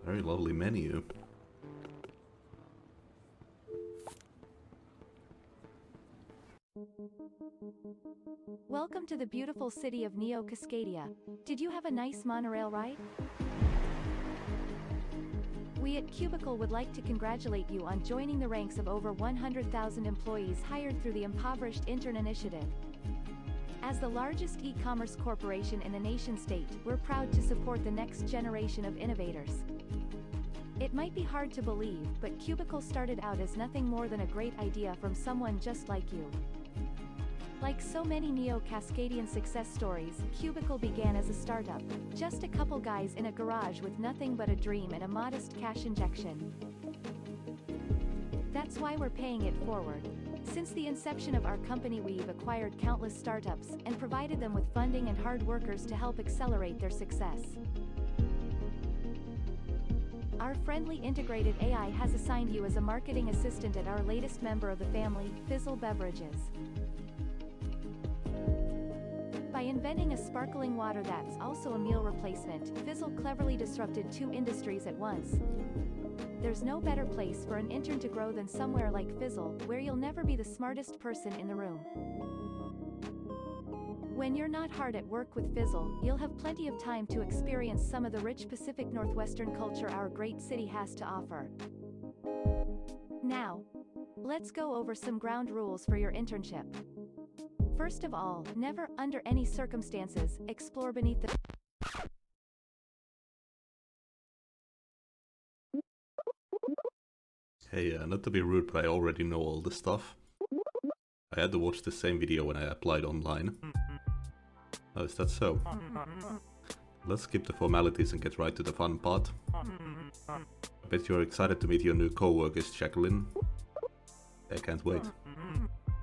Very lovely menu. Welcome to the beautiful city of Neo Cascadia. Did you have a nice monorail ride? We at Cubicle would like to congratulate you on joining the ranks of over 100,000 employees hired through the Impoverished Intern Initiative. As the largest e-commerce corporation in the nation-state, we're proud to support the next generation of innovators. It might be hard to believe, but Cubicle started out as nothing more than a great idea from someone just like you. Like so many Neo-Cascadian success stories, Cubicle began as a startup. Just a couple guys in a garage with nothing but a dream and a modest cash injection. That's why we're paying it forward. Since the inception of our company, we've acquired countless startups and provided them with funding and hard workers to help accelerate their success. Our friendly integrated AI has assigned you as a marketing assistant at our latest member of the family, Fizzle Beverages. By inventing a sparkling water that's also a meal replacement, Fizzle cleverly disrupted two industries at once. There's no better place for an intern to grow than somewhere like Fizzle, where you'll never be the smartest person in the room. When you're not hard at work with Fizzle, you'll have plenty of time to experience some of the rich Pacific Northwestern culture our great city has to offer. Now, let's go over some ground rules for your internship. First of all, never, under any circumstances, explore beneath the... Hey, not to be rude, but I already know all this stuff. I had to watch the same video when I applied online. Oh, is that so? Let's skip the formalities and get right to the fun part. I bet you're excited to meet your new co-workers, Jacqueline. I can't wait.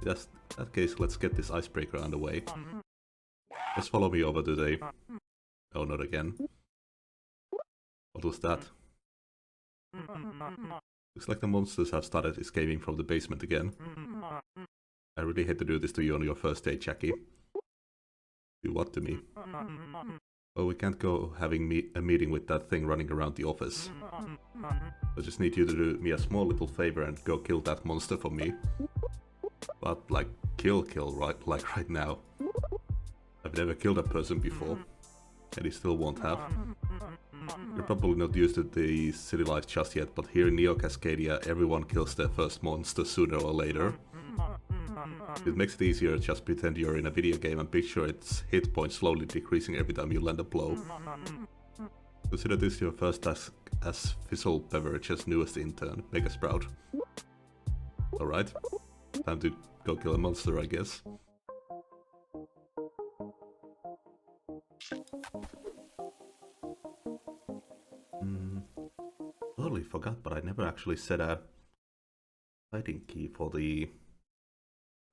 In that case, let's get this icebreaker underway. Just follow me over to the... Oh, not again. What was that? Looks like the monsters have started escaping from the basement again. I really hate to do this to you on your first day, Jackie. Do what to me? Oh, we can't go having a meeting with that thing running around the office. I just need you to do me a small little favor and go kill that monster for me. But, like, kill, right now. I've never killed a person before. And he still won't have. You're probably not used to the city life just yet, but here in Neo Cascadia, everyone kills their first monster sooner or later. It makes it easier to just pretend you're in a video game and picture its hit points slowly decreasing every time you land a blow. Consider this your first task as Fizzle Beverage's newest intern. Make us proud. Alright, time to go kill a monster, I guess. Totally forgot, but I never actually set a hiding key for the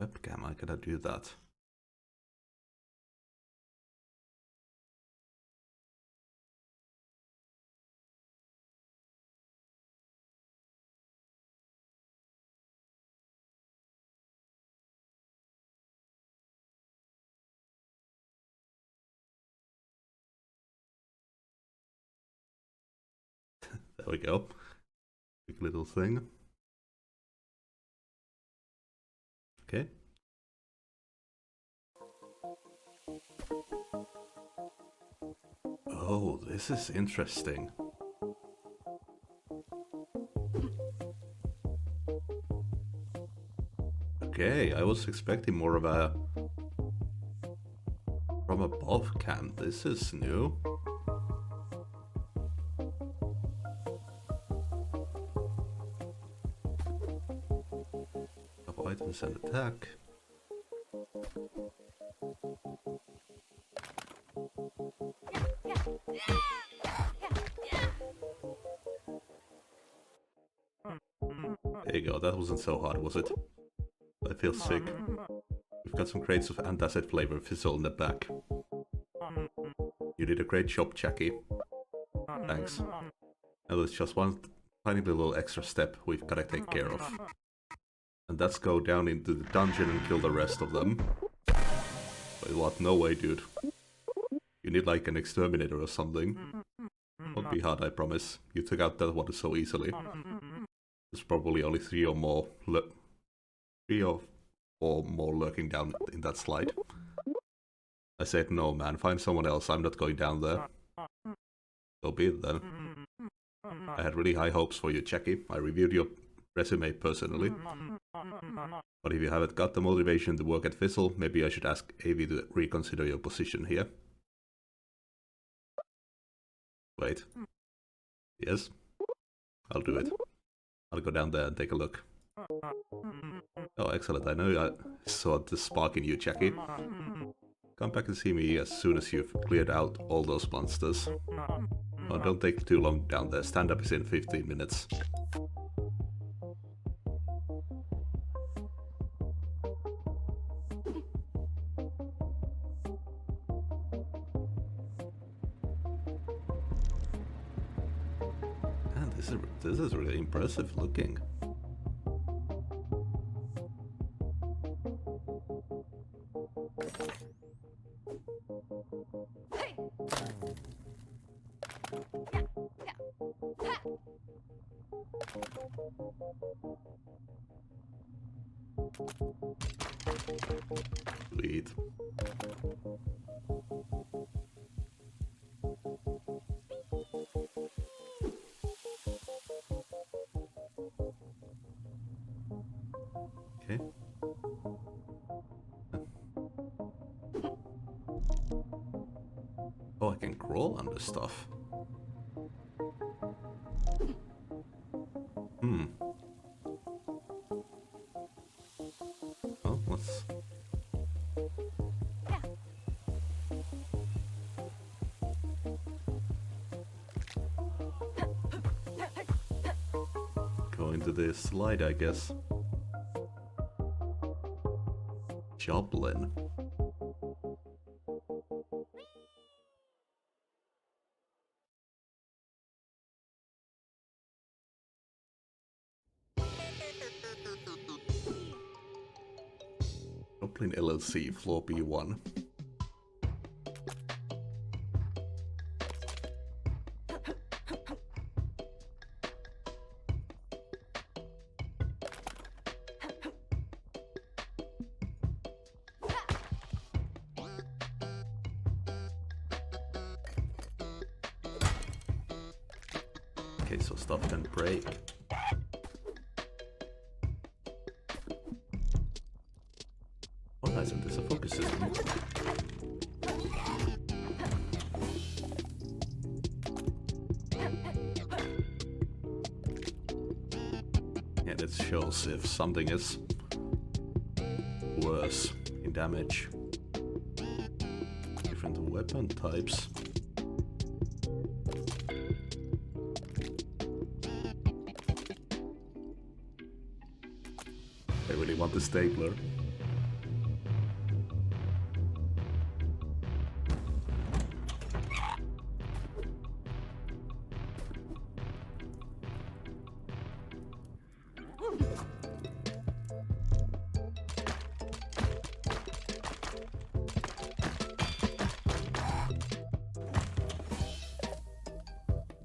webcam. I gotta do that. There we go. Quick little thing. Okay. Oh, this is interesting. Okay, I was expecting more of a from above cam. This is new. Items and attack. There you go, that wasn't so hard, was it? I feel sick. We've got some crates of antacid flavor Fizzle in the back. You did a great job, Jackie. Thanks. Now there's just one tiny little extra step we've gotta take care of. And that's go down into the dungeon and kill the rest of them. Wait, what? No way, dude. You need like an exterminator or something. Won't be hard, I promise. You took out that one so easily. There's probably only three or four more lurking down in that slide. I said, no man, find someone else, I'm not going down there. So be it then. I had really high hopes for you, Jackie. I reviewed your resume personally. But if you haven't got the motivation to work at Fizzle, maybe I should ask Avi to reconsider your position here. Wait. Yes? I'll do it. I'll go down there and take a look. Oh, excellent. I know I saw the spark in you, Jackie. Come back and see me as soon as you've cleared out all those monsters. Oh, don't take too long down there. Stand-up is in 15 minutes. Man, this is really impressive looking. Sweet. Okay. Oh, I can crawl under stuff. Oh, let's... go into the slide, I guess. Joplin. Joplin LLC, floor B1. Okay, so stuff can break. Oh nice, and there's a focus system. Yeah, that shows if something is worse in damage. Different weapon types. I really want the stapler.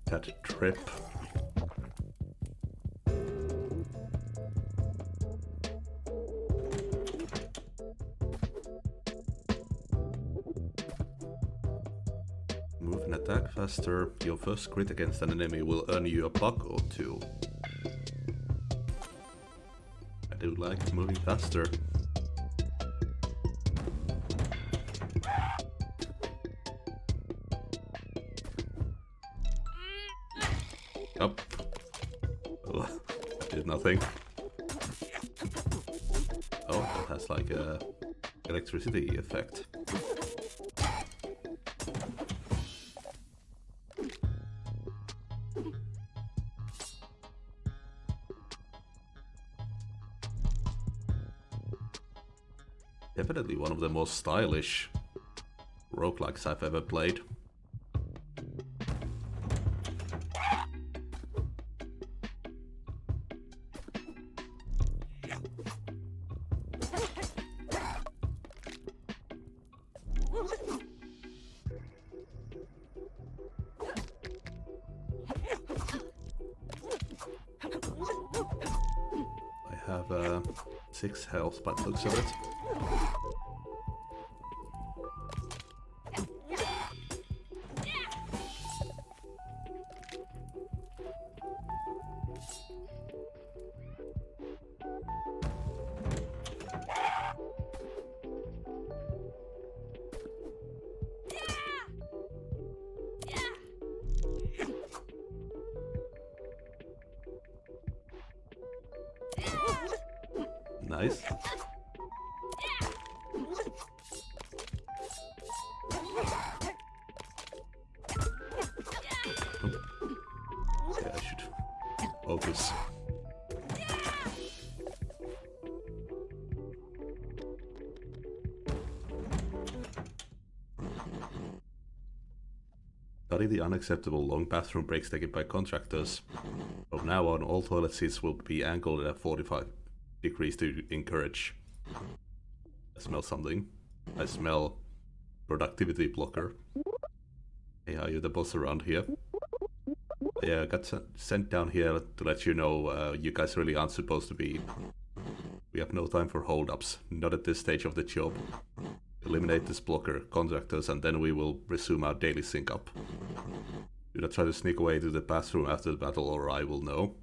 That trip. Move and attack faster. Your first crit against an enemy will earn you a buck or two. I do like moving faster. Up. Oh, that did nothing. Oh, that has like a electricity effect. Definitely one of the most stylish roguelikes I've ever played. have 6 health by the looks of it. Nice. Okay, I should focus. Study the unacceptable long bathroom breaks taken by contractors. From now on, all toilet seats will be angled at 45 degrees to encourage. I smell something. I smell productivity blocker. Hey, are you the boss around here? Yeah, I got sent down here to let you know you guys really aren't supposed to be. We have no time for holdups, not at this stage of the job. Eliminate this blocker, contractors, and then we will resume our daily sync-up. Do not try to sneak away to the bathroom after the battle or I will know.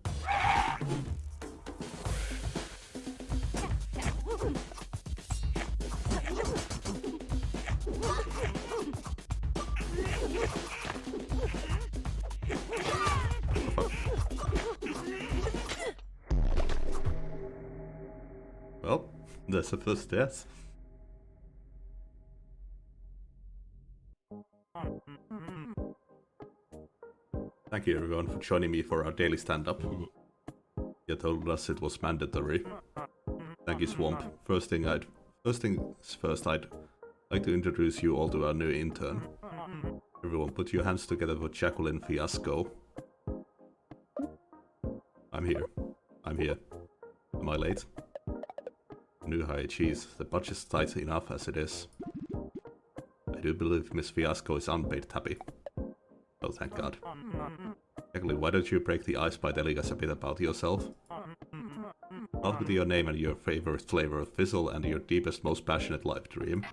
Well, that's the first death. Thank you everyone for joining me for our daily stand-up. You told us it was mandatory. Thank you, Swamp. First things first, I'd like to introduce you all to our new intern. Everyone put your hands together for Jacqueline Fiasco. I'm here. Am I late? New high cheese. The budget's tight enough as it is. I do believe Miss Fiasco is unpaid happy. Oh, thank God. Jacqueline, why don't you break the ice by telling us a bit about yourself? Start with your name and your favorite flavor of fizzle and your deepest, most passionate life dream.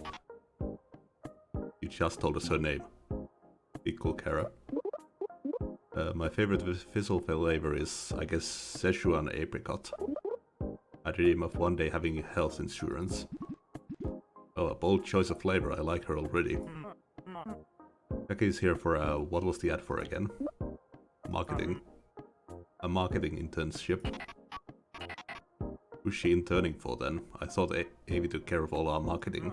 You just told us her name. Be cool, Kara. My favorite fizzle flavor is, I guess, Szechuan apricot. I dream of one day having health insurance. Oh, a bold choice of flavor, I like her already. Becky's here for what was the ad for again? Marketing. A marketing internship. Who's she interning for then? I thought Avi took care of all our marketing.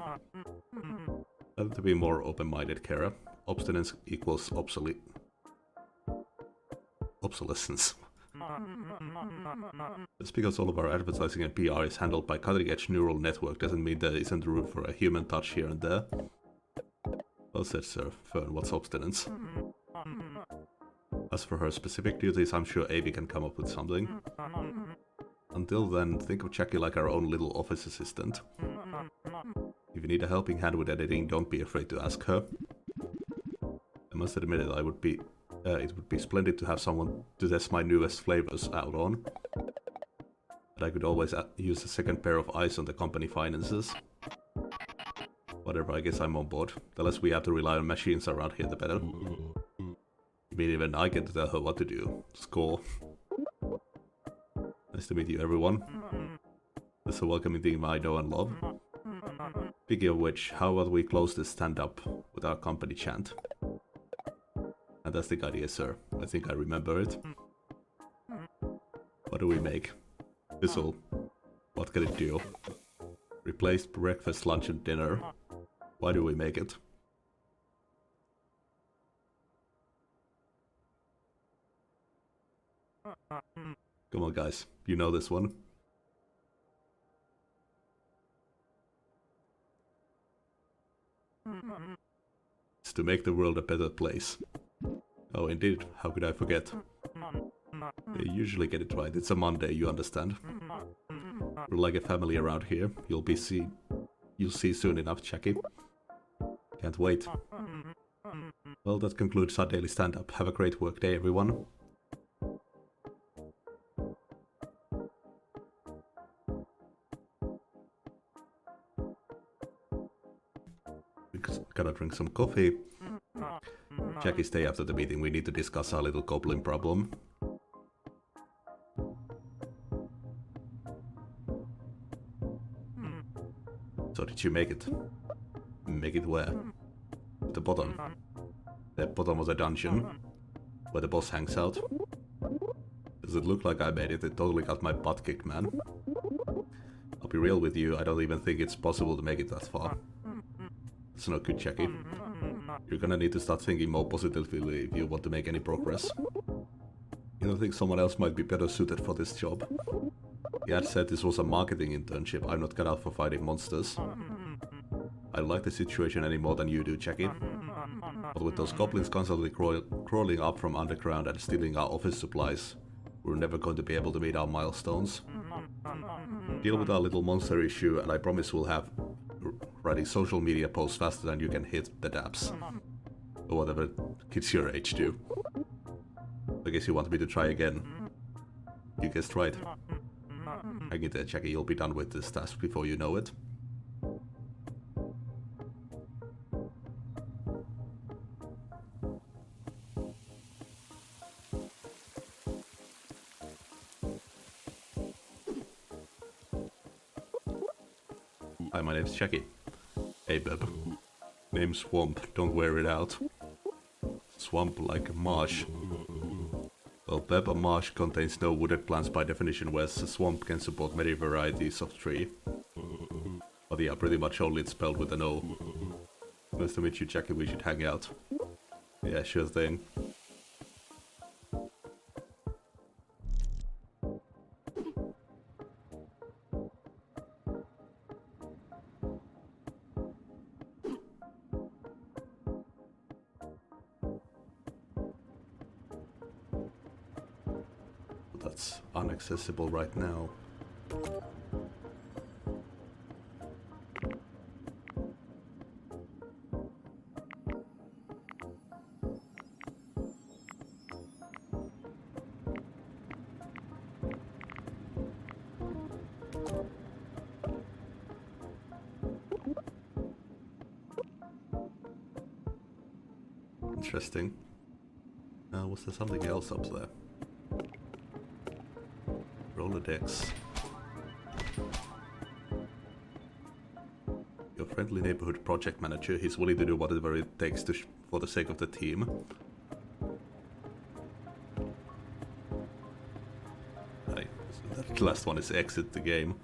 Better to be more open-minded, Kara. Obstinance equals obsolescence. Just because all of our advertising and PR is handled by cutting-edge neural network doesn't mean there isn't room for a human touch here and there. Well said, Sir. Fern, what's obstinance? As for her specific duties, I'm sure Avi can come up with something. Until then, think of Jackie like our own little office assistant. If you need a helping hand with editing, don't be afraid to ask her. I must admit it, it would be splendid to have someone to test my newest flavors out on. But I could always use a second pair of eyes on the company finances. Whatever, I guess I'm on board. The less we have to rely on machines around here, the better. I mean, even I get to tell her what to do. Score. Nice to meet you, everyone. This is a welcoming team I know and love. Speaking of which, how about we close this stand-up with our company chant? Fantastic idea, sir. I think I remember it. What do we make? Fizzle. What can it do? Replace breakfast, lunch and dinner. Why do we make it? Come on guys, you know this one. It's to make the world a better place. Oh indeed, how could I forget? They usually get it right, it's a Monday, you understand. We're like a family around here, you'll see soon enough, Jackie. Can't wait. Well, that concludes our daily stand-up. Have a great work day, everyone. drink some coffee. Jackie, stay after the meeting. We need to discuss our little goblin problem. So did you make it? Make it where? At the bottom. The bottom of the dungeon. Where the boss hangs out. Does it look like I made it? It totally got my butt kicked, man. I'll be real with you, I don't even think it's possible to make it that far. It's not good, Jackie. You're gonna need to start thinking more positively if you want to make any progress. You don't think someone else might be better suited for this job? The ad said this was a marketing internship. I'm not cut out for fighting monsters. I don't like the situation any more than you do, Jackie. But with those goblins constantly crawling up from underground and stealing our office supplies, we're never going to be able to meet our milestones. Deal with our little monster issue, and I promise we'll have writing social media posts faster than you can hit the dabs. Or whatever kids your age do. I guess you want me to try again. You guessed right. Hang in there, Jackie, you'll be done with this task before you know it. Hi, my name's Jackie. Hey, Beb. Name's Swamp, don't wear it out. Swamp like a marsh. Well, Beb, a marsh contains no wooded plants by definition, whereas a swamp can support many varieties of tree. But yeah, pretty much only it's spelled with an O. Nice to meet you, Jackie, we should hang out. Yeah, sure thing. That's inaccessible right now. Interesting. Was there something else up there? Rolodex. Your friendly neighborhood project manager. He's willing to do whatever it takes to for the sake of the team. Right. So that last one is exit the game.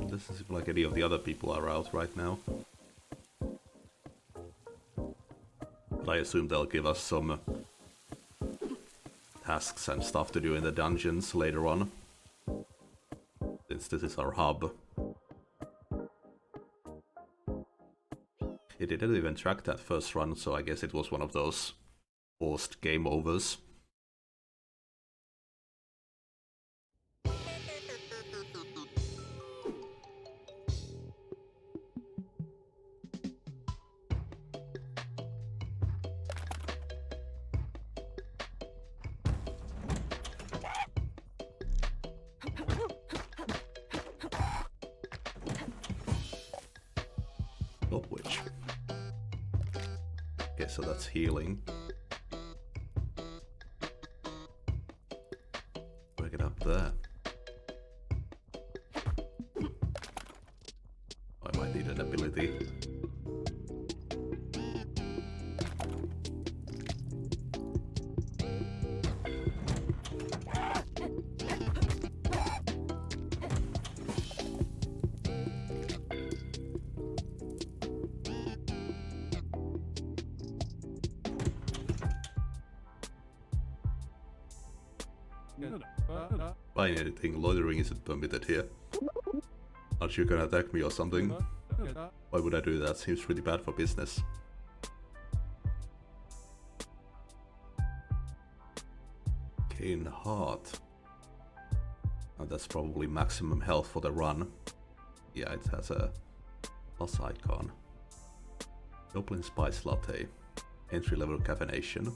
Doesn't seem like any of the other people are out right now. But I assume they'll give us some tasks and stuff to do in the dungeons later on. Since this is our hub. It didn't even track that first run, so I guess it was one of those forced game overs. Of which. Okay, so that's healing. Break it up there. I might need an ability. Buying anything, loitering isn't permitted here. Aren't you gonna attack me or something? Why would I do that? Seems pretty bad for business. Cane Heart. Oh, that's probably maximum health for the run. Yeah, it has a plus icon. Goblin Spice Latte. Entry level caffeination.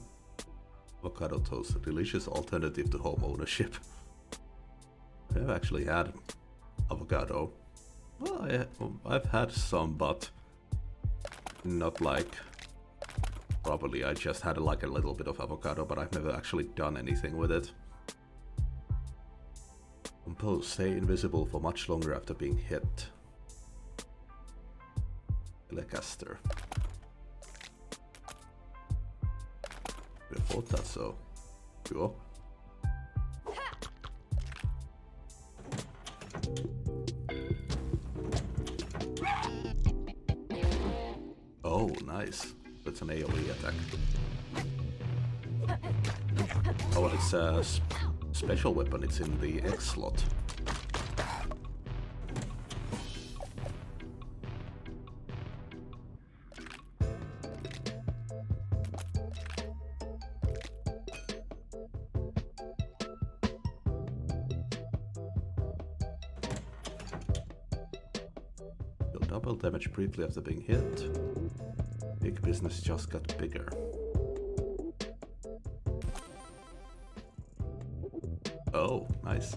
Avocado toast, a delicious alternative to home ownership. I've actually had avocado. Well, I've had some, but not like properly. I just had like a little bit of avocado, but I've never actually done anything with it. Compose, stay invisible for much longer after being hit. Telecaster. I thought that so. Sure. Oh, nice. That's an AoE attack. Oh, and it's a special weapon. It's in the X slot. You'll double damage briefly after being hit. Big business just got bigger. Oh, nice.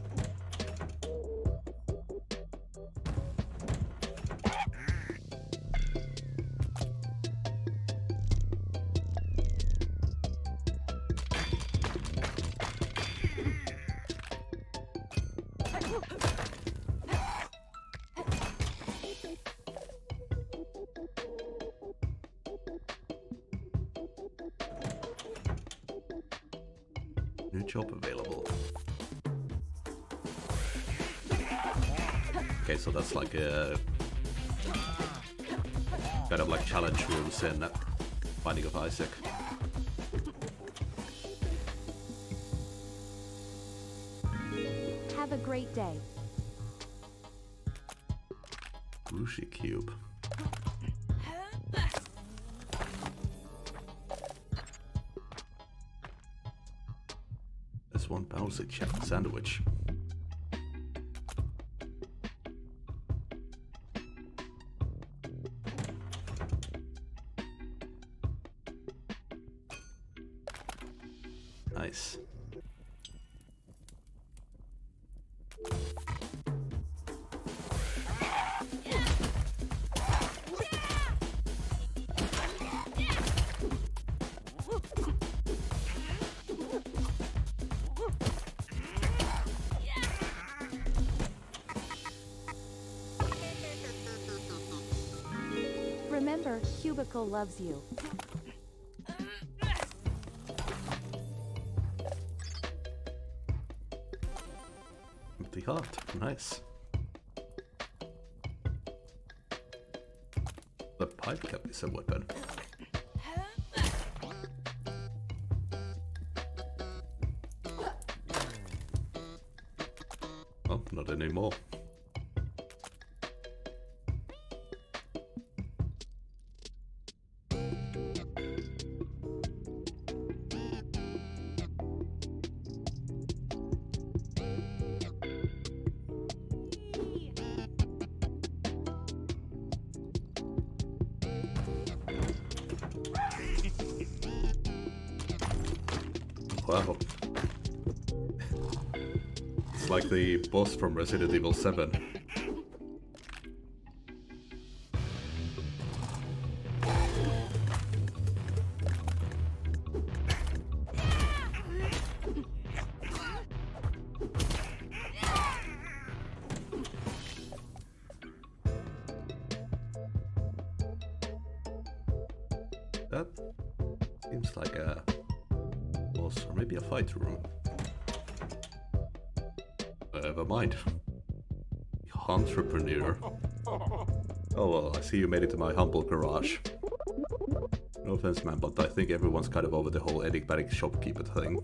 New job available. Okay, so that's like a kind of like challenge rooms in Binding of Isaac. Have a great day. Rushi Cube. There's one bouncy sandwich. Nice. Remember, Cubicle loves you. Empty heart. Nice. The pipe cap is a weapon. Oh, not anymore. Wow. It's like the boss from Resident Evil 7. That seems like a boss, or maybe a fight room. Never mind. Entrepreneur. Oh well, I see you made it to my humble garage. No offense, man, but I think everyone's kind of over the whole enigmatic shopkeeper thing.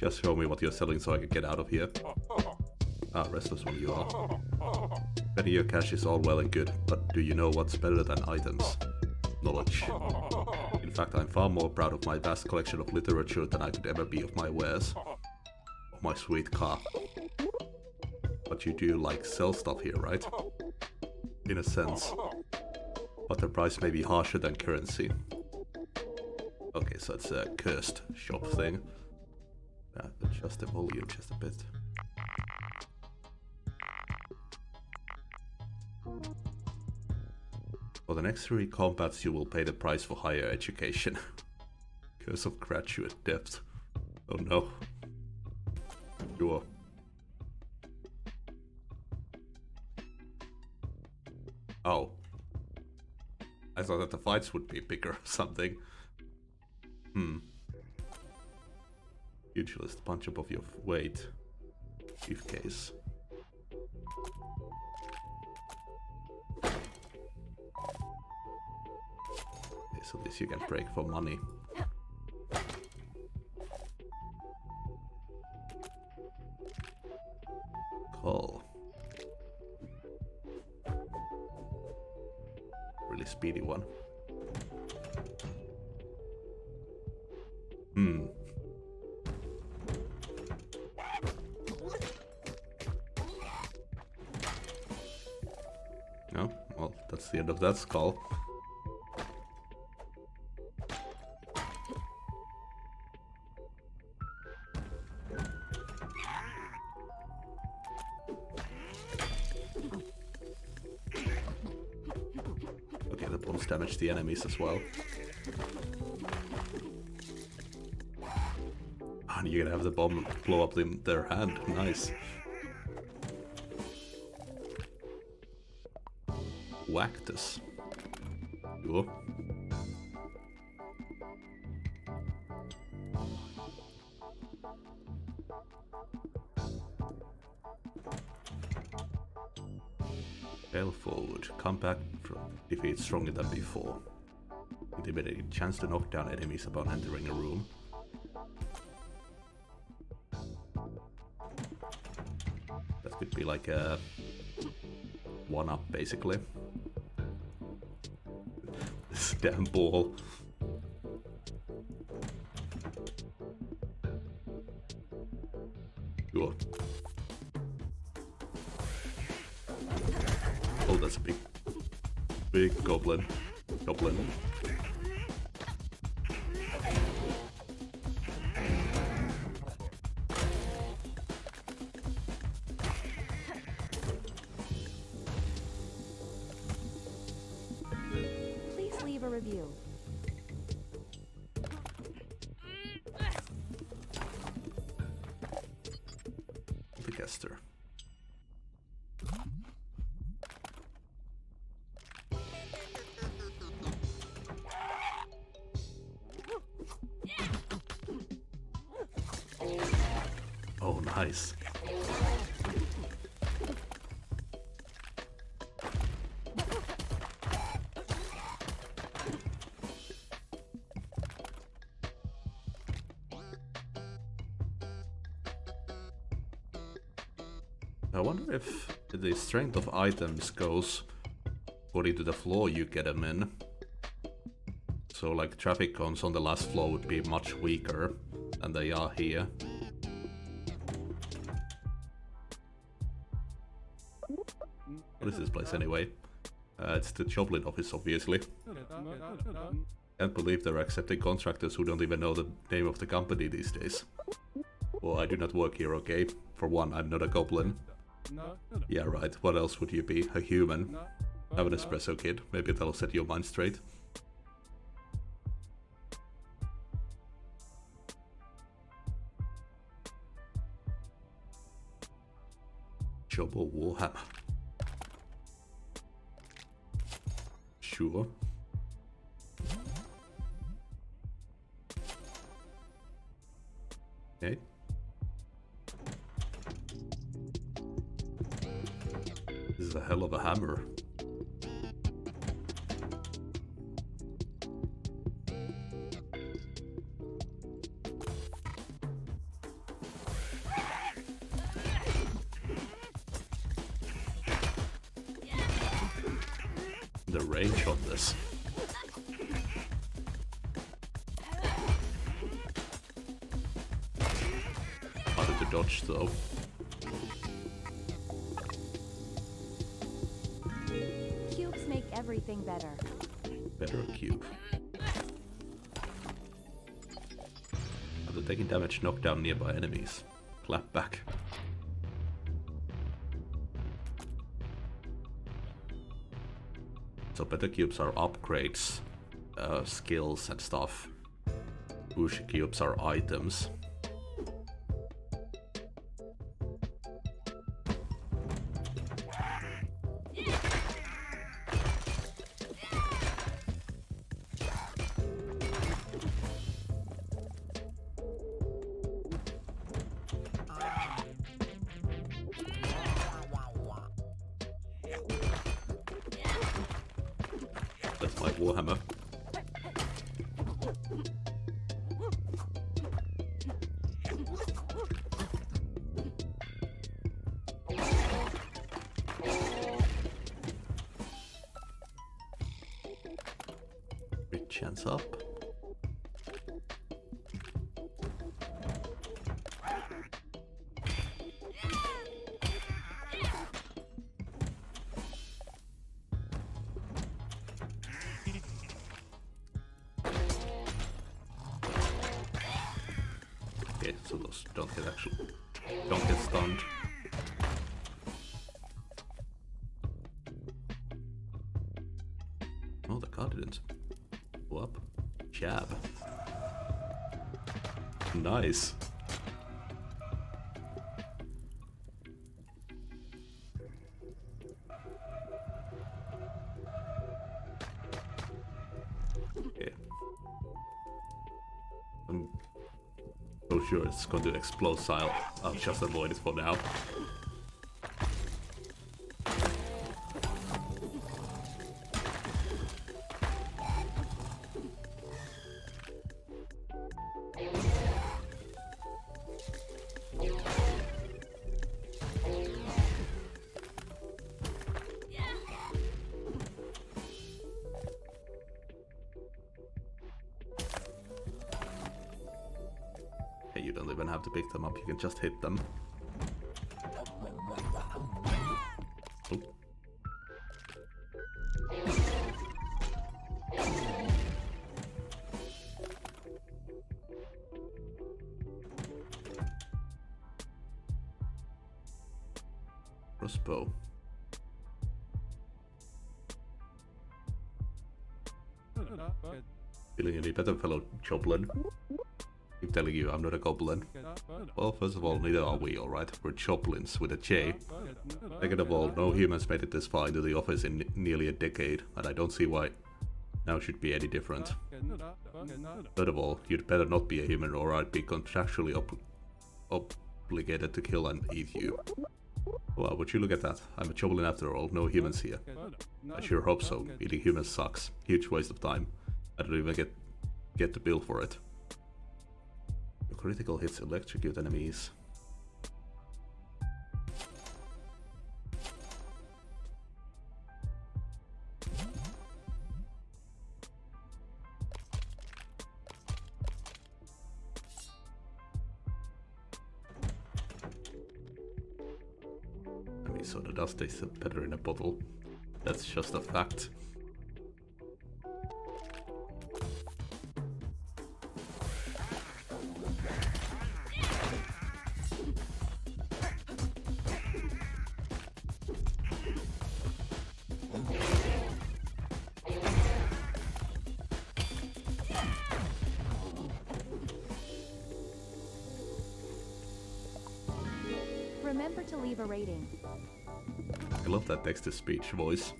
Just show me what you're selling so I can get out of here. Ah, restless one you are. Betting your cash is all well and good, but do you know what's better than items? Knowledge. In fact, I'm far more proud of my vast collection of literature than I could ever be of my wares. Of my sweet car. But you do, like, sell stuff here, right? In a sense. But the price may be harsher than currency. Okay, so it's a cursed shop thing. Adjust the volume just a bit. For the next 3 combats you will pay the price for higher education. Curse of graduate debt. Oh no. Sure. Oh. I thought that the fights would be bigger or something. Pugilist, punch above your weight. Briefcase. Okay, so this you can break for money. Call. Really speedy one. No? Well, that's the end of that skull. Okay, the bombs damage the enemies as well. And you're gonna have the bomb blow up their hand. Nice. Wactus. Cool. Fail forward. Come back from defeat stronger than before. Intimidating. Chance to knock down enemies upon entering a room. That could be like a 1-up basically. This damn ball. Sure. Oh, that's a big goblin. Please leave a review. The Guester. Oh, nice. I wonder if the strength of items goes according to the floor you get them in. So like traffic cones on the last floor would be much weaker than they are here. What is this place anyway? It's the Joblin office, obviously. Can't believe they're accepting contractors who don't even know the name of the company these days. Well, I do not work here, okay? For one, I'm not a goblin. Yeah, right. What else would you be? A human? Have an espresso, kid. Maybe that'll set your mind straight. Job or Warhammer? Sure. Okay. This is a hell of a hammer. The range on this. Harder to dodge though. Cubes make everything better. Better cube. After taking damage, knock down nearby enemies. Clap back. So better cubes are upgrades, skills and stuff. Push cubes are items. That's my warhammer. Big chance up. Okay, so those don't get stunned. Oh, the car didn't go up. Jab. Nice. Okay. I'm so sure it's going to explode, so I'll just avoid it for now. You don't even have to pick them up, you can just hit them. Oh. Crossbow. Feeling any better, fellow Joblin? Keep telling you I'm not a goblin. Well, first of all, neither are we, alright? We're Joblins with a J. Second of all, no humans made it this far into the office in nearly a decade, and I don't see why now should be any different. Third of all, you'd better not be a human or I'd be contractually obligated to kill and eat you. Well, would you look at that? I'm a Joblin after all, no humans here. I sure hope so. Eating humans sucks. Huge waste of time. I don't even get the bill for it. Your critical hits electrocute enemies. I mean, soda does taste better in a bottle. That's just a fact. Remember to leave a rating. I love that text-to-speech voice.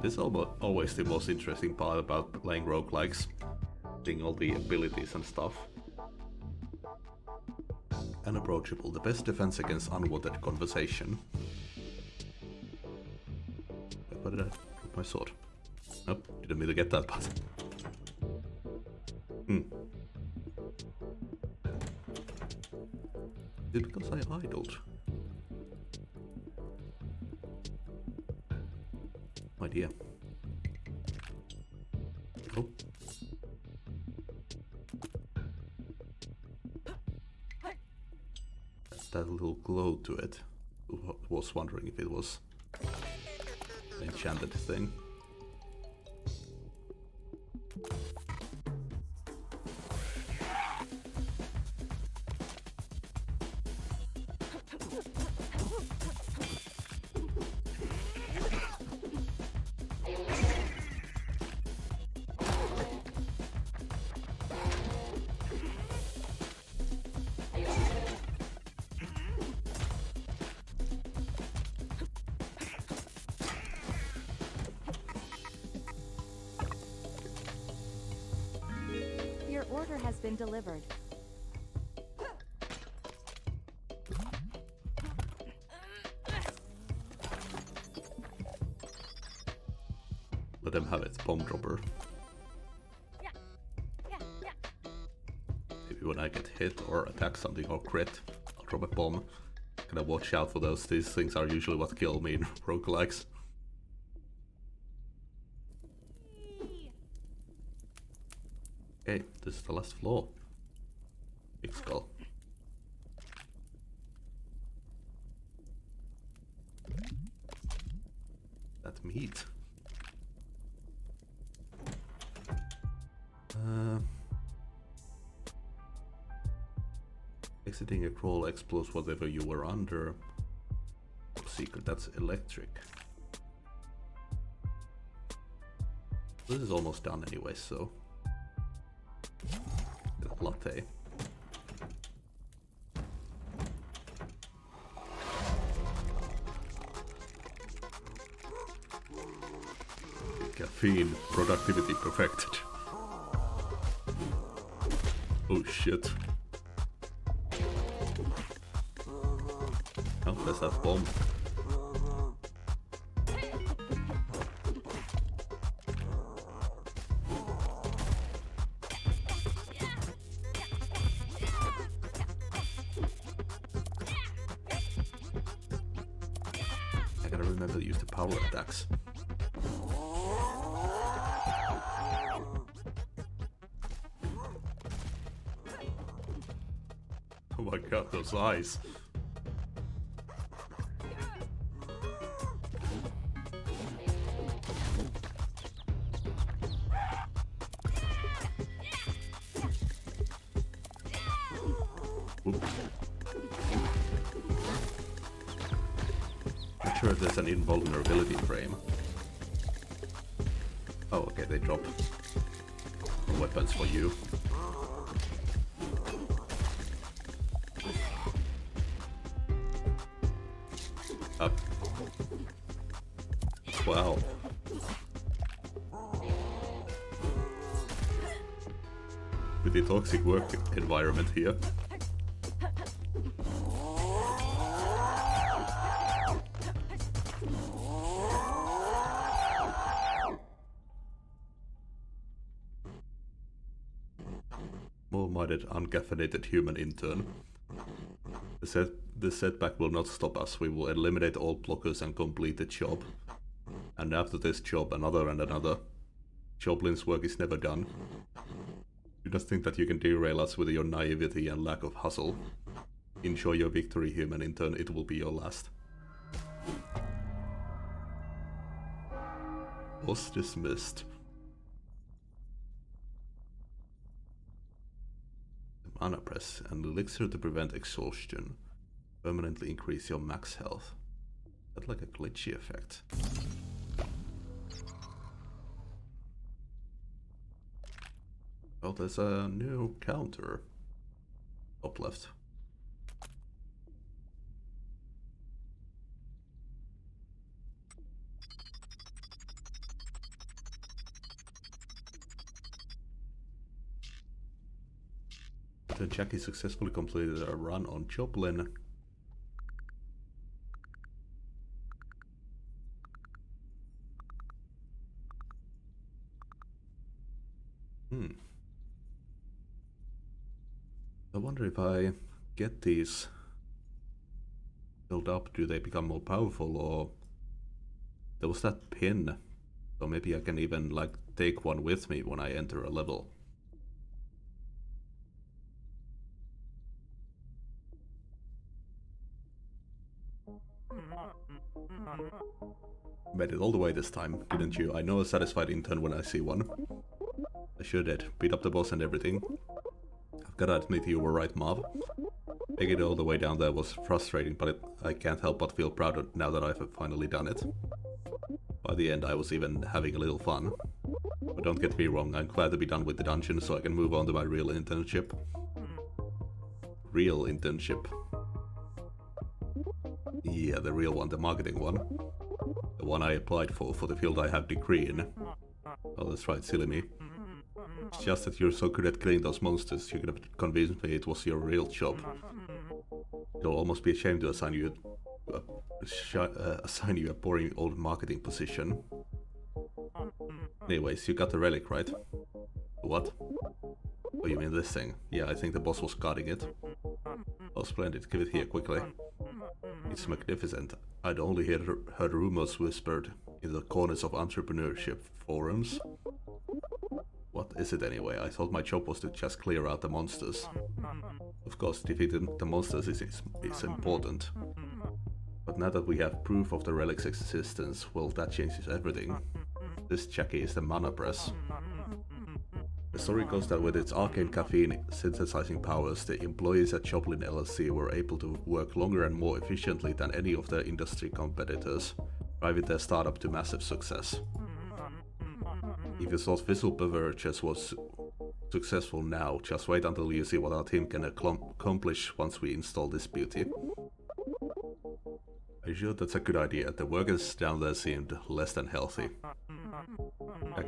This is always the most interesting part about playing roguelikes. Seeing all the abilities and stuff. Unapproachable, the best defense against unwanted conversation. Where did I put my sword? Nope, didn't mean to get that, but... Is it because I idled? No idea. Oh. That little glow to it. Was wondering if it was an enchanted thing. order has been delivered. Let them have it, bomb dropper. Maybe when I get hit or attack something or crit, I'll drop a bomb. Gotta watch out for those. These things are usually what kill me in roguelikes. Okay, this is the last floor. Big skull. That meat. Exiting a crawl explodes whatever you were under. Secret, that's electric. This is almost done anyway, so... Get a latte. Caffeine, productivity perfected. Oh shit. Oh, there's that bomb. I gotta remember to use the power attacks. Oh my god, those eyes. Not sure if there's an invulnerability frame. Oh, okay, they drop weapons for you. Up. Wow. Pretty toxic work environment here. Small-minded, uncaffeinated human intern. The setback will not stop us. We will eliminate all blockers and complete the job. And after this job, another and another. Joblin's work is never done. Do not think that you can derail us with your naivety and lack of hustle. Enjoy your victory, human intern. It will be your last. Was dismissed. Mana press and elixir to prevent exhaustion. Permanently increase your max health. That's like a glitchy effect. Oh, there's a new counter. Top left. Jackie successfully completed a run on Joplin. I wonder if I get these filled up, do they become more powerful, or there was that pin, so maybe I can even like take one with me when I enter a level. Made it all the way this time, didn't you? I know a satisfied intern when I see one. I sure did. Beat up the boss and everything. I've gotta admit you were right, Marv. Making it all the way down there was frustrating, but I can't help but feel proud now that I've finally done it. By the end I was even having a little fun. But don't get me wrong, I'm glad to be done with the dungeon so I can move on to my real internship. Real internship. Yeah, the real one, the marketing one. The one I applied for the field I have degree in. Oh, that's right, silly me. It's just that you're so good at killing those monsters, you could have convinced me it was your real job. It'll almost be a shame to assign you a boring old marketing position. Anyways, you got the relic, right? What? Oh, you mean this thing? Yeah, I think the boss was guarding it. Oh, splendid. Give it here quickly. It's magnificent. I'd only heard rumors whispered in the corners of entrepreneurship forums. What is it anyway? I thought my job was to just clear out the monsters. Of course, defeating the monsters is important. But now that we have proof of the relic's existence, well, that changes everything. This Jackie is the mana press. The story goes that with its arcane caffeine synthesizing powers, the employees at Joplin LLC were able to work longer and more efficiently than any of their industry competitors, driving their startup to massive success. If you thought Fizzle Beverages was successful now, just wait until you see what our team can accomplish once we install this beauty. Are you sure that's a good idea? The workers down there seemed less than healthy.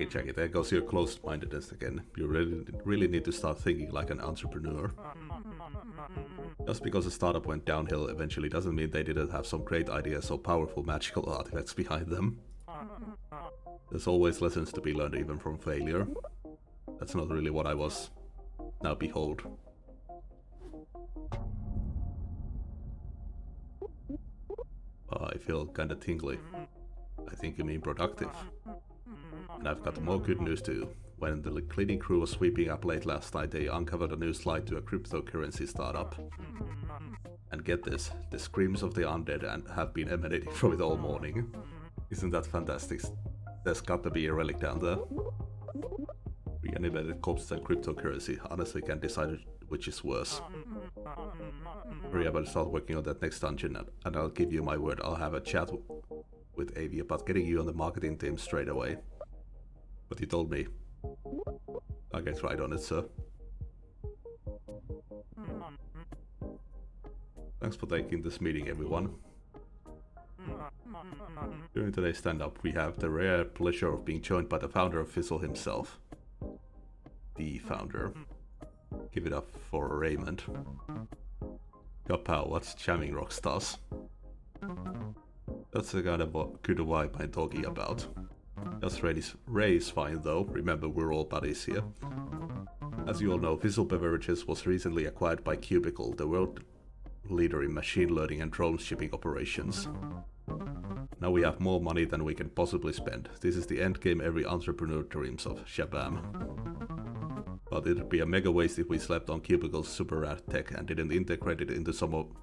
Jackie, there goes your closed-mindedness again. You really need to start thinking like an entrepreneur. Just because a startup went downhill eventually doesn't mean they didn't have some great ideas or powerful magical artifacts behind them. There's always lessons to be learned even from failure. That's not really what I was. Now behold. I feel kinda tingly. I think you mean productive. And I've got more good news too. When the cleaning crew was sweeping up late last night, they uncovered a new slide to a cryptocurrency startup. And get this, the screams of the undead have been emanating from it all morning. Isn't that fantastic? There's got to be a relic down there. Reanimated corpses and cryptocurrency. Honestly, can't decide which is worse. Hurry up and start working on that next dungeon, and I'll give you my word, I'll have a chat with Avi about getting you on the marketing team straight away. But you told me. I'll get right on it, sir. Thanks for taking this meeting, everyone. During today's stand-up, we have the rare pleasure of being joined by the founder of Fizzle himself. The founder. Give it up for Raymond. Kapow, what's jamming rockstars? That's the kind of good vibe I'm talking about. Just Ray is fine though, remember we're all buddies here. As you all know, Fizzle Beverages was recently acquired by Cubicle, the world leader in machine learning and drone shipping operations. Now we have more money than we can possibly spend. This is the endgame every entrepreneur dreams of, shabam. But it'd be a mega waste if we slept on Cubicle's super rad tech and didn't integrate it into some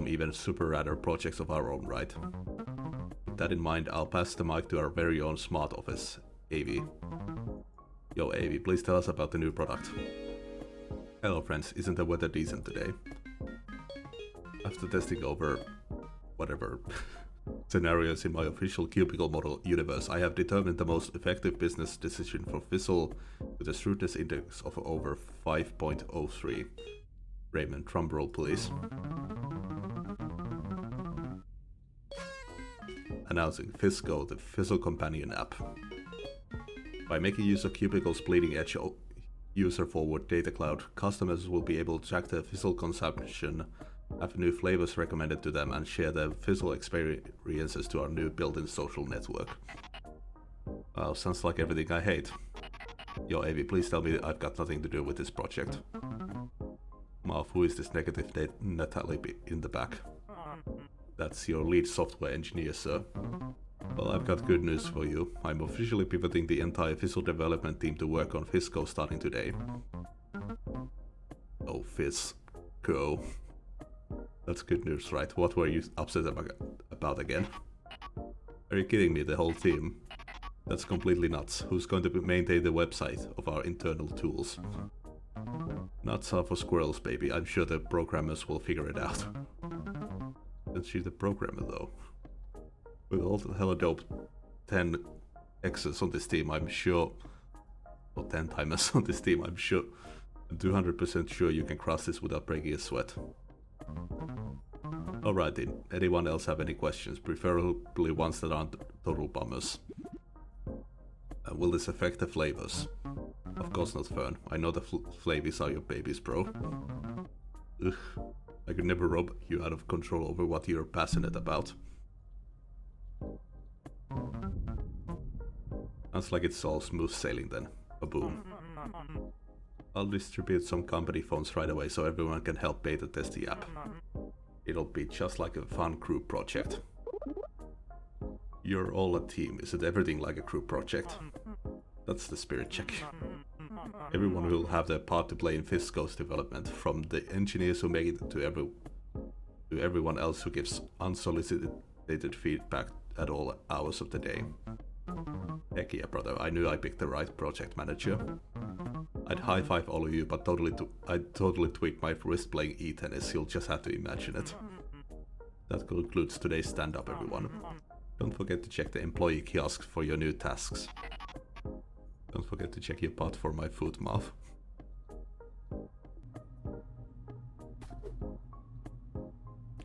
even super radder projects of our own right. With that in mind, I'll pass the mic to our very own smart office, Avi. Yo Avi, please tell us about the new product. Hello friends, isn't the weather decent today? After testing over whatever scenarios in my official Cubicle model universe, I have determined the most effective business decision for Fizzle with a shrewdness index of over 5.03. Raymond, drumroll please. Announcing Fizzgo, the Fizzle companion app. By making use of Cubicle's bleeding edge user-forward data cloud, customers will be able to track their Fizzle consumption, have new flavors recommended to them, and share their Fizzle experiences to our new built-in social network. Wow, sounds like everything I hate. Yo, Avi, please tell me I've got nothing to do with this project. Marv, who is this negative Natalie in the back? That's your lead software engineer, sir. Well, I've got good news for you. I'm officially pivoting the entire Fizzle development team to work on Fizzgo starting today. Oh, Fizzgo. That's good news, right? What were you upset about again? Are you kidding me, the whole team? That's completely nuts. Who's going to maintain the website of our internal tools? Nuts are for squirrels, baby. I'm sure the programmers will figure it out. Isn't she the programmer, though? With all the hella dope 10 X's on this team, I'm sure... or 10 timers on this team, I'm 200% sure you can cross this without breaking a sweat. Alright then, anyone else have any questions? Preferably ones that aren't total bummers. Will this affect the flavors? Of course not Fern. I know the Flavies are your babies, bro. Ugh. I could never rob you out of control over what you're passionate about. Sounds like it's all smooth sailing then. Boom. I'll distribute some company phones right away so everyone can help beta test the app. It'll be just like a fun group project. You're all a team, isn't everything like a group project? That's the spirit check. Everyone will have their part to play in Fisco's development, from the engineers who make it to everyone else who gives unsolicited feedback at all hours of the day. Heck yeah, brother, I knew I picked the right project manager. I'd high-five all of you, but I'd totally tweak my wrist playing e-tennis, you'll just have to imagine it. That concludes today's stand-up, everyone. Don't forget to check the employee kiosk for your new tasks. Don't forget to check your pot for my food mouth.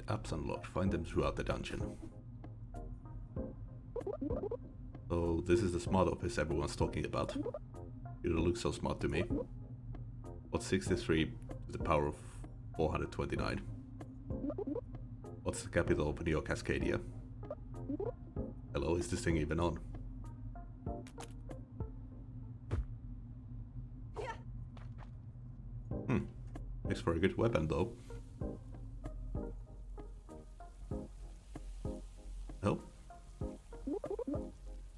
Apps unlocked, find them throughout the dungeon. So this is the smart office everyone's talking about. It looks so smart to me. What's 63 to the power of 429? What's the capital of Neo Cascadia? Hello, is this thing even on? Makes for a good weapon though. Oh?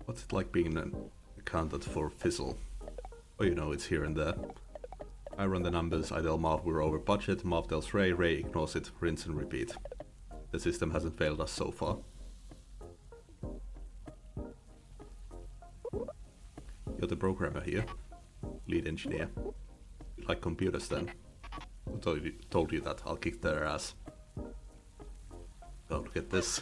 What's it like being an accountant for Fizzle? Oh, you know, it's here and there. I run the numbers, I tell Marv we're over budget, Marv tells Ray, Ray ignores it, rinse and repeat. The system hasn't failed us so far. You're the programmer here. Lead engineer. You like computers then? Who told you that? I'll kick their ass. Oh, look at this.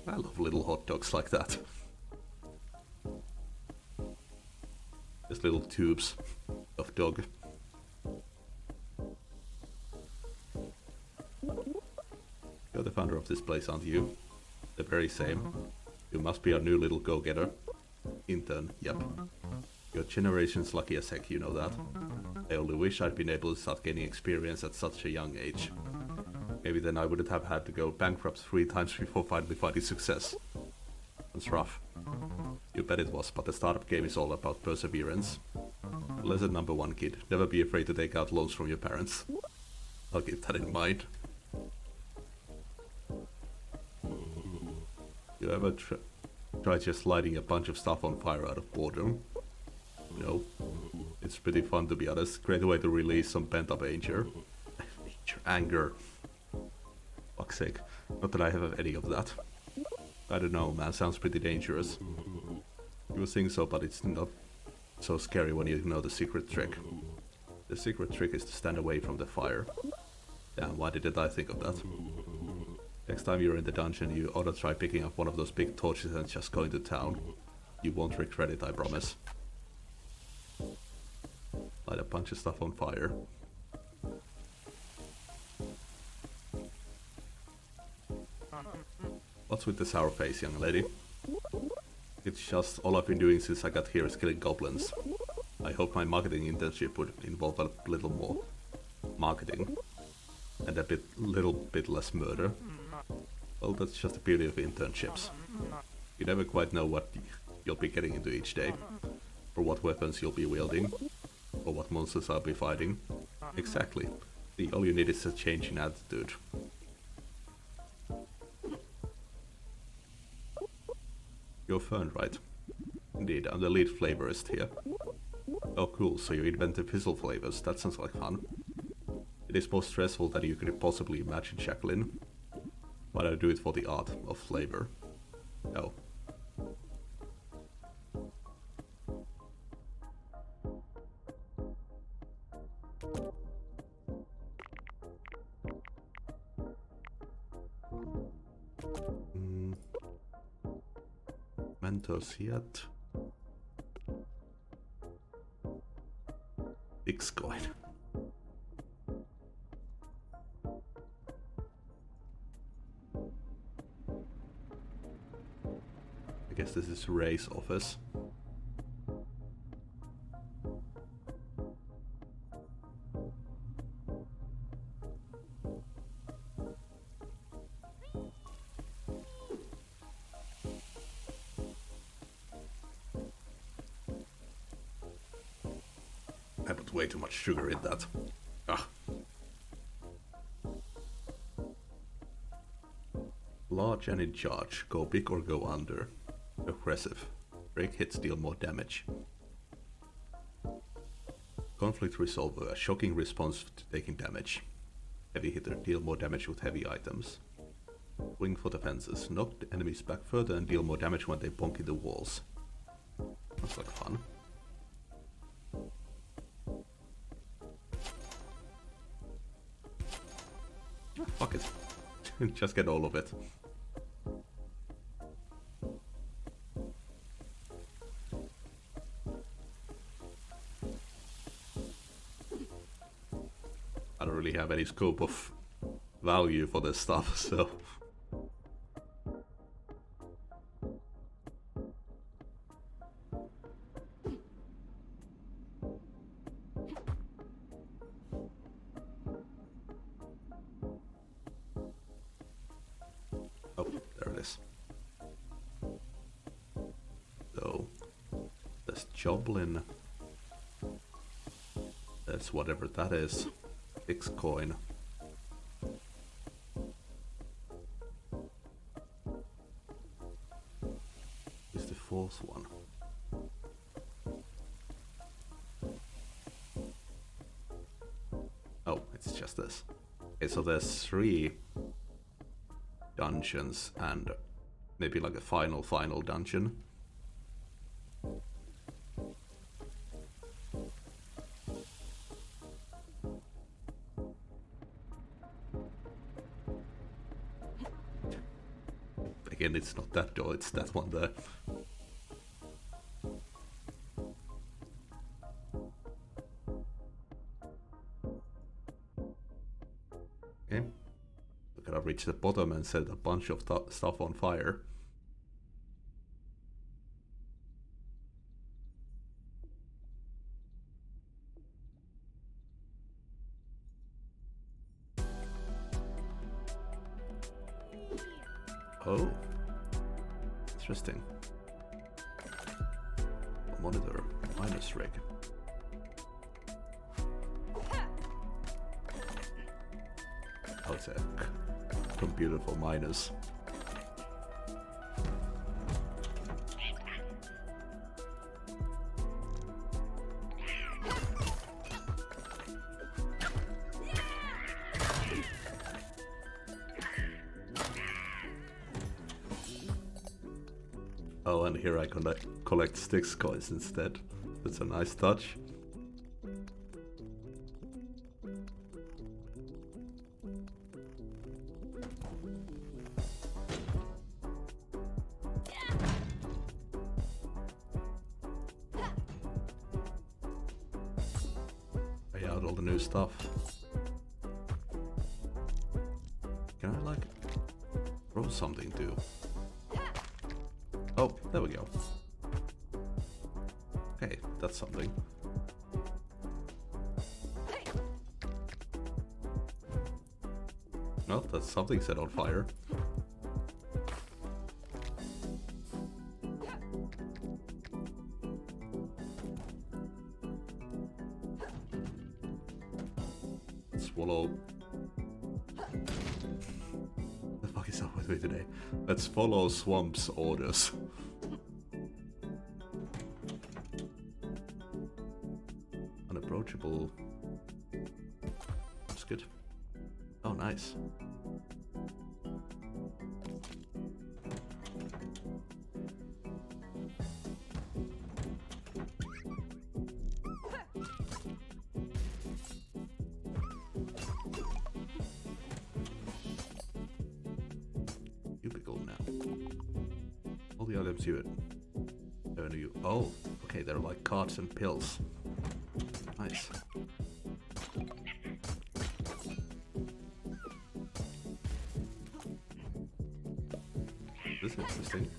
I love little hot dogs like that. Just little tubes of dog. You're the founder of this place, aren't you? The very same. You must be our new little go-getter. Intern, yep. Your generation's lucky as heck, you know that. I only wish I'd been able to start gaining experience at such a young age. Maybe then I wouldn't have had to go bankrupt 3 times before finally finding success. That's rough. You bet it was, but the startup game is all about perseverance. Lesson number 1, kid. Never be afraid to take out loans from your parents. I'll keep that in mind. You ever try just lighting a bunch of stuff on fire out of boredom? No. It's pretty fun, to be honest. Great way to release some pent-up anger. Fuck's sake. Not that I have any of that. I don't know, man. Sounds pretty dangerous. You would think so, but it's not so scary when you know the secret trick. The secret trick is to stand away from the fire. Damn, why didn't I think of that? Next time you're in the dungeon, you ought to try picking up one of those big torches and just going to town. You won't regret it, I promise. Light a bunch of stuff on fire. What's with the sour face, young lady? It's just all I've been doing since I got here is killing goblins. I hope my marketing internship would involve a little more marketing. And a little bit less murder. Well, that's just the beauty of internships. You never quite know what you'll be getting into each day. Or what weapons you'll be wielding. Or what monsters I'll be fighting. Exactly. All you need is a change in attitude. You're Fern, right? Indeed, I'm the lead flavorist here. Oh cool, so you invented fizzle flavors, that sounds like fun. It is more stressful than you could possibly imagine, Jacqueline. But I do it for the art of flavor. Oh. Mentors yet. Bitcoin. guess this is Ray's office. I put way too much sugar in that. Ah. Large and in charge. Go big or go under. Aggressive. Break hits deal more damage. Conflict resolver. A shocking response to taking damage. Heavy hitter. Deal more damage with heavy items. Swing for defenses. Knock the enemies back further and deal more damage when they bonk into walls. Sounds like fun. Fuck it. Just get all of it. I don't really have any scope of value for this stuff, so... Oh, there it is. So, there's Joblin. There's whatever that is. 6 coin. Is the 4th one. Oh, it's just this. Okay, so there's 3 dungeons and maybe like a final dungeon. Again, it's not that door, it's that one there. Okay. We gotta reach the bottom and set a bunch of stuff on fire. Oh, interesting. Monitor, minus rig. Oh, it's a computer for miners. Oh, and here I collect Styx coins instead. That's a nice touch. Try out all the new stuff. Can I like throw something too? Oh, there we go. Okay, that's something. No, that's something set on fire. Swallow. The fuck is up with me today? Let's follow Swamp's orders. Unapproachable. That's good. Oh, nice. Cubicle now. All the items you oh, okay, they're like cards and pills. Nice. This is interesting.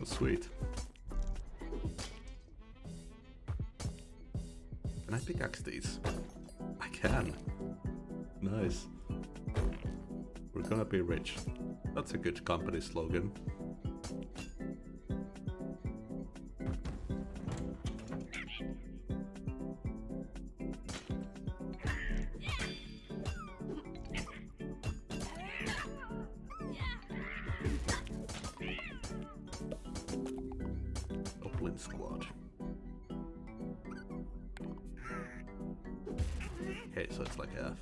Sweet. Can I pickaxe these? I can. Nice. We're gonna be rich. That's a good company slogan. Goblin Squad. Okay, so it's like a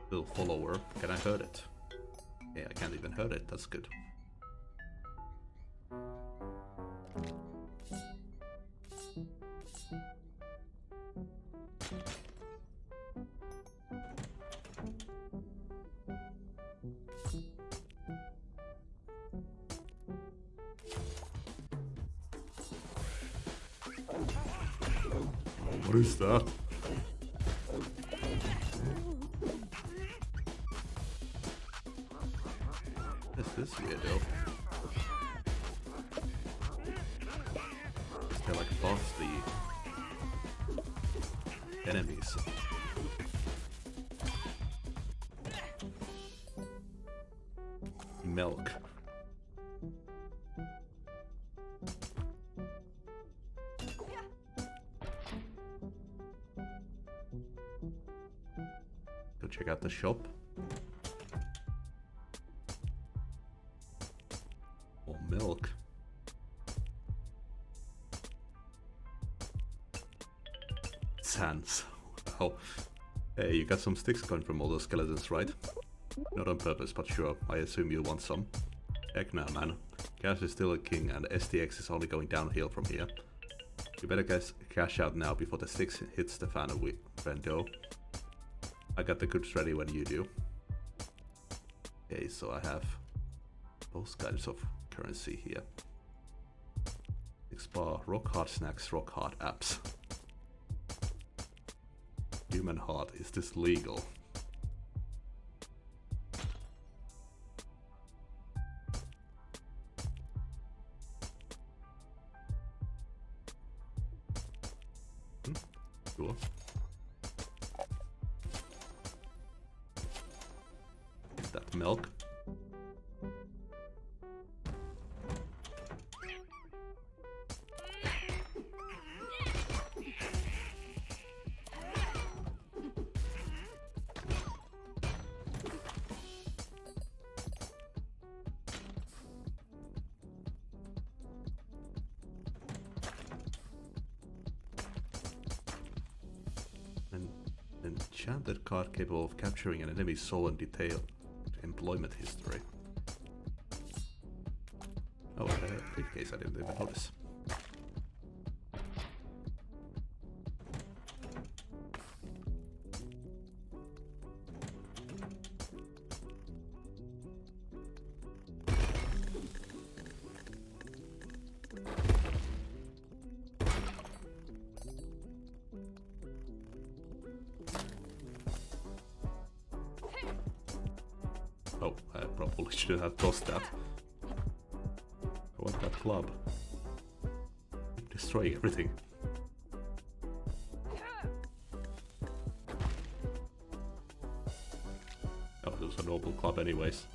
little follower. Can I hurt it? Yeah, I can't even hurt it. That's good. What is that? What is this weirdo? They're like buff the enemies. Milk. Go check out the shop. More milk. Sands. Wow. Hey, you got some sticks coming from all those skeletons, right? Not on purpose, but sure. I assume you want some. Heck no, man. Cash is still a king, and STX is only going downhill from here. You better cash out now before the sticks hits the fan of Vendo. I got the goods ready when you do. Okay, so I have those kinds of currency here. Explore rock hard snacks, rock hard apps. Human heart, is this legal? Cool. Is that milk? Enchanted card capable of capturing an enemy's soul and detailed employment history. Oh, briefcase, I didn't even notice. Oh, I probably should have tossed that. I want that club. Destroy everything. Oh, it was a noble club anyways.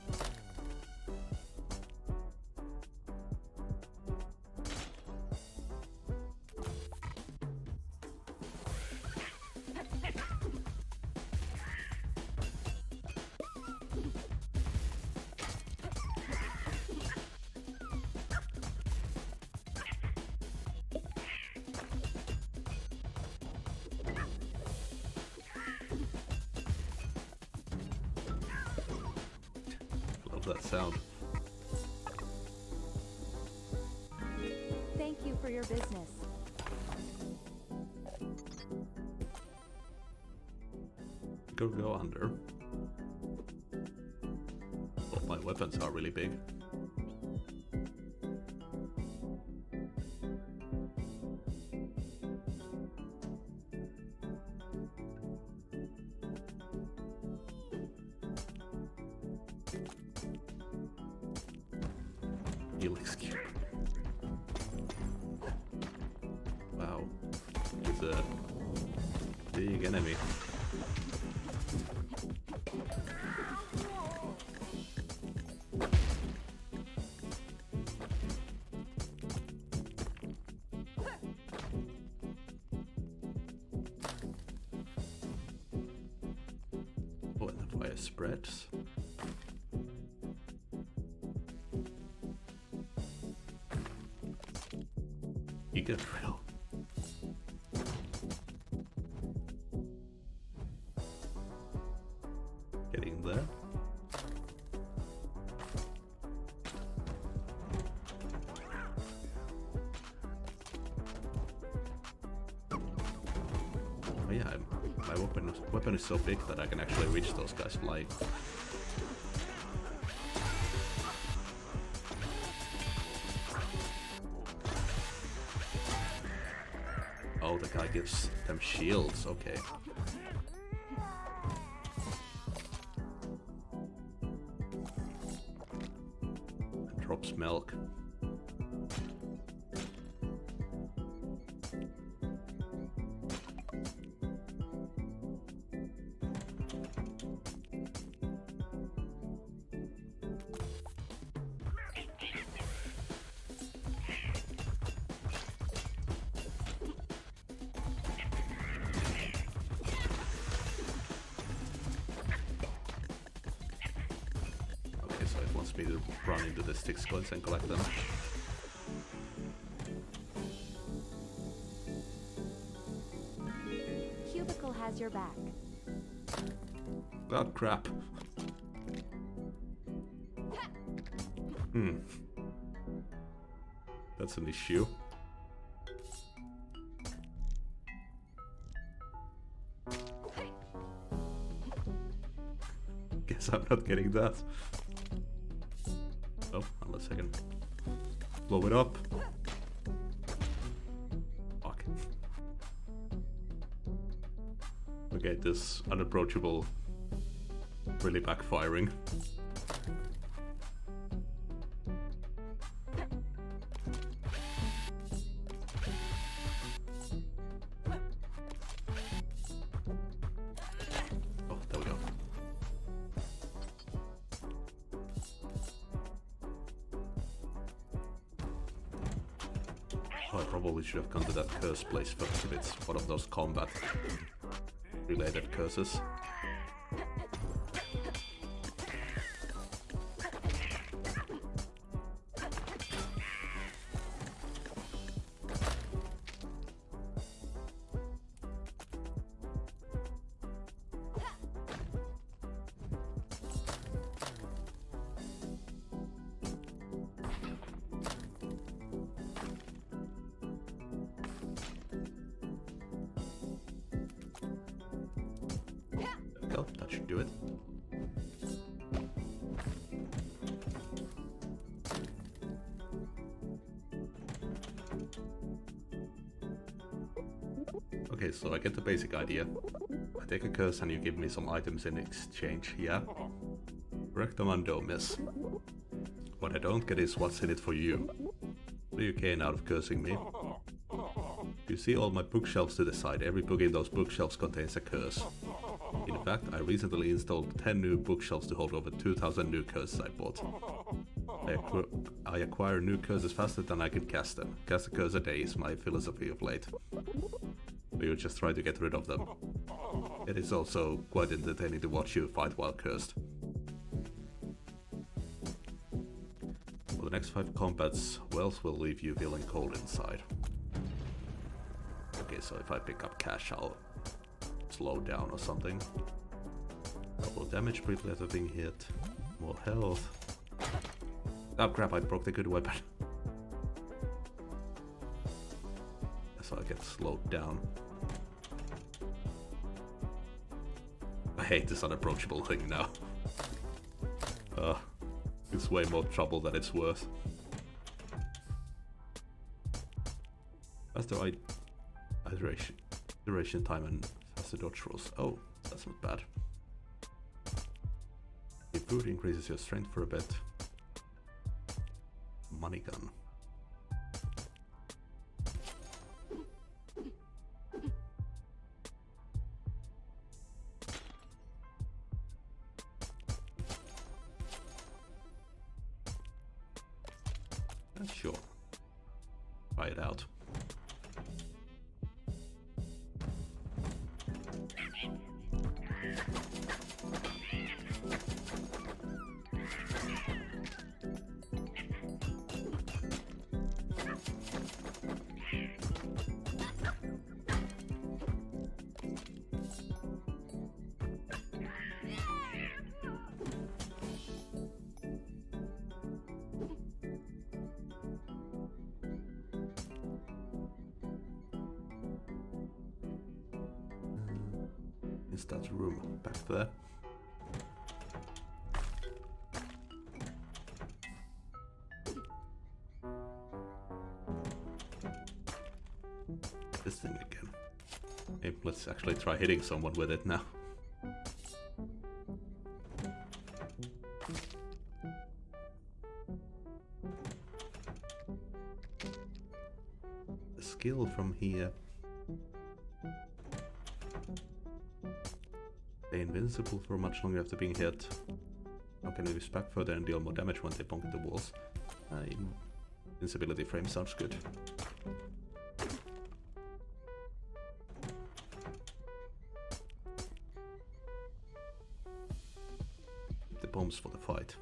That sound. Thank you for your business. Go under. Well, my weapons are really big. Helix cube. is a big enemy. Oh, and the fire spreads. Eager drill. Getting there. Oh yeah, my weapon is so big that I can actually reach those guys flying. Oh, the guy gives them shields, okay. And drops milk. So it wants me to run into the stick coins and collect them. Cubicle has your back. Oh crap. That's an issue. Guess I'm not getting that. Oh, unless I can blow it up. Fuck. Okay, this unapproachable really backfiring. Oh, there we go. Oh, I probably should have gone to that curse place first if it's one of those combat related curses. Go, that should do it. Okay, so I get the basic idea. I take a curse and you give me some items in exchange, yeah? Recommendo, miss. What I don't get is what's in it for you. What do you gain out of cursing me? You see all my bookshelves to the side. Every book in those bookshelves contains a curse. In fact, I recently installed 10 new bookshelves to hold over 2,000 new curses I bought. I acquire new curses faster than I can cast them. Cast a curse a day is my philosophy of late. So you just try to get rid of them. It is also quite entertaining to watch you fight while cursed. For the next 5 combats, wealth will leave you feeling cold inside. Okay, so if I pick up cash, I'll slow down or something. Double damage, briefly after being hit. More health. Oh crap, I broke the good weapon. So I get slowed down. I hate this unapproachable thing now. It's way more trouble than it's worth. Faster iteration time and faster dodge rolls. Oh, that's not bad. Your food increases your strength for a bit. Money gun. is that room back there? This thing again. Hey, let's actually try hitting someone with it now. The skill from here. Stay invincible for much longer after being hit. Now can use back further and deal more damage when they bonk the walls. Invincibility frame sounds good. The bombs for the fight.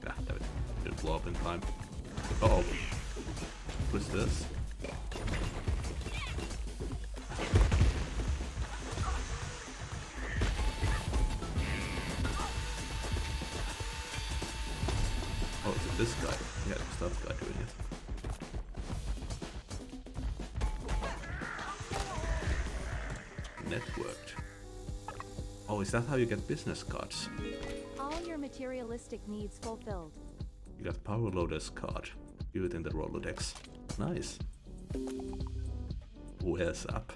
Ah, damn it. Didn't blow up in time. Uh-oh. What is this? Oh, is it this guy? Yeah, it's that guy doing it. Networked. Oh, is that how you get business cards? All your materialistic needs fulfilled. You got Power Loader's card. View it in the Rolodex. Nice. Where's up?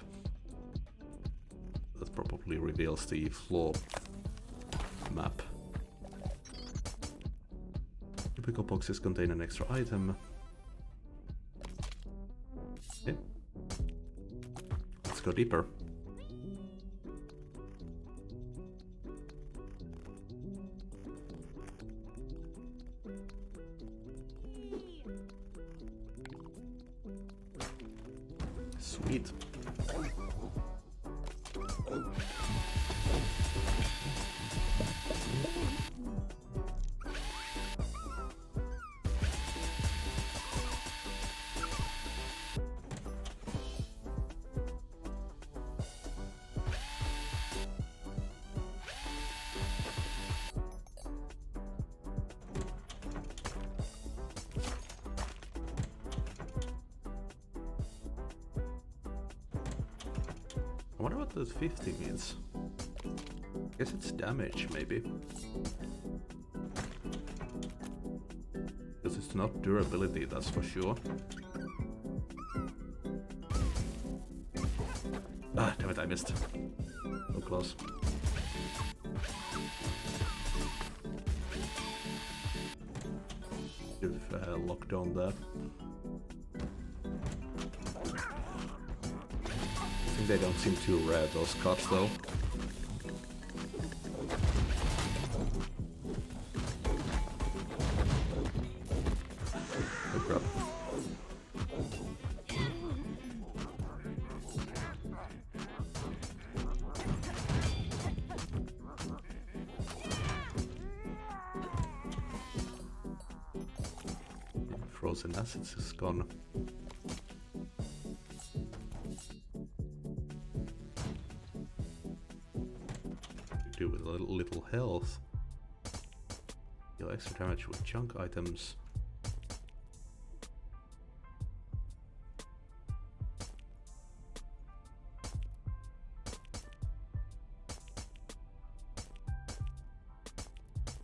That probably reveals the floor map. Typical boxes contain an extra item. Okay. Let's go deeper. Sweet. I wonder what the 50 means. I guess it's damage, maybe. Because it's not durability, that's for sure. Ah, damn it, I missed. So close. You've locked on there. I think they don't seem too rare, those cards, though. Oh crap. Frozen assets is gone. Do with a little health. Deal extra damage with junk items.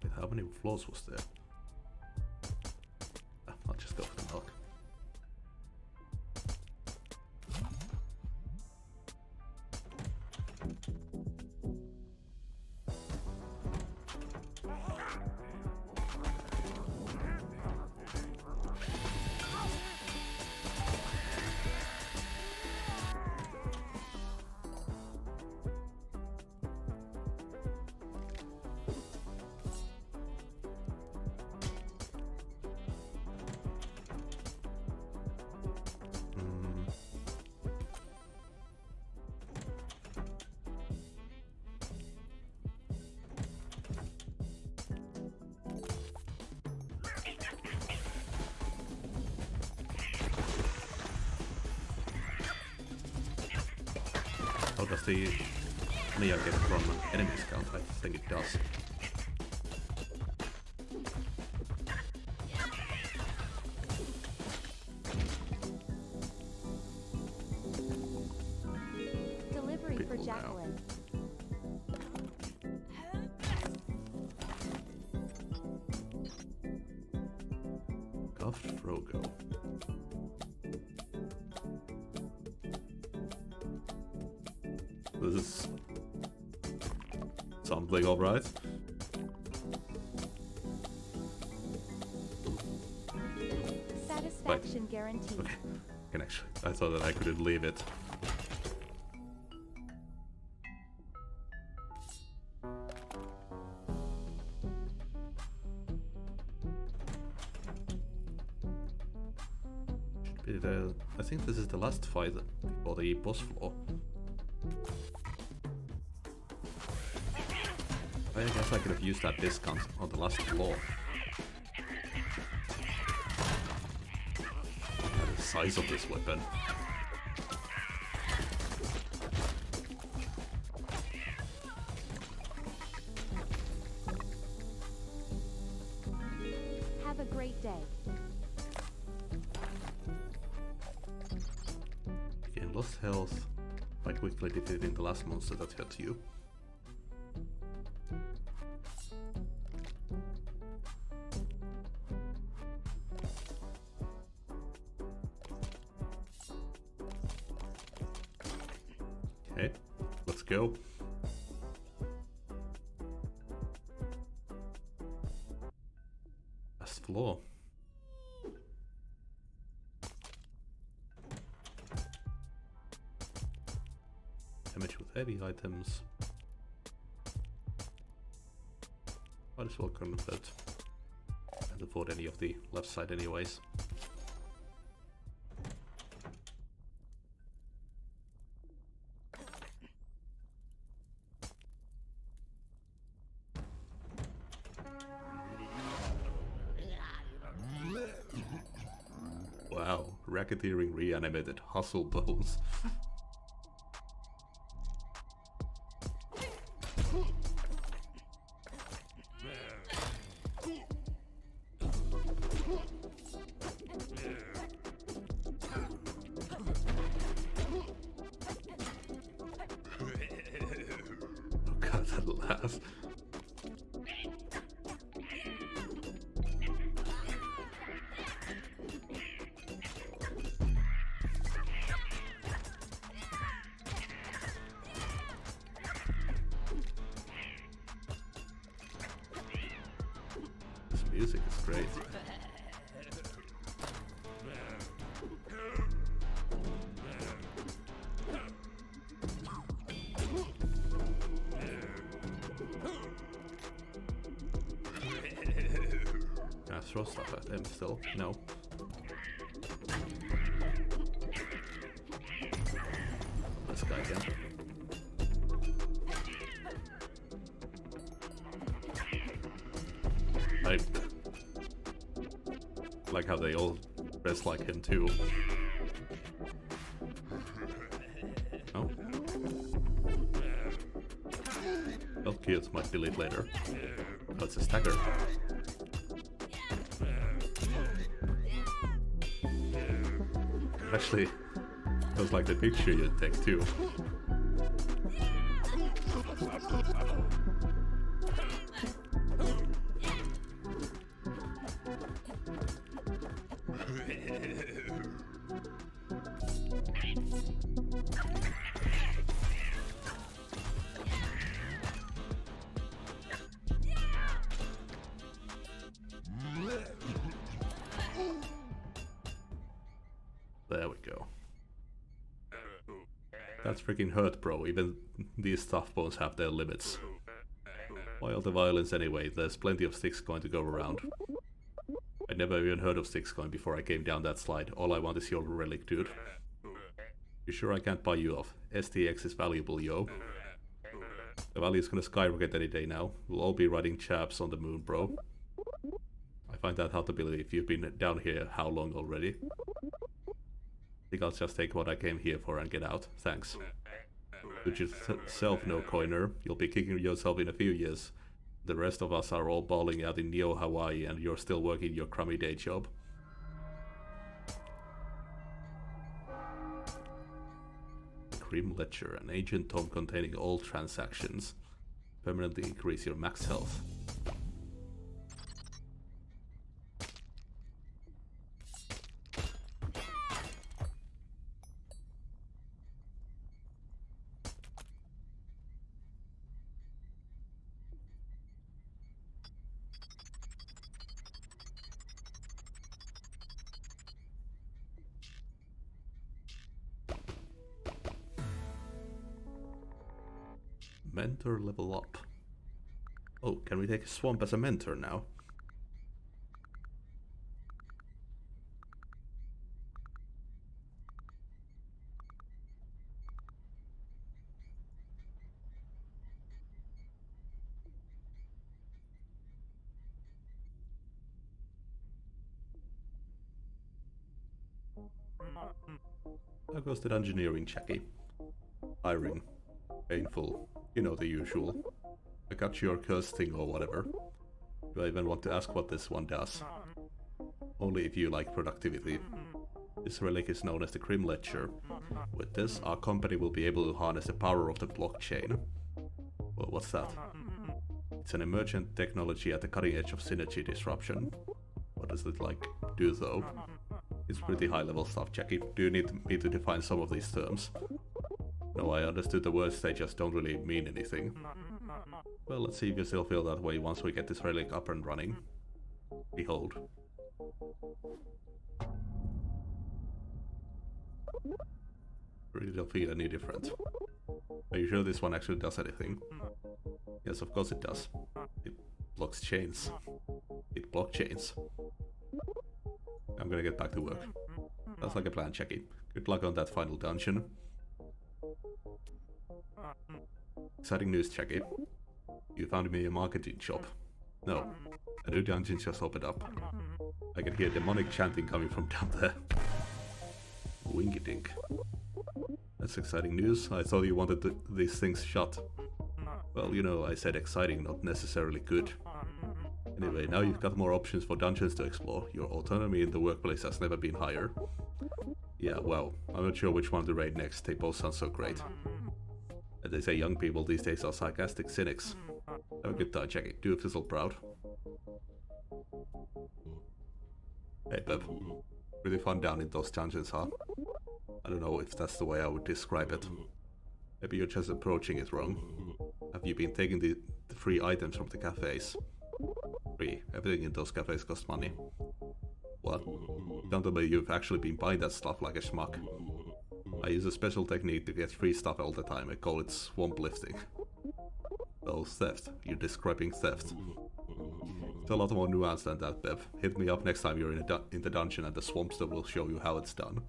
Wait, how many floors was there? Ah, I'll just go for the milk. How does the Nia get from enemies count? I think it does. discipline. Cuffed Frogo. This is something, alright. Satisfaction guaranteed. Okay, can actually. I thought that I couldn't leave it. Should be I think this is the last fight before the boss floor. I guess I could have used that discount on the last floor. The size of this weapon. Have a great day. Gain lost health by quickly defeating the last monster that hurt you. Okay, let's go. Last floor. Damage with heavy items. Might as well convert. Can't afford any of the left side anyways. Wow, racketeering reanimated hustle bones. Oh god, that laugh. This music is great. Can I throw stuff at him still? No. This guy again. I like how they all dress like him too. Oh. Health kills might delete later. Oh, it's a stagger. Actually, feels like the picture you'd take too. There we go. That's freaking hurt, bro. Even these tough bones have their limits. Why all the violence anyway? There's plenty of sticks going to go around. I never even heard of sticks going before I came down that slide. All I want is your relic, dude. You sure I can't buy you off? STX is valuable, yo. The value is gonna skyrocket any day now. We'll all be riding chaps on the moon, bro. I find that hard to believe. You've been down here how long already? Think I'll just take what I came here for and get out. Thanks. Do yourself no coiner. You'll be kicking yourself in a few years. The rest of us are all balling out in Neo Hawaii and you're still working your crummy day job. Grim Ledger, an ancient tome containing all transactions. Permanently increase your max health. Mentor level up. Oh, can we take a swamp as a mentor now? How goes the engineering checky? Hiring. Painful. You know the usual. I got your curse thing or whatever. Do I even want to ask what this one does? Only if you like productivity. This relic is known as the Grim Ledger. With this, our company will be able to harness the power of the blockchain. Well, what's that? It's an emergent technology at the cutting edge of synergy disruption. What does it like do though? It's pretty high level stuff, Jackie. Do you need me to define some of these terms? No, I understood the words, they just don't really mean anything. Well, let's see if you still feel that way once we get this relic up and running. Behold. Really don't feel any different. Are you sure this one actually does anything? Yes, of course it does. It blocks chains. It blocks chains. I'm gonna get back to work. That's like a plan, Jackie. Good luck on that final dungeon. Exciting news, Jackie. You found me a marketing job. No, a new dungeon just opened up. I can hear demonic chanting coming from down there. Winky dink. That's exciting news. I thought you wanted these things shut. Well, you know, I said exciting, not necessarily good. Anyway, now you've got more options for dungeons to explore. Your autonomy in the workplace has never been higher. Yeah, well, I'm not sure which one to raid next. They both sound so great. And they say young people these days are sarcastic cynics. Have a good time, Jackie. Do fizzle proud. Hey, Beb. Pretty fun down in those dungeons, huh? I don't know if that's the way I would describe it. Maybe you're just approaching it wrong. Have you been taking the free items from the cafes? Free. Everything in those cafes costs money. What? Don't tell me you've actually been buying that stuff like a schmuck. I use a special technique to get free stuff all the time. I call it swamp lifting. Oh, theft. You're describing theft. It's a lot more nuanced than that, Bev. Hit me up next time you're in the dungeon and the swampster will show you how it's done.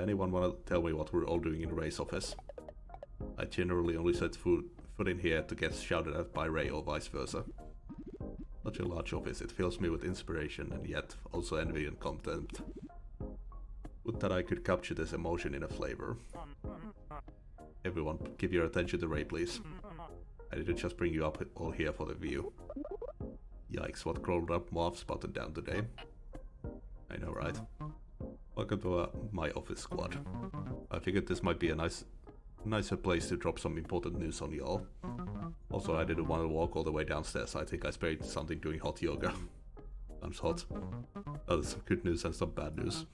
Anyone wanna tell me what we're all doing in Ray's office? I generally only set foot in here to get shouted at by Ray or vice versa. Such a large office, it fills me with inspiration and yet also envy and contempt. Would that I could capture this emotion in a flavor. Everyone, give your attention to Ray, please. I didn't just bring you up all here for the view. Yikes, what crawled up moth spotted down today. I know, right? Welcome to my office squad. I figured this might be a nicer place to drop some important news on y'all. Also, I didn't want to walk all the way downstairs. I think I spared something doing hot yoga. Sounds hot. Oh, there's some good news and some bad news.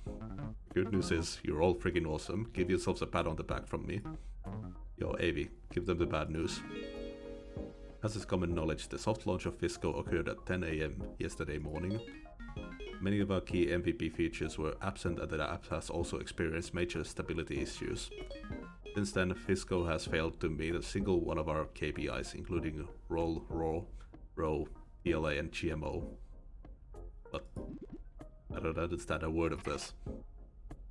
Good news is, you're all freaking awesome. Give yourselves a pat on the back from me. Yo, Avi, give them the bad news. As is common knowledge, the soft launch of Fisco occurred at 10 AM yesterday morning. Many of our key MVP features were absent and the app has also experienced major stability issues. Since then, Fisco has failed to meet a single one of our KPIs, including roll, row, PLA and GMO. But I don't understand a word of this.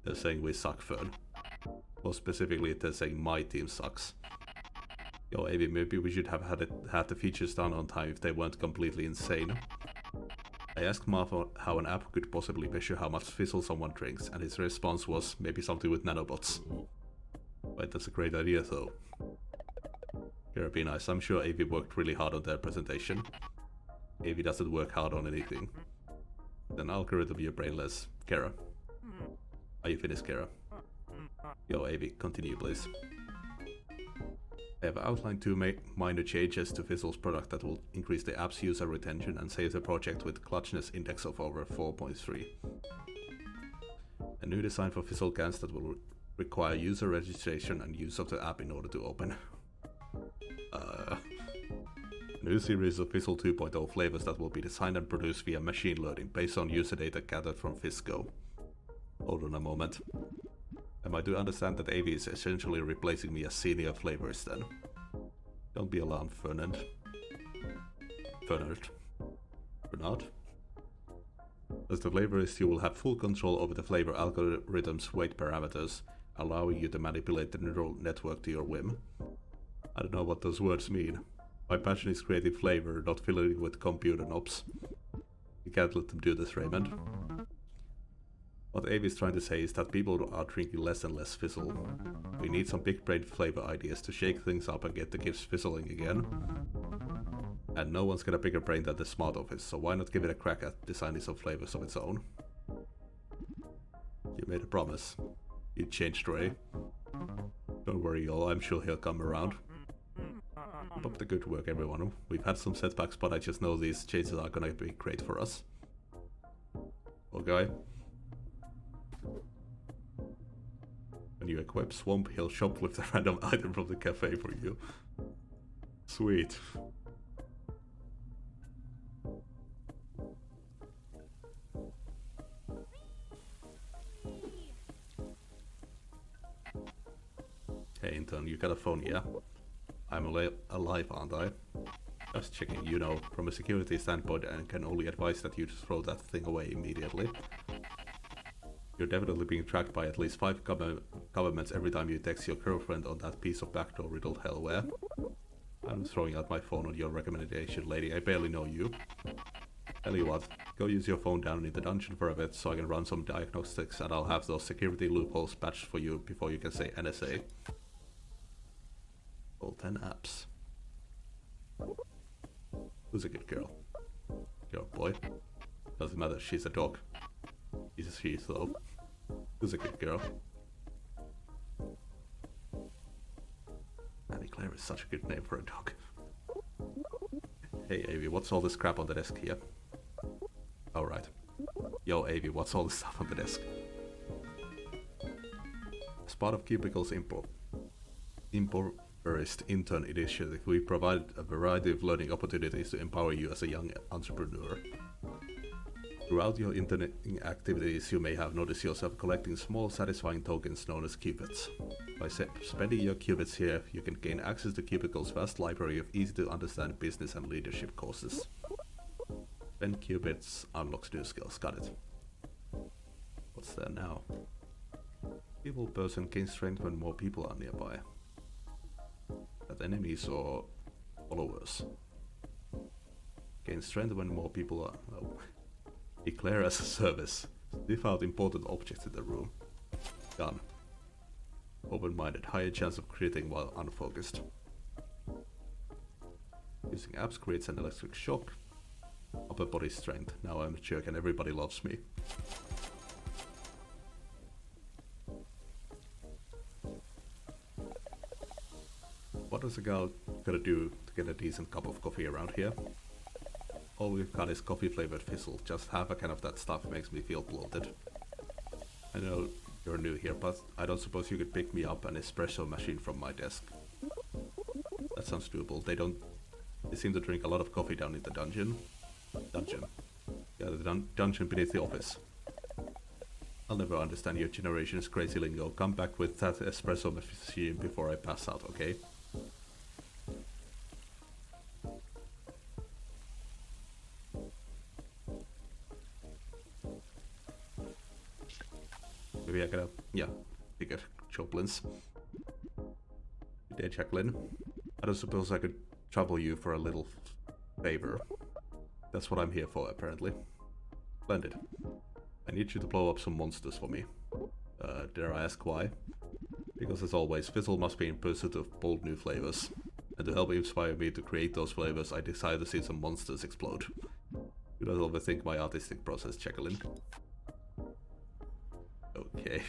They're saying we suck, Fern. More specifically, they're saying my team sucks. Yo, Avi, maybe we should have had the features done on time if they weren't completely insane. I asked Martha how an app could possibly measure how much fizzle someone drinks, and his response was maybe something with nanobots. Wait, that's a great idea though. Kara, be nice. I'm sure Avi worked really hard on their presentation. Avi doesn't work hard on anything. Then algorithm, you're brainless. Kara. Are you finished, Kara? Yo, Avi, continue, please. I have outlined two minor changes to Fizzle's product that will increase the app's user retention and save the project with clutchness index of over 4.3. A new design for Fizzle cans that will require user registration and use of the app in order to open. A new series of Fizzle 2.0 flavors that will be designed and produced via machine learning based on user data gathered from Fisco. Hold on a moment. Am I to understand that Avi is essentially replacing me as senior flavorist then? Don't be alarmed, Fernand. Bernard? As the flavorist, you will have full control over the flavor algorithm's weight parameters, allowing you to manipulate the neural network to your whim. I don't know what those words mean. My passion is creating flavor, not filling with computer knobs. You can't let them do this, Raymond. What Avi is trying to say is that people are drinking less and less Fizzle. We need some big brain flavor ideas to shake things up and get the kids fizzling again. And no one's got a bigger brain than the smart office, so why not give it a crack at designing some flavors of its own? You made a promise. You changed, Ray. Don't worry, y'all, I'm sure he'll come around. Keep up the good work, everyone. We've had some setbacks, but I just know these changes are gonna be great for us. Okay. When you equip Swamp, he'll shoplift a random item from the cafe for you. Sweet. Hey intern, you got a phone, yeah? I'm alive, aren't I? Just checking, you know, from a security standpoint, and can only advise that you throw that thing away immediately. You're definitely being tracked by at least 5 governments every time you text your girlfriend on that piece of backdoor riddled hellware. I'm throwing out my phone on your recommendation, lady. I barely know you. Tell you what, go use your phone down in the dungeon for a bit so I can run some diagnostics, and I'll have those security loopholes patched for you before you can say NSA. All 10 apps. Who's a good girl? You're a boy. Doesn't matter, she's a dog. She's a she, though. Who's a good girl? Annie Claire is such a good name for a dog. Hey Avi, what's all this crap on the desk here? Alright. Yo Avi, what's all this stuff on the desk? As part of Cubicle's Impoverished Intern Initiative, we provide a variety of learning opportunities to empower you as a young entrepreneur. Throughout your interneting activities, you may have noticed yourself collecting small, satisfying tokens known as qubits. By spending your qubits here, you can gain access to Cubicle's vast library of easy-to-understand business and leadership courses. Spend qubits unlocks new skills. Got it. What's there now? Evil person gains strength when more people are nearby. That enemies or followers. Gain strength when more people are... Oh. Declare as a service. Sniff out important objects in the room. Done. Open-minded. Higher chance of critting while unfocused. Using apps creates an electric shock. Upper body strength. Now I'm a jerk and everybody loves me. What is a girl gonna do to get a decent cup of coffee around here? All we've got is coffee-flavored Fizzle. Just half a can of that stuff makes me feel bloated. I know you're new here, but I don't suppose you could pick me up an espresso machine from my desk. That sounds doable. They seem to drink a lot of coffee down in the dungeon. Yeah, the dungeon beneath the office. I'll never understand your generation's crazy lingo. Come back with that espresso machine before I pass out, okay? Maybe I gotta, bigger Choplin's. Good day, Jacqueline. I don't suppose I could trouble you for a little favor. That's what I'm here for, apparently. Splendid. I need you to blow up some monsters for me. Dare I ask why? Because as always, Fizzle must be in pursuit of bold new flavors. And to help inspire me to create those flavors, I decided to see some monsters explode. Do not overthink my artistic process, Jacqueline. Okay.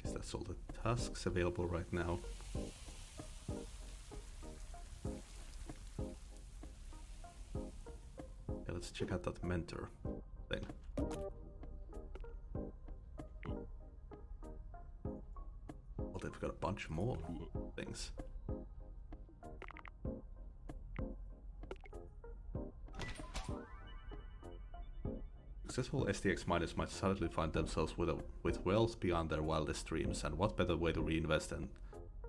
Guess that's all the tasks available right now. Yeah, let's check out that mentor thing. Well, they've got a bunch more things. Successful STX miners might suddenly find themselves with wealth beyond their wildest dreams, and what better way to reinvest than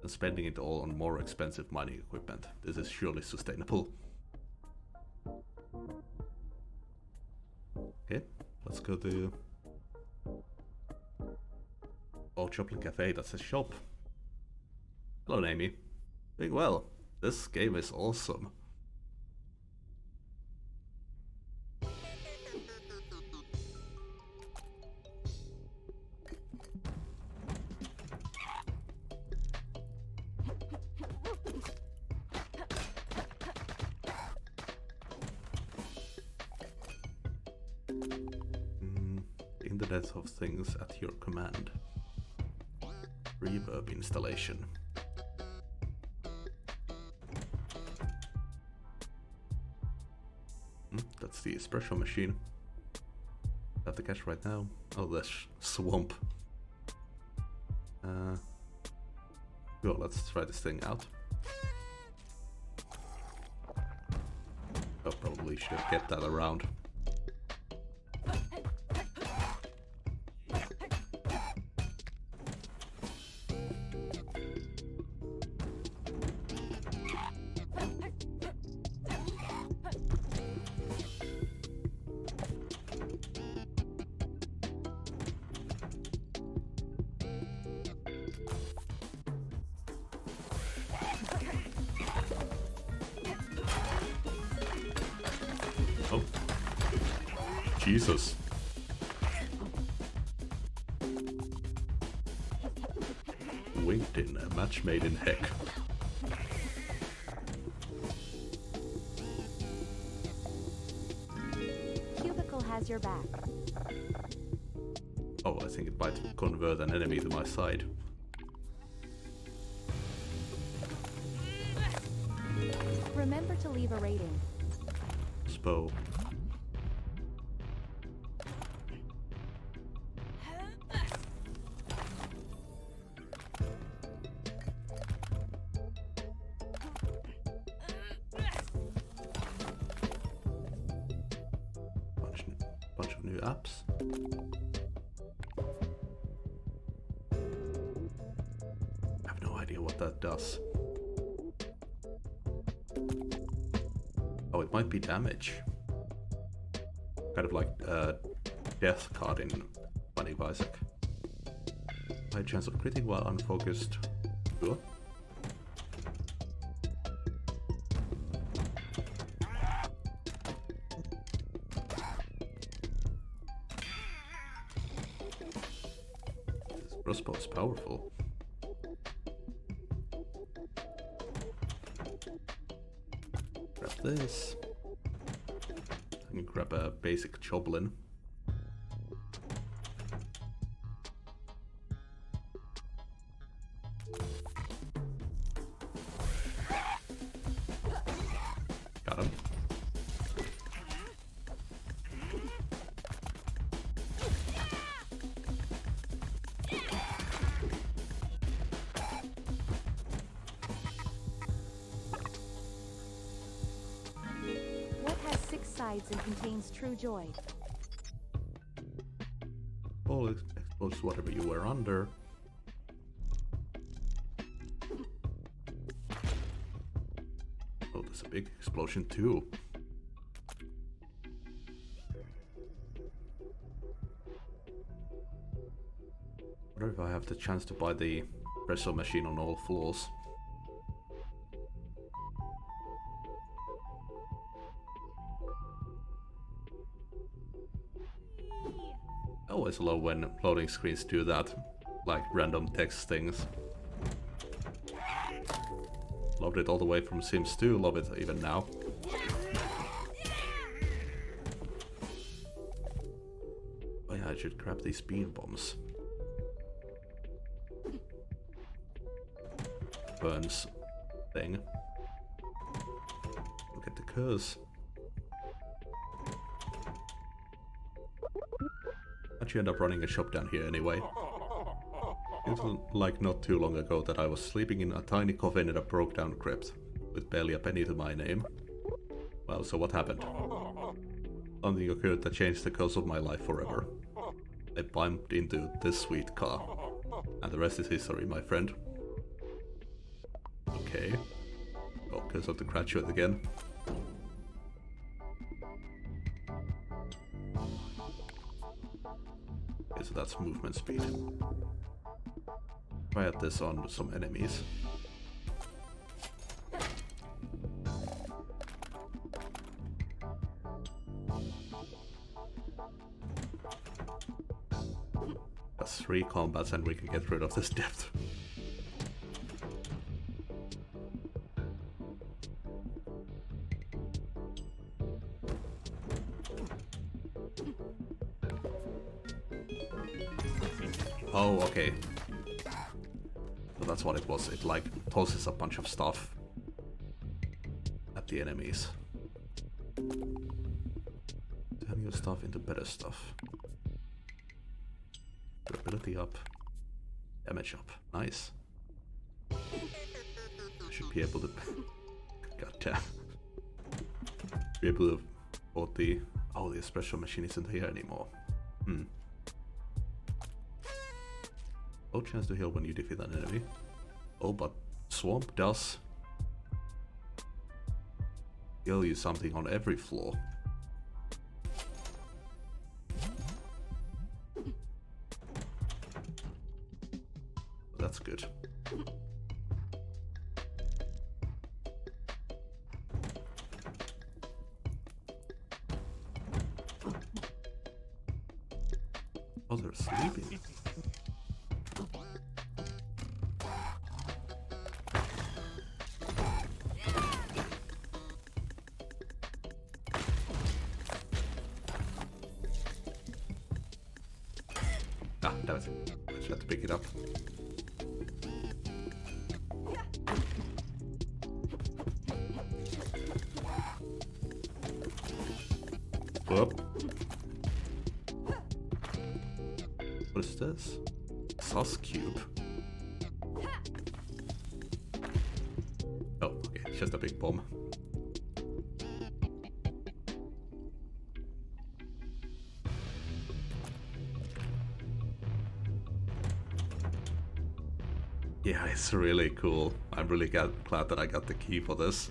spending it all on more expensive mining equipment. This is surely sustainable. Okay, let's go to Old Joplin Cafe. That's a shop. Hello, Amy. Doing well. This game is awesome. Internet of Things at your command. Reverb installation. That's the espresso machine. Have the cash right now. Oh, the swamp. Well, let's try this thing out. Oh, probably should have kept that around. Oh, Jesus. Winked in, a match made in heck. Cubicle has your back. Oh, I think it might convert an enemy to my side. Remember to leave a rating. Spo. Bunch of new apps. I have no idea what that does. Oh, it might be damage. Kind of like death card in Bunny Isaac. High chance of critting while unfocused. Sure. This crossbow is powerful. Grab this. I can grab a basic Joplin. Got him. What has 6 sides and contains true joy? All explodes whatever you were under. Oh, there's a big explosion too. Wonder if I have the chance to buy the espresso machine on all floors. I always love when loading screens do that, like random text things. Loved it all the way from Sims 2, love it even now. I should grab these bean bombs. Burns thing. Look at the curse. How'd you end up running a shop down here anyway? It was like not too long ago that I was sleeping in a tiny coffin in a broke down crypt, with barely a penny to my name. Well, so what happened? Something occurred that changed the course of my life forever. I bumped into this sweet car. And the rest is history, my friend. Okay. Oh, curse of the graduate again. Okay, so that's movement speed. Try out this on some enemies. That's 3 combats and we can get rid of this depth. Oh, okay. So that's what it was. It like tosses a bunch of stuff at the enemies. Turn your stuff into better stuff. Durability up. Damage up. Nice. Should be able to... God damn. Be able to afford the... Oh, the espresso machine isn't here anymore. No chance to heal when you defeat an enemy. Oh, but Swamp does heal you something on every floor. That's good. Oh, they're sleeping. Ah, damn it. I just had to pick it up. Whoop. What is this? Sauce cube. Oh, okay, it's just a big bomb. Yeah, it's really cool. I'm really glad that I got the key for this.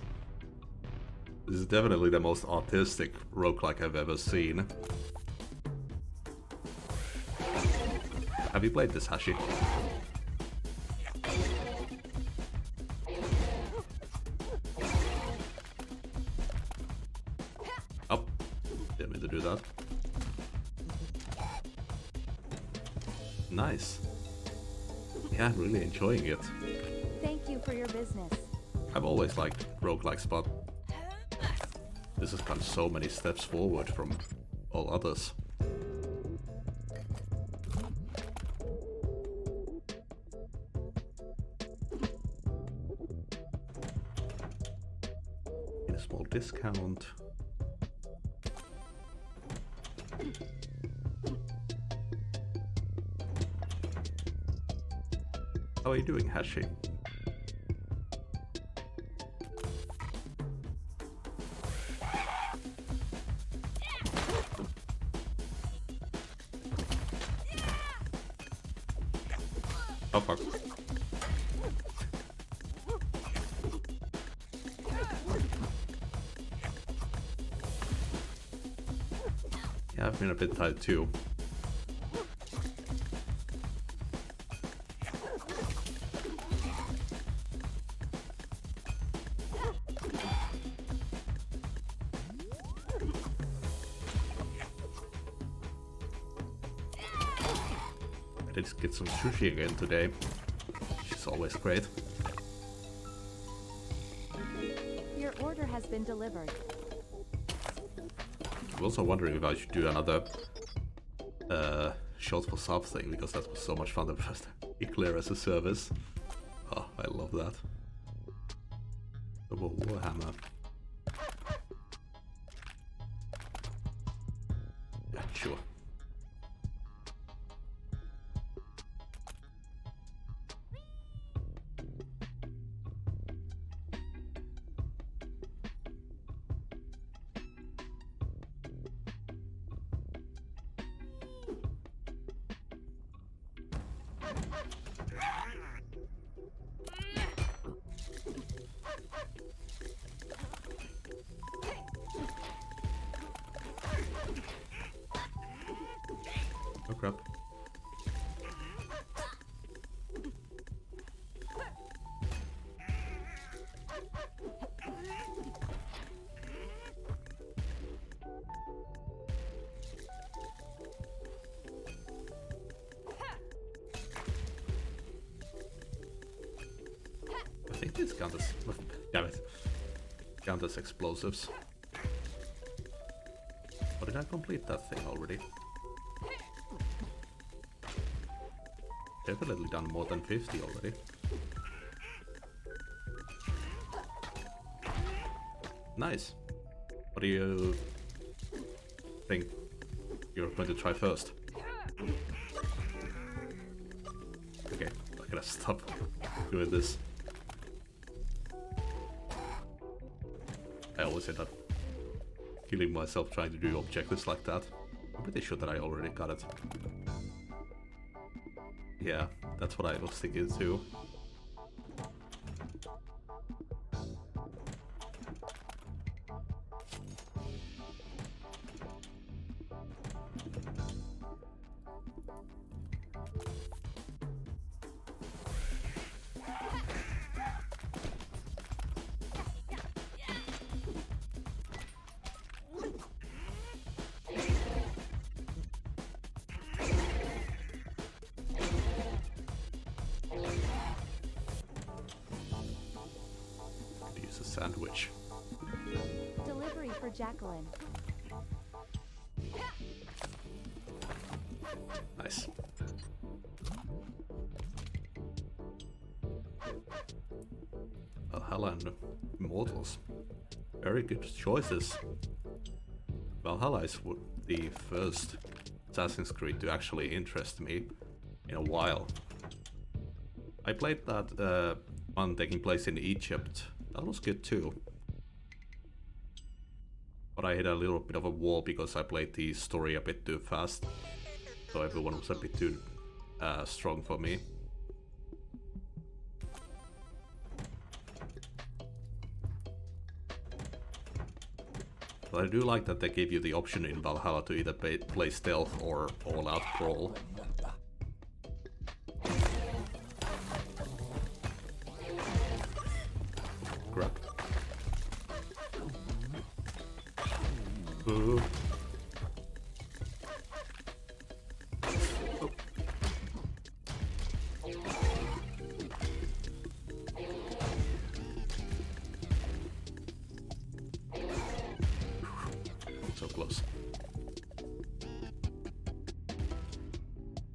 This is definitely the most artistic roguelike I've ever seen. Have you played this, Hashi? Oh, didn't mean to do that. Nice. Yeah, I'm really enjoying it. Thank you for your business. I've always liked roguelikes, but this has gone so many steps forward from all others. In a small discount. How are you doing, Hashi? Oh fuck. Yeah, I've been a bit tired too. I did get some sushi again today, which is always great. Your order has been delivered. I'm also wondering if I should do another shot for something, because that was so much fun the first time. Eclair as a service. Oh, I love that. Double Warhammer. Yeah, sure. Oh crap. I think this count as... damn it. Count as explosives. Or did I complete that thing already? Definitely done more than 50 already. Nice. What do you think you're going to try first? Okay, I gotta stop doing this. I always end up killing myself trying to do objectives like that. I'm pretty sure that I already got it. Yeah, that's what I was thinking too. Use a sandwich. Delivery for Jacqueline. Nice. Valhalla and Immortals. Very good choices. Valhalla is the first Assassin's Creed to actually interest me in a while. I played that one taking place in Egypt. That was good too. But I hit a little bit of a wall because I played the story a bit too fast. So everyone was a bit too strong for me. But I do like that they gave you the option in Valhalla to either play stealth or all-out brawl. Crap. Oh. So close.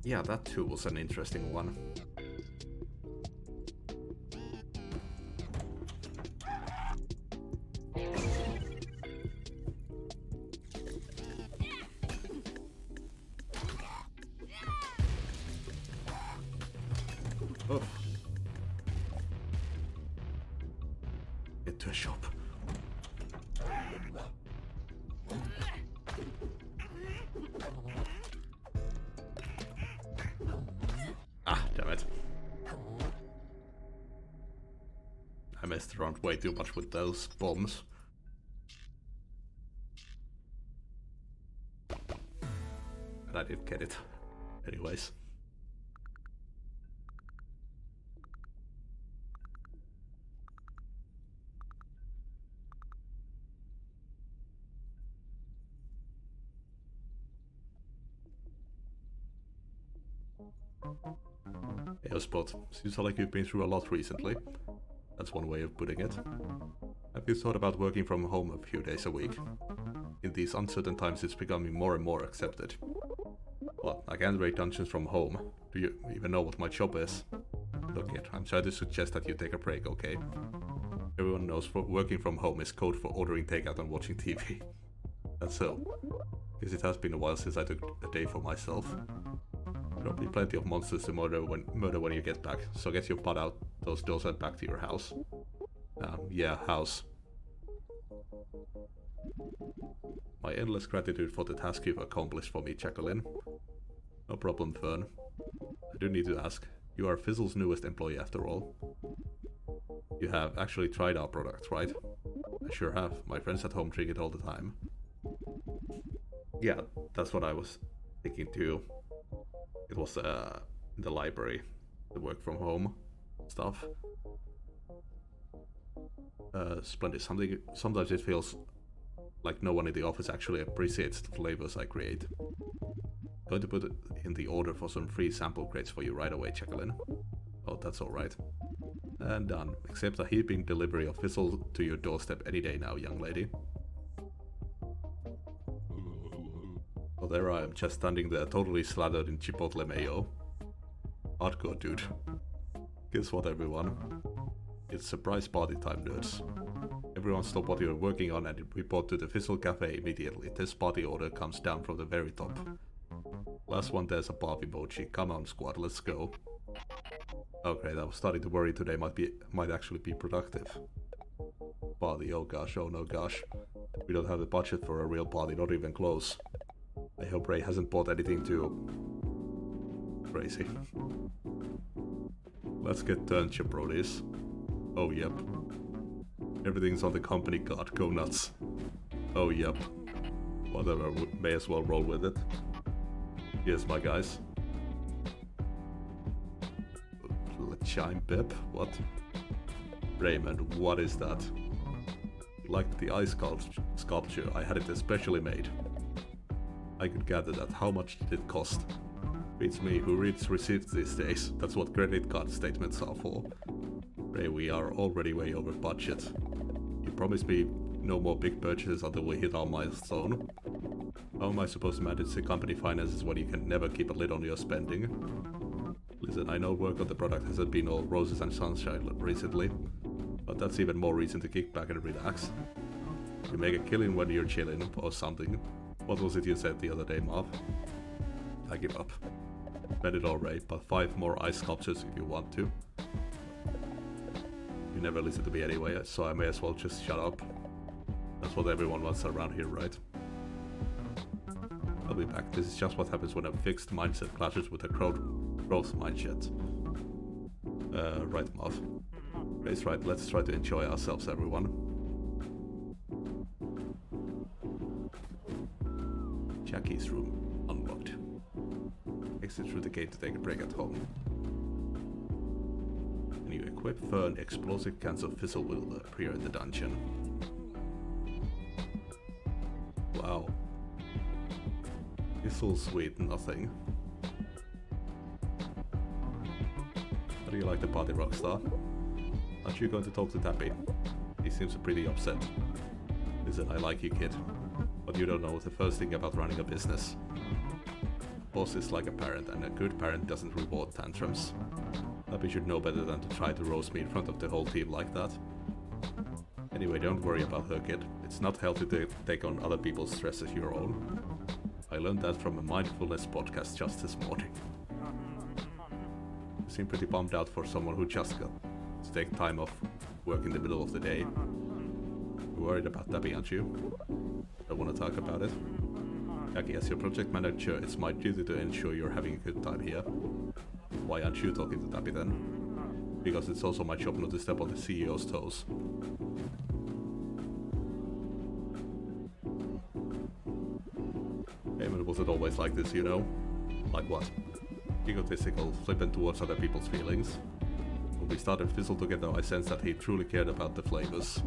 Yeah, that too was an interesting one. Oh. Get to a shop. Ah, damn it. I messed around way too much with those bombs. And I didn't get it. Anyways. Spot. Seems like you've been through a lot recently. That's one way of putting it. Have you thought about working from home a few days a week? In these uncertain times it's becoming more and more accepted. What? I can't raid dungeons from home. Do you even know what my job is? Look it, I'm trying to suggest that you take a break, okay? Everyone knows working from home is code for ordering takeout and watching TV. That's so. Because it has been a while since I took a day for myself. There'll be plenty of monsters to murder when you get back, so get your butt out those doors and back to your house. Yeah, house. My endless gratitude for the task you've accomplished for me, Jacqueline. No problem, Fern. I do need to ask, you are Fizzle's newest employee after all. You have actually tried our product, right? I sure have. My friends at home drink it all the time. Yeah, that's what I was thinking too. It was in the library, the work from home stuff. Splendid. Sometimes it feels like no one in the office actually appreciates the flavors I create. Going to put it in the order for some free sample crates for you right away, Jacqueline. Oh, that's alright. And done. Accept a heaping delivery of Fizzle to your doorstep any day now, young lady. So there I am, just standing there, totally slathered in chipotle mayo. Hardcore, dude. Guess what, everyone? It's surprise party time, nerds. Everyone stop what you're working on and report to the Fizzle Cafe immediately. This party order comes down from the very top. Last one, there's a barf emoji. Come on, squad, let's go. Okay, I was starting to worry today might actually be productive. Party, oh gosh, oh no gosh. We don't have the budget for a real party, not even close. I hope Ray hasn't bought anything too crazy. Let's get turned, jabronis. Oh yep. Everything's on the company card, go nuts. Oh yep. Whatever, we may as well roll with it. Yes, my guys. Chime Pip? What? Raymond, what is that? Like the ice sculpture, I had it especially made. I could gather that. How much did it cost? Beats me, who reads receipts these days? That's what credit card statements are for. Ray, we are already way over budget. You promised me no more big purchases until we hit our milestone. How am I supposed to manage the company finances when you can never keep a lid on your spending? Listen, I know work on the product hasn't been all roses and sunshine recently, but that's even more reason to kick back and relax. You make a killing when you're chilling, or something. What was it you said the other day, Marv? I give up. Spend it all, Ray, but 5 more ice sculptures if you want to. You never listen to me anyway, so I may as well just shut up. That's what everyone wants around here, right? I'll be back. This is just what happens when a fixed mindset clashes with a growth mindset. Right, Marv. Ray's right, let's try to enjoy ourselves, everyone. Jackie's room, unlocked. Exit through the gate to take a break at home. When you equip Fern, explosive cans of Fizzle will appear in the dungeon. Wow. Fizzle sweet nothing. How do you like the party, Rockstar? Aren't you going to talk to Tappy? He seems pretty upset. Listen, I like you, kid. But you don't know the first thing about running a business. Boss is like a parent, and a good parent doesn't reward tantrums. Tappy should know better than to try to roast me in front of the whole team like that. Anyway, don't worry about her, kid. It's not healthy to take on other people's stress as your own. I learned that from a mindfulness podcast just this morning. You seem pretty bummed out for someone who just got to take time off work in the middle of the day. You're worried about Tappy, aren't you? Don't want to talk about it? Jackie, as your project manager, it's my duty to ensure you're having a good time here. Why aren't you talking to Tappy then? Because it's also my job not to step on the CEO's toes. Eamon wasn't always like this, you know? Like what? Egotistical, flippant towards other people's feelings. When we started Fizzle together, I sensed that he truly cared about the flavors.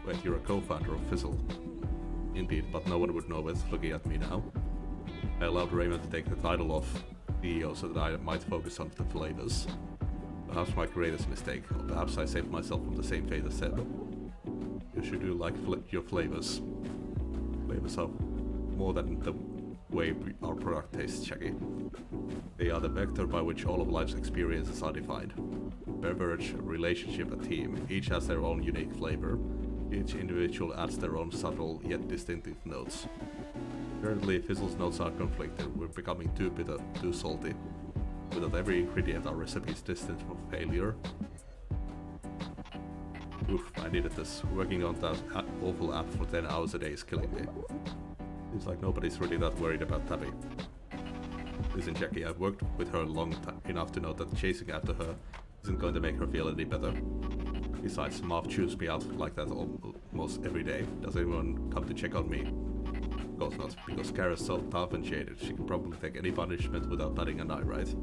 Wait, you're a co-founder of Fizzle. Indeed, but no one would know it looking at me now. I allowed Raymond to take the title of CEO so that I might focus on the flavors. Perhaps my greatest mistake, or perhaps I saved myself from the same fate as Seb. You should do like your flavors. Flavors are more than the way our product tastes, Jackie. They are the vector by which all of life's experiences are defined. Beverage, relationship, a team, each has their own unique flavor. Each individual adds their own subtle yet distinctive notes. Currently, Fizzle's notes are conflicted. We're becoming too bitter, too salty. Without every ingredient, our recipe is destined for failure. Oof, I needed this. Working on that awful app for 10 hours a day is killing me. Seems like nobody's really that worried about Tabby. Listen, Jackie, I've worked with her long enough to know that chasing after her isn't going to make her feel any better. Besides, Marv chews me out like that almost every day. Does anyone come to check on me? Of course not, because Kara's so tough and shaded. She can probably take any punishment without batting an eye, right?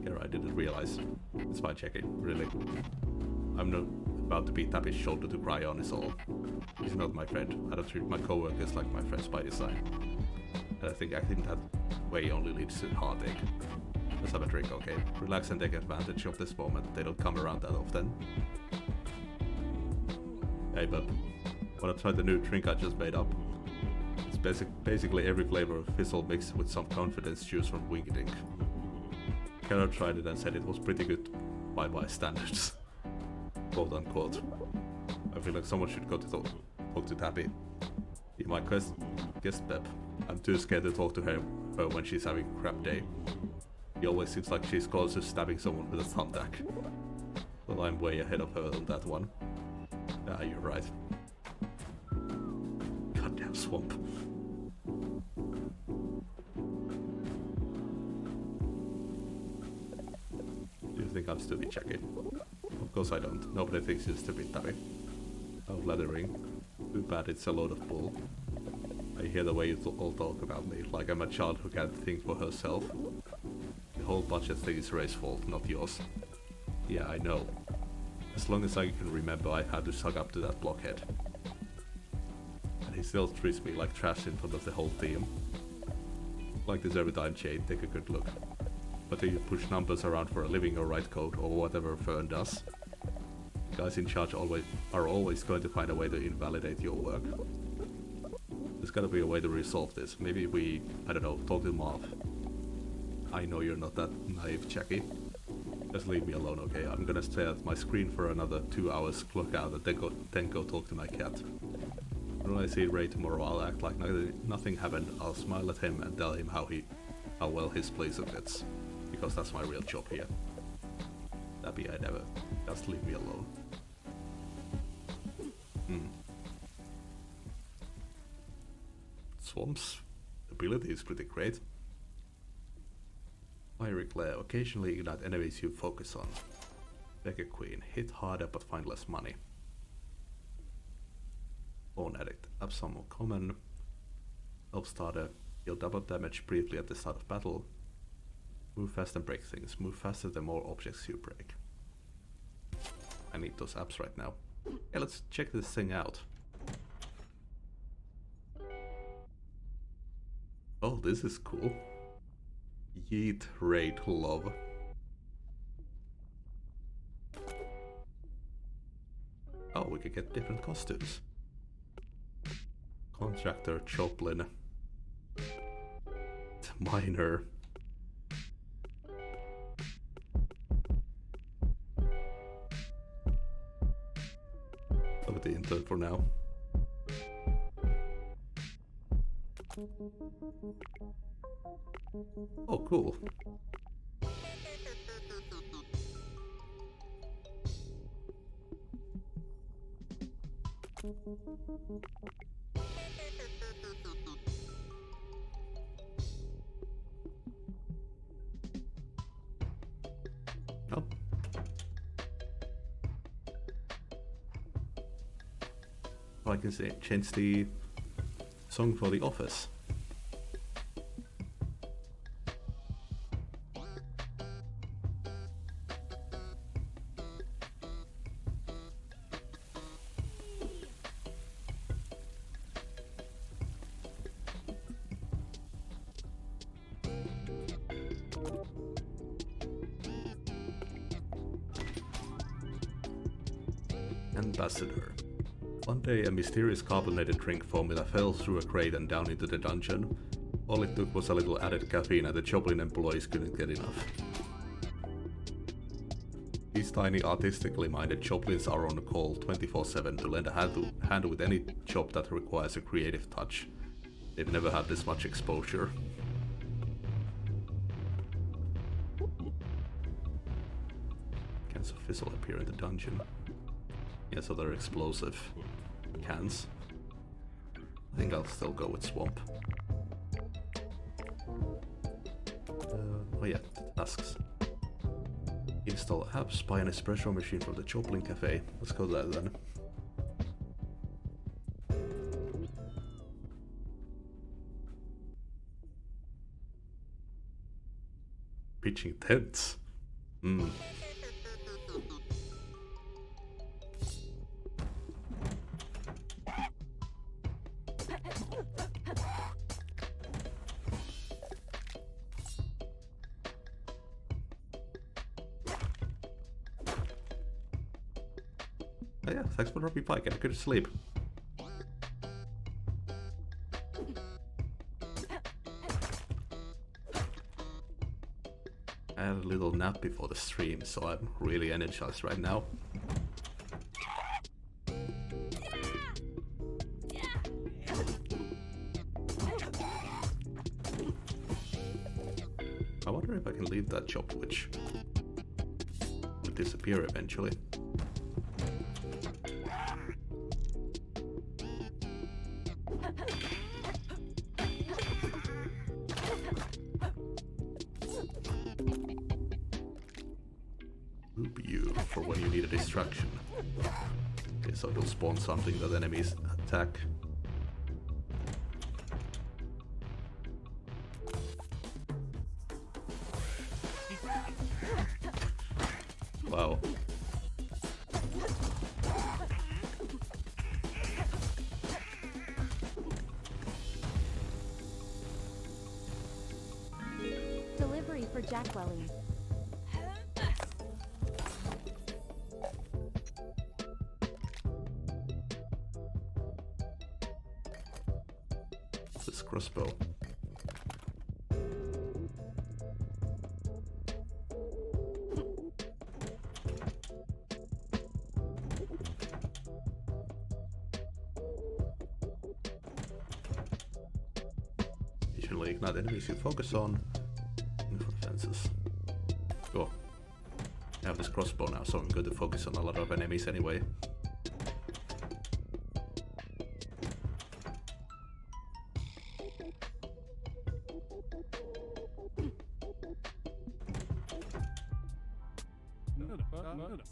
Kara, I didn't realize. It's fine, Jackie, really. I'm not about to be Tabby's shoulder to cry on is all. He's not my friend. I don't treat my coworkers like my friends by design. And I think acting that way only leads to heartache. Let's have a drink, okay? Relax and take advantage of this moment. They don't come around that often. Hey, bub. Wanna try the new drink I just made up? It's basically every flavor of Fizzle mixed with some confidence juice from Winkydink. Kara tried it and said it was pretty good by my standards. Quote unquote. I feel like someone should go to talk to Tabby. Be my guest Pep. I'm too scared to talk to her when she's having a crap day. She always seems like she's close to stabbing someone with a thumbtack. Well, I'm way ahead of her on that one. Ah, you're right. Goddamn swamp. Do you think I'm stupid, Jackie? Of course I don't. Nobody thinks you're stupid, Tabby. Oh, leathering. Too bad it's a load of bull. I hear the way you all talk about me, like I'm a child who can't think for herself. The whole budget thing is Ray's fault, not yours. Yeah, I know. As long as I can remember, I had to suck up to that blockhead. And he still treats me like trash in front of the whole team. Like this every time, Jade, take a good look. Whether you push numbers around for a living or write code or whatever Fern does, the guys in charge are always going to find a way to invalidate your work. There's gotta be a way to resolve this. Maybe we, I don't know, talk to Marv. I know you're not that naive, Jackie. Just leave me alone, okay? I'm gonna stare at my screen for another 2 hours, clock out, and then go talk to my cat. When I see Ray tomorrow, I'll act like nothing happened. I'll smile at him and tell him how well his place fits. Because that's my real job here. Tabby, I never. Just leave me alone. Swamp's ability is pretty great. Fiery Glare. Occasionally ignite enemies you focus on. Beggar Queen. Hit harder but find less money. Bone Addict. Up some more common. Elf Starter. Deal double damage briefly at the start of battle. Move fast and break things. Move faster the more objects you break. I need those apps right now. Yeah, let's check this thing out. Oh, this is cool. Yeet, Raid, Love. Oh, we could get different costumes. Contractor, Choplin. Miner. Go with the intern for now. Oh, cool. Oh. I can say change the song for The Office. Ambassador. One day, a mysterious carbonated drink formula fell through a crate and down into the dungeon. All it took was a little added caffeine and the Joplin employees couldn't get enough. These tiny artistically minded Joplins are on call 24/7 to lend a hand with any job that requires a creative touch. They've never had this much exposure. Cans of fizzle appear in the dungeon. Yeah, so they're explosive cans. I think I'll still go with swamp. Oh yeah, tasks. Install apps, buy an espresso machine from the Joplin Cafe. Let's go there then. Pitching tents. Oh yeah, thanks for dropping by. Get a good sleep. I had a little nap before the stream, so I'm really energized right now. I wonder if I can leave that job, which will disappear eventually. You for when you need a distraction. Okay, so it'll spawn something that enemies attack. Wow. Delivery for Jackwelly. This crossbow. Usually ignite enemies you focus on. For defenses. Cool. I have this crossbow now, so I'm good to focus on a lot of enemies anyway.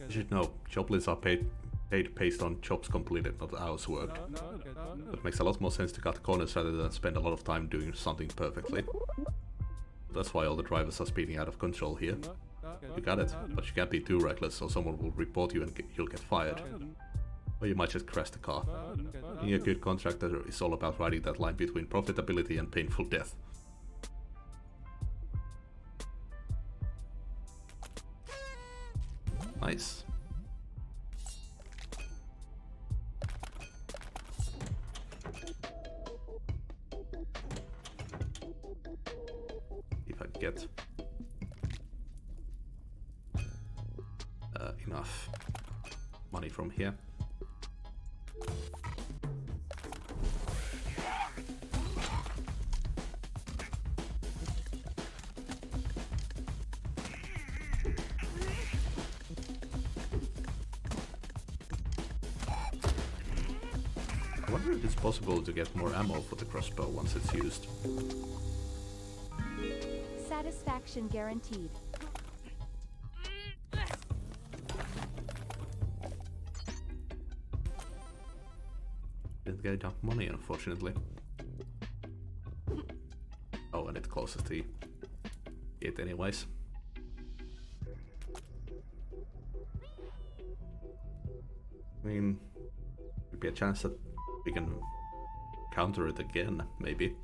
You should know, Joplins are paid based on jobs completed, not hours worked. It makes a lot more sense to cut corners rather than spend a lot of time doing something perfectly. That's why all the drivers are speeding out of control here. You got it, but you can't be too reckless or someone will report you and you'll get fired. Or you might just crash the car. Being a good contractor is all about riding that line between profitability and painful death. Nice. If I get enough money from here. I wonder if it's possible to get more ammo for the crossbow once it's used. Satisfaction guaranteed. Didn't get enough money, unfortunately. Oh, and it closes the gate anyways. I mean, could be a chance that we can counter it again, maybe.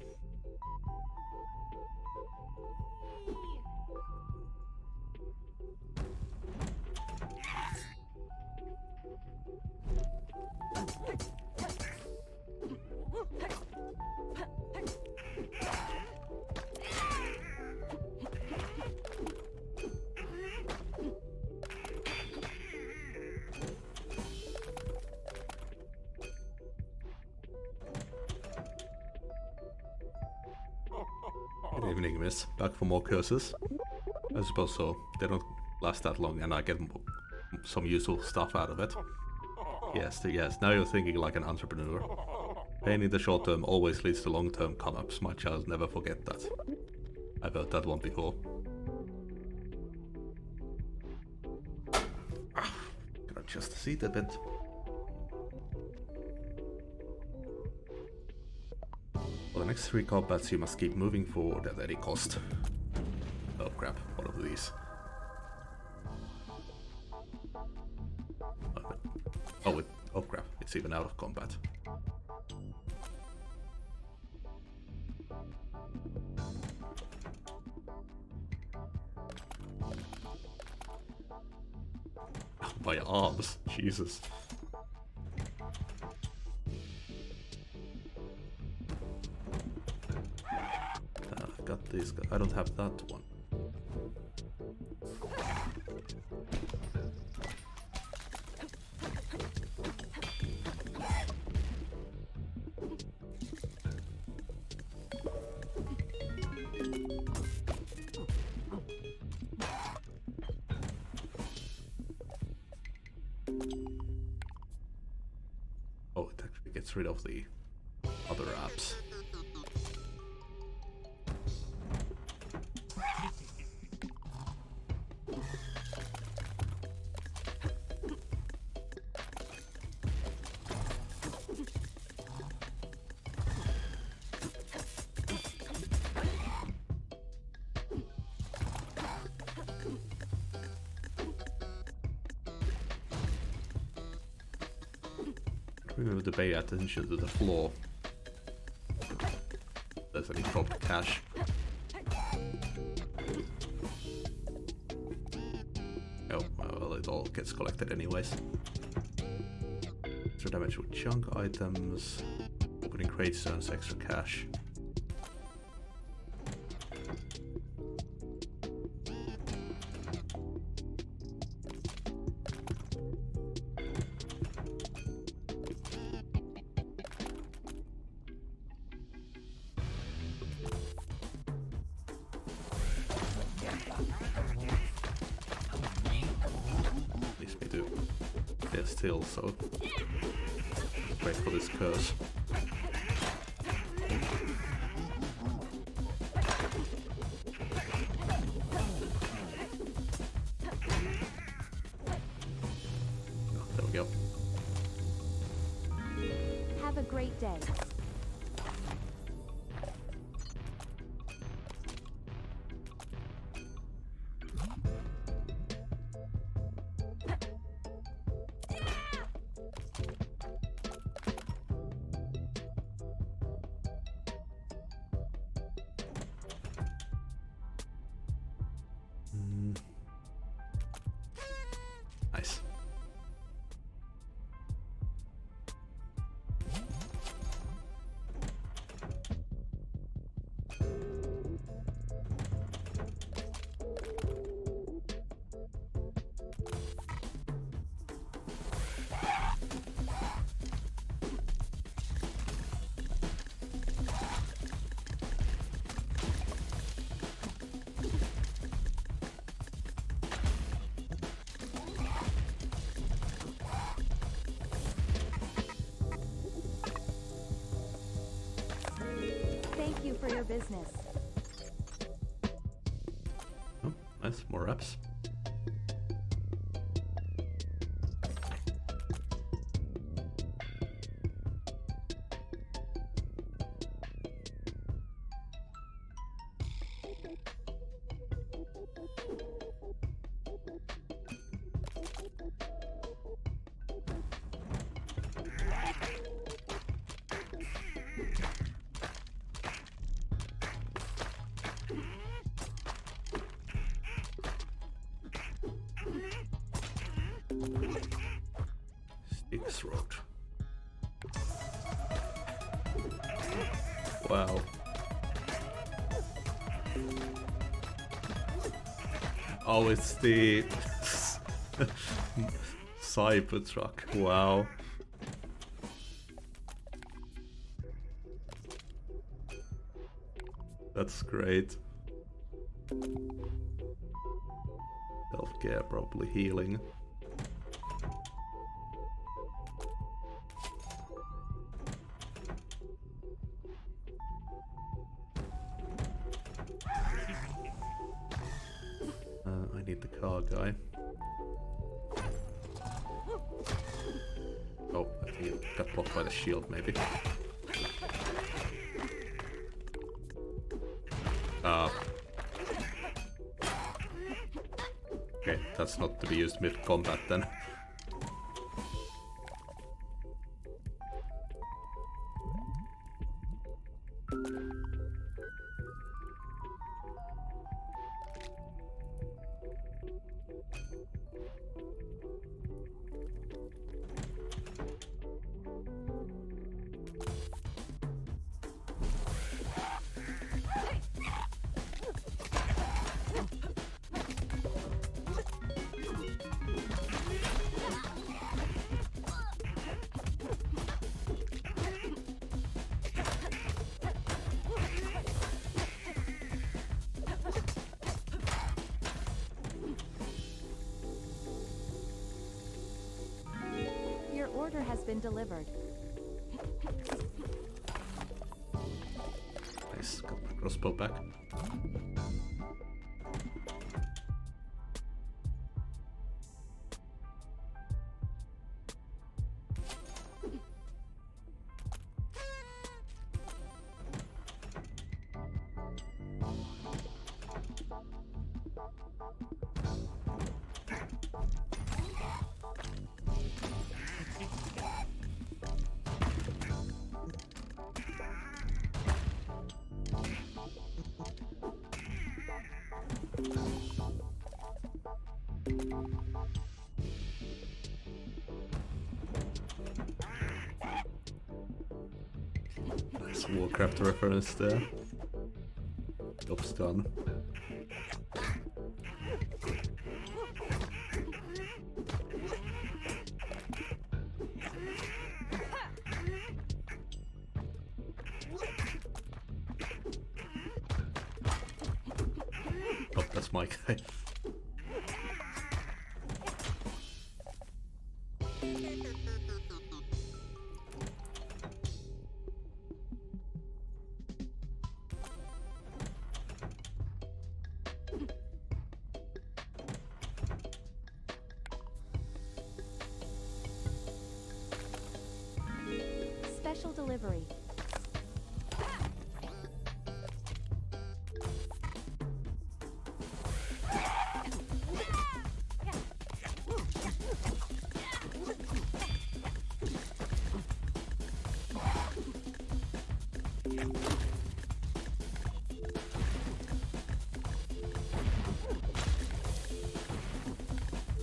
Enigmas. Back for more curses? I suppose so. They don't last that long and I get some useful stuff out of it. Yes, yes, now you're thinking like an entrepreneur. Pain in the short term always leads to long-term come-ups. My child never forget that. I've heard that one before. Can I just see the bit? For the next 3 combats you must keep moving forward at any cost. Oh crap, one of these. Oh crap, it's even out of combat. My arms, Jesus. I've got these. I don't have that one. Oh, it actually gets rid of the other apps. Remember to pay attention to the floor. There's any dropped cash. Oh, well, it all gets collected anyways. Extra damage with junk items. Opening crates earns extra cash. Still, so wait for this curse. Oh, there we go. Have a great day. Nice. Thank you for your business. Oh, nice, more reps. Sticks Road. Wow. Oh, it's the Cybertruck. Wow. That's great. Self-care, probably healing. I need the car guy. Oh, I think it got blocked by the shield, maybe. Okay, that's not to be used mid-combat then. Your order has been delivered. Nice, got my crossbow back. Nice Warcraft reference there. Job's done. Oh, that's my guy. Special delivery.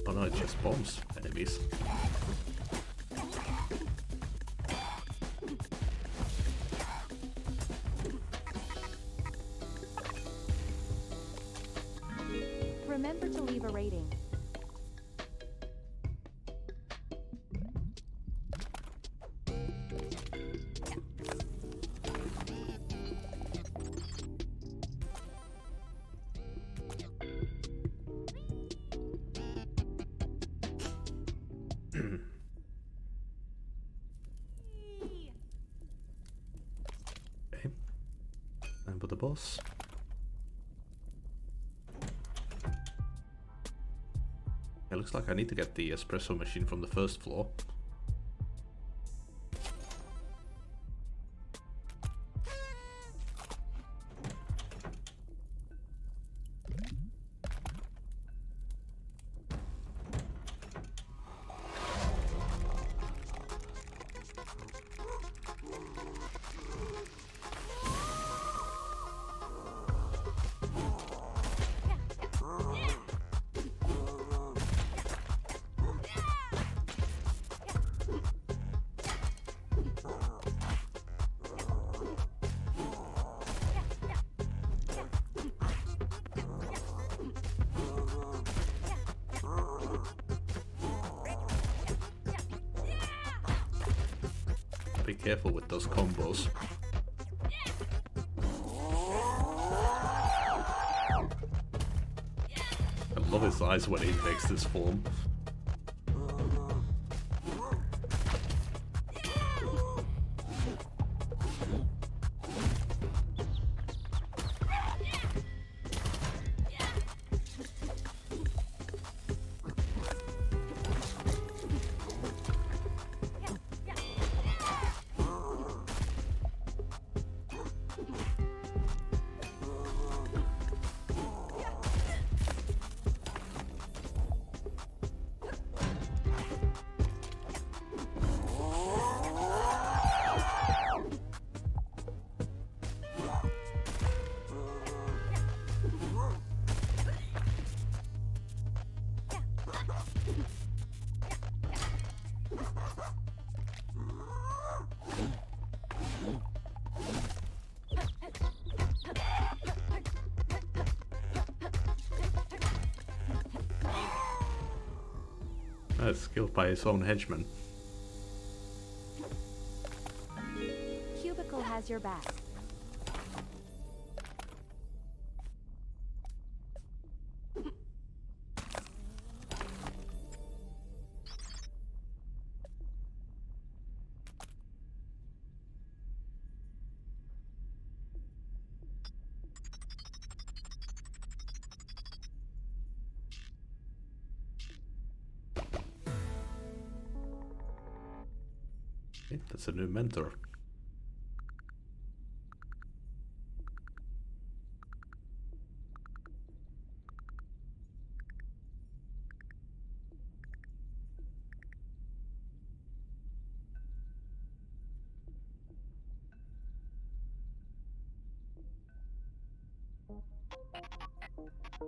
Oh no, it just bombs enemies. Remember to leave a rating. Okay. And for the boss. It looks like I need to get the espresso machine from the first floor. Be careful with those combos. his eyes when he takes this form. That's killed by his own henchman. Cubicle has your back. Okay, that's a new mentor.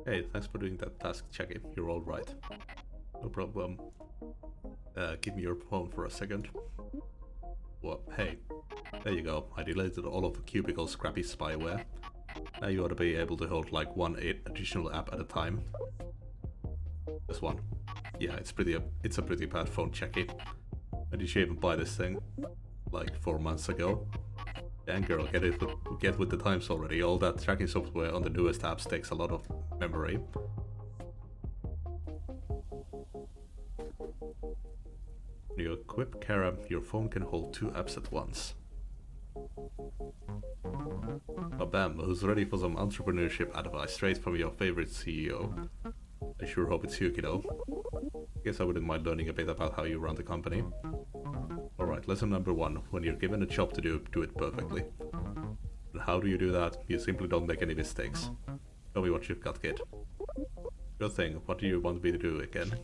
Hey, thanks for doing that task, Jackie. You're all right. No problem. Give me your phone for a second. Well, hey, there you go. I deleted all of the Cubicle's crappy spyware. Now you ought to be able to hold like one additional app at a time. Just one. Yeah, it's a pretty bad phone, Jackie. When did you even buy this thing? Like 4 months ago? Damn girl, get with the times already. All that tracking software on the newest apps takes a lot of memory. When you equip Kara, your phone can hold 2 apps at once. Oh bam, who's ready for some entrepreneurship advice straight from your favorite CEO? I sure hope it's Yuki though. Guess I wouldn't mind learning a bit about how you run the company. Alright, lesson number 1. When you're given a job to do it perfectly. And how do you do that? You simply don't make any mistakes. Show me what you've got, kid. Good thing, what do you want me to do again?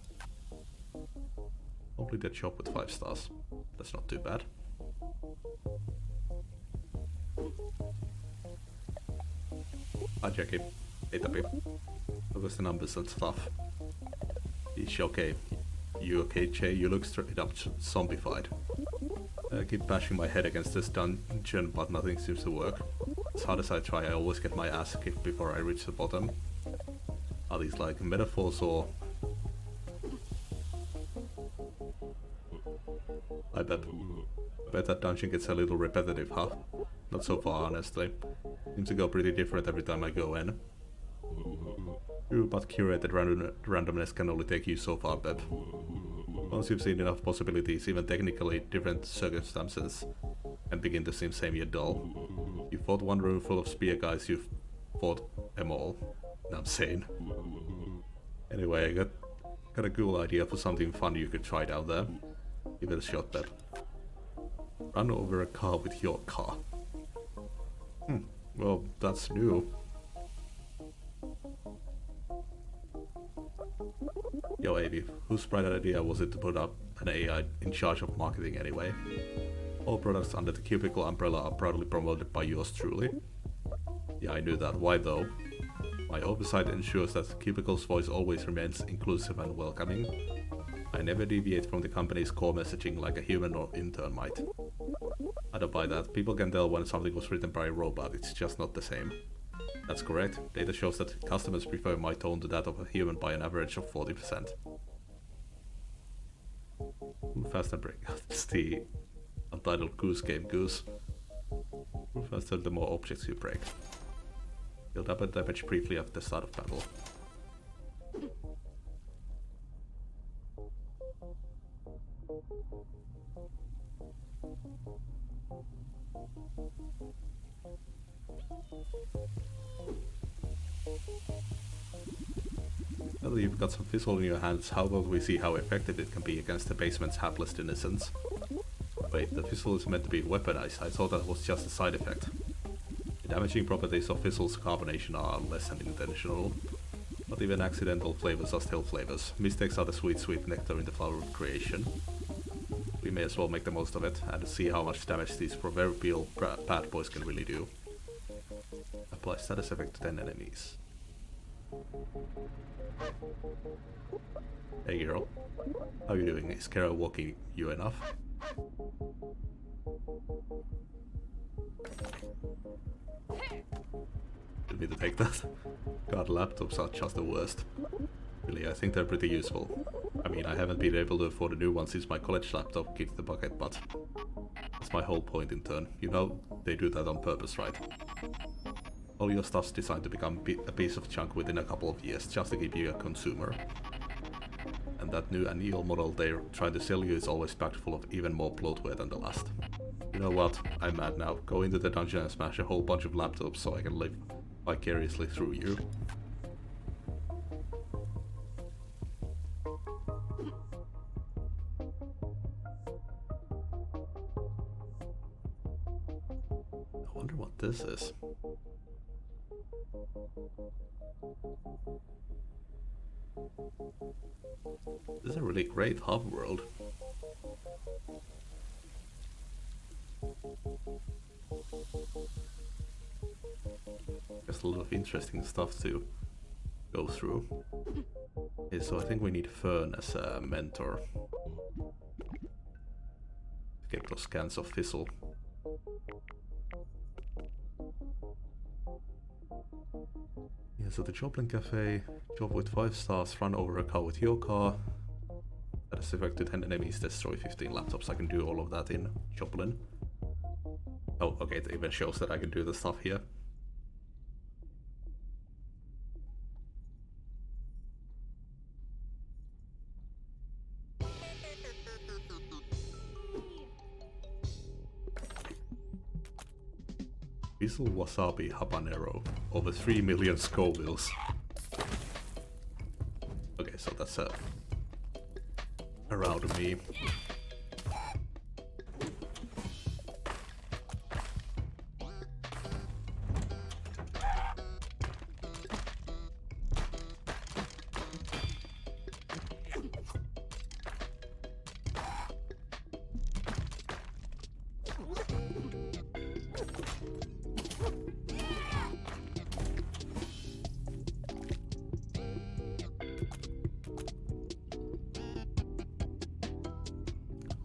Complete that job with 5 stars. That's not too bad. Hi Jackie. Hey Tappy. How was the numbers and stuff? Is she okay? You okay, Jay? You look straight up zombified. I keep bashing my head against this dungeon, but nothing seems to work. As hard as I try, I always get my ass kicked before I reach the bottom. Are these like metaphors or... I bet that dungeon gets a little repetitive, huh? Not so far, honestly. Seems to go pretty different every time I go in. True, but curated randomness can only take you so far, Beb. Once you've seen enough possibilities, even technically different circumstances can begin to seem samey and dull. You fought one room full of spear guys, you've fought them all. I'm sane. Anyway, I got a cool idea for something fun you could try down there. Give it a shot, Beb. Run over a car with your car. Well, that's new. Yo, Avi, whose bright idea was it to put up an AI in charge of marketing anyway? All products under the Cubicle umbrella are proudly promoted by yours truly. Yeah, I knew that. Why though? My oversight ensures that Cubicle's voice always remains inclusive and welcoming. I never deviate from the company's core messaging like a human or intern might. I don't buy that. People can tell when something was written by a robot, it's just not the same. That's correct. Data shows that customers prefer my tone to that of a human by an average of 40%. Move faster break. It's the untitled Goose Game Goose. Move faster the more objects you break. You'll double damage briefly at the start of battle. Now that you've got some fizzle in your hands, how about we see how effective it can be against the basement's hapless denizens? Wait, the fizzle is meant to be weaponized. I thought that was just a side effect. The damaging properties of fizzle's carbonation are less than intentional. Not even accidental flavors are still flavors. Mistakes are the sweet, sweet nectar in the flower of creation. We may as well make the most of it and see how much damage these proverbial bad boys can really do. Apply status effect to 10 enemies. Hey girl, how you doing? Is Kara walking you enough? Didn't mean to take that. God, laptops are just the worst. Really, I think they're pretty useful. I mean, I haven't been able to afford a new one since my college laptop kicked the bucket, but that's my whole point in turn. You know, they do that on purpose, right? All your stuff's designed to become a piece of junk within a couple of years, just to keep you a consumer. And that new annual model they're trying to sell you is always packed full of even more bloatware than the last. You know what? I'm mad now. Go into the dungeon and smash a whole bunch of laptops so I can live vicariously through you. I wonder what this is. This is a really great hub world. There's a lot of interesting stuff to go through. Okay, so I think we need Fern as a mentor. Get those scans of Fizzle. Yeah, so the Joplin Cafe, job with 5 stars, run over a car with your car. That is effect to 10 enemies, destroy 15 laptops. I can do all of that in Joplin. Oh, okay, it even shows that I can do the stuff here. Fizzle Wasabi Habanero, over 3 million Scovilles. Okay, so that's around me.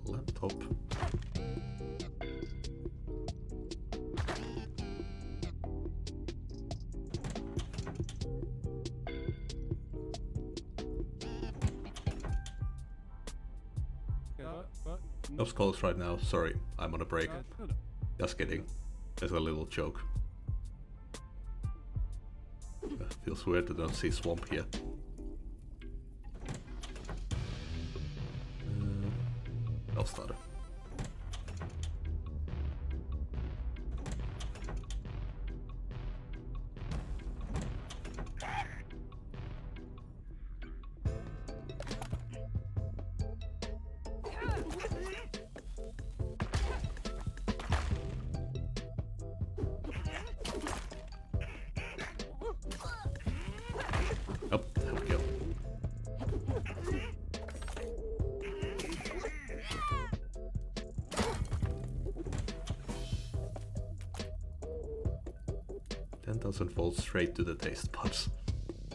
Laptop. No skulls right now, sorry, I'm on a break. Just kidding. There's a little joke. Feels weird to not see swamp here. I'll start it. Oh, there we go. Volts straight to the taste buds.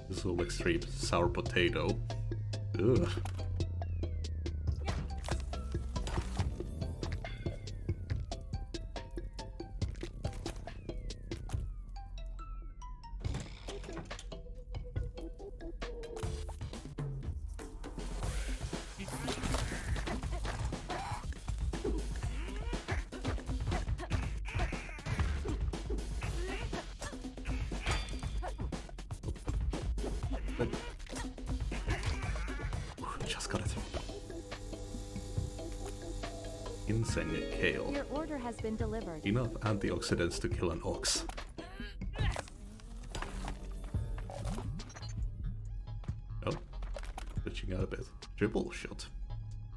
This will extreme sour potato. Ugh. Just got it. Insane kale. Your order has been delivered. Enough antioxidants to kill an ox. Oh, Triple shot.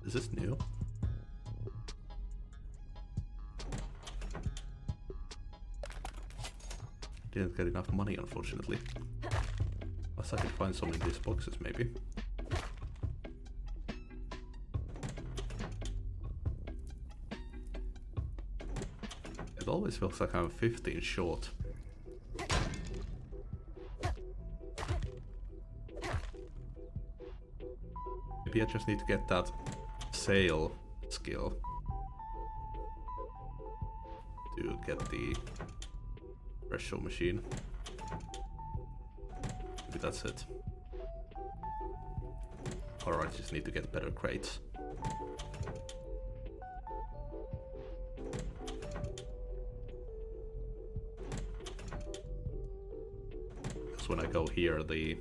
Is this new? Didn't get enough money, unfortunately. Unless I can find some in these boxes, maybe. It always feels like I'm 15 short. Maybe I just need to get that sail skill to get the threshold machine. Maybe that's it. Or I just need to get better crates. Because when I go here, the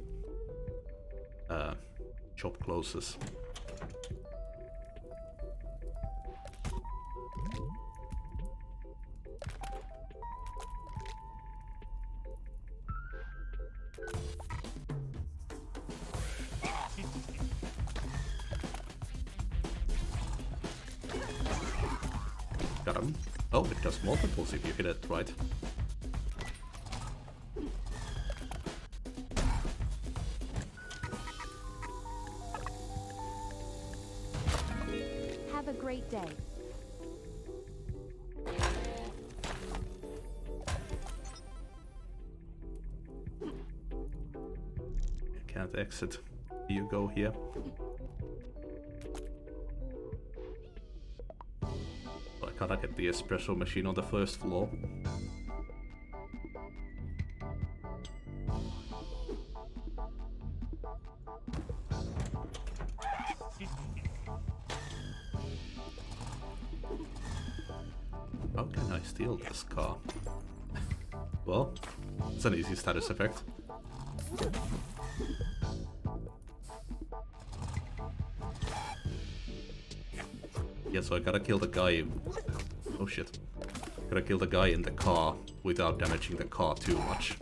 shop closes. Got him. Oh, it does multiples if you hit it right. Have a great day. Can't exit. You go here. I gotta get the espresso machine on the first floor. How can I steal this car? Well, it's an easy status effect. Yeah, so I gotta kill the guy. Oh shit. Gotta kill the guy in the car without damaging the car too much.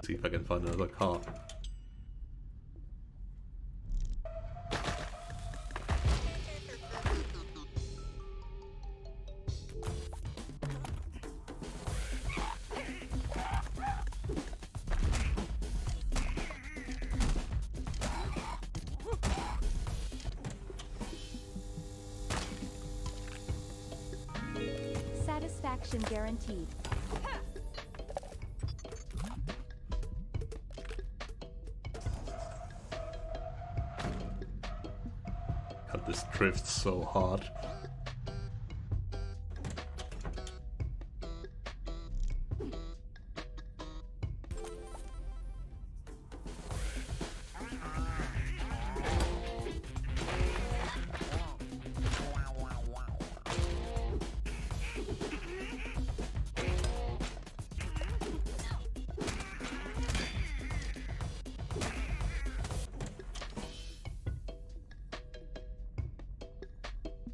See if I can find another car. Satisfaction guaranteed. God, this drifts so hard.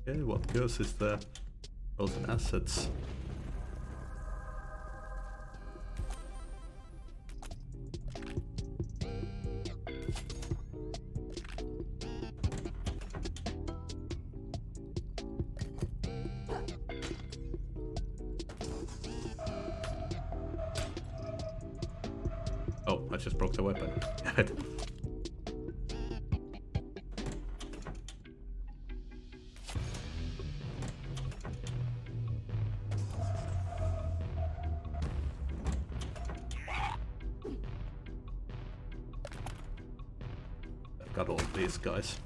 Okay, what goes is the frozen assets. Oh, I just broke the weapon. Got all these guys.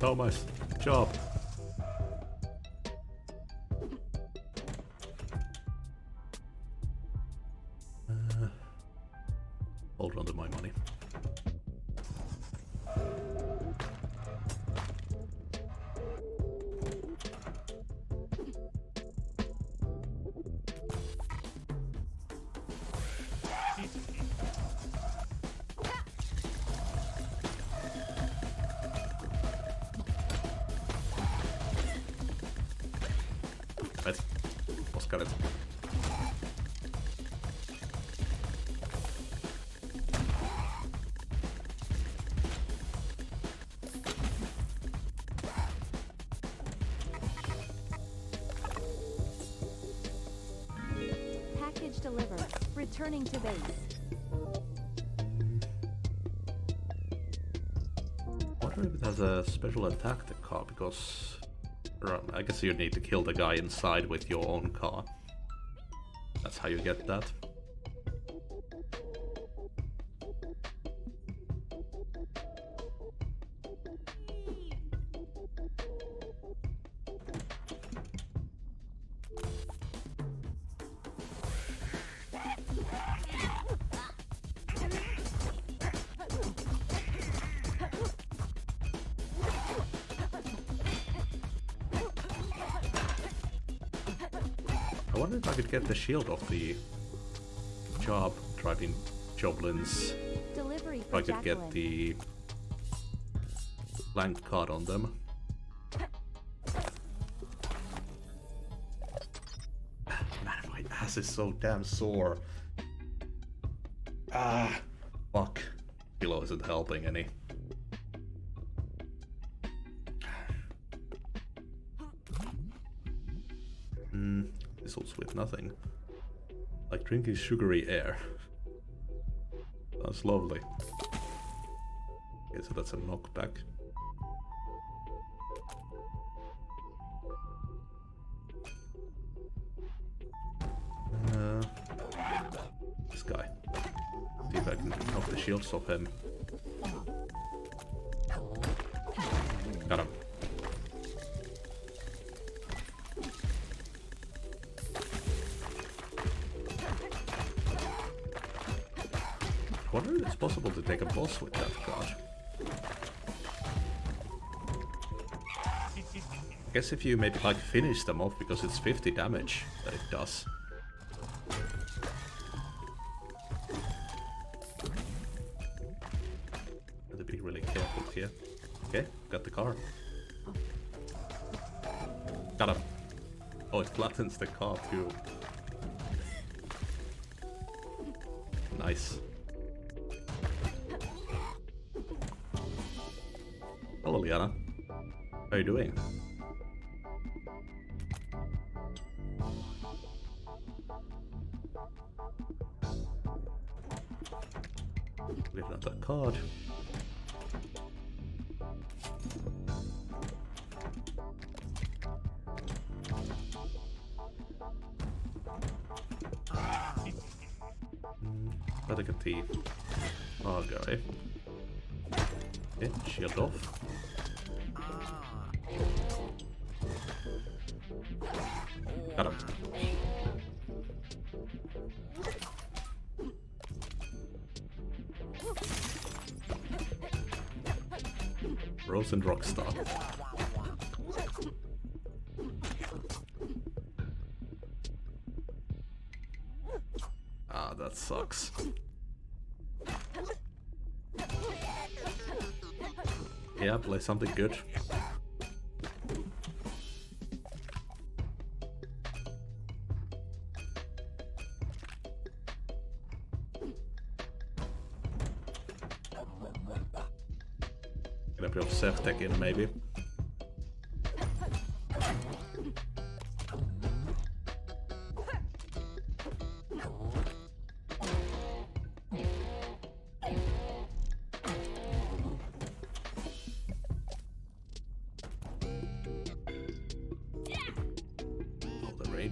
Oh, nice job. Hold on to my money. got it. Package delivered. Returning to base. I wonder if it has a special attack, the car, because I guess you need to kill the guy inside with your own car. That's how you get that. I wonder if I could get the shield off the job driving Joblins. Delivery If for I could get Jacqueline. the blank card on them. Man, my ass is so damn sore. Ah, fuck. Pillow isn't helping any. Thistles with nothing. Like drinking sugary air. That's lovely. Okay, so that's a knockback. This guy. See if I can knock the shields off him. Got him. I wonder if it's possible to take a boss with that card. I guess if you maybe like finish them off, because it's 50 damage that it does. Have to be really careful here. Okay, got the car. Got him. Oh, it flattens the car too. Nice. Hello, Liana. How are you doing? We have another card. Better get the cargo, eh? Okay, shield off. Got him. Rose and Rockstar. Ah, that sucks. Yeah, play something good. Get a bit of self-tech in, maybe.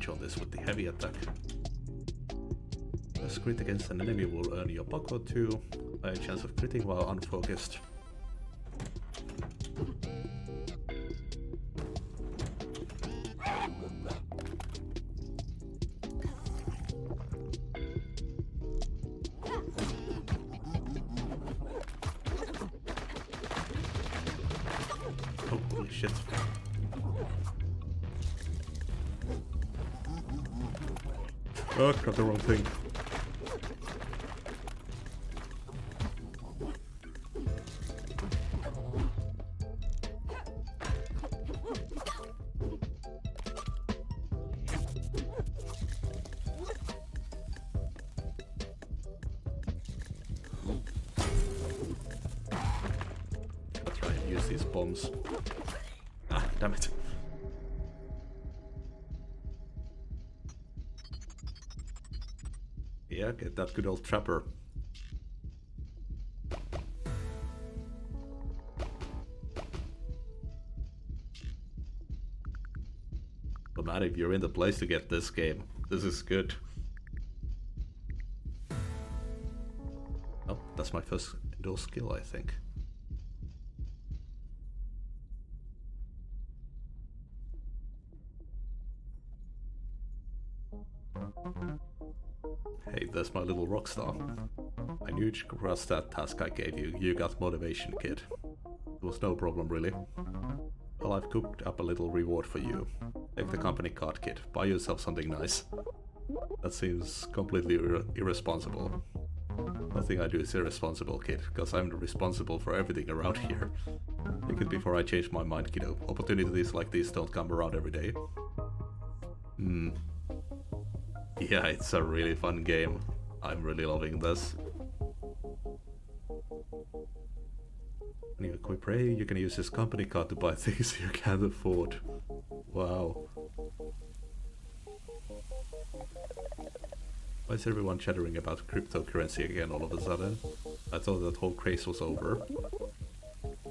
On this with the heavy attack. A crit against an enemy will earn you a buck or two, a chance of critting while unfocused. Oh, holy shit. Oh, got the wrong thing. use these bombs. Ah, damn it. Yeah, get that good old trapper. But man, if you're in the place to get this game, this is good. Oh, that's my first indoor skill, I think. Hey, there's my little rock star. I knew you'd cross that task I gave you. You got motivation, kid. It was no problem, really. Well, I've cooked up a little reward for you. Take the company card, kid. Buy yourself something nice. That seems completely irresponsible. Nothing I do is irresponsible, kid, because I'm responsible for everything around here. Think it before I change my mind, kiddo. Opportunities like these don't come around every day. Yeah, it's a really fun game. I'm really loving this. When you equip Ray, you can use his company card to buy things you can't afford. Wow. Why is everyone chattering about cryptocurrency again all of a sudden? I thought that whole craze was over.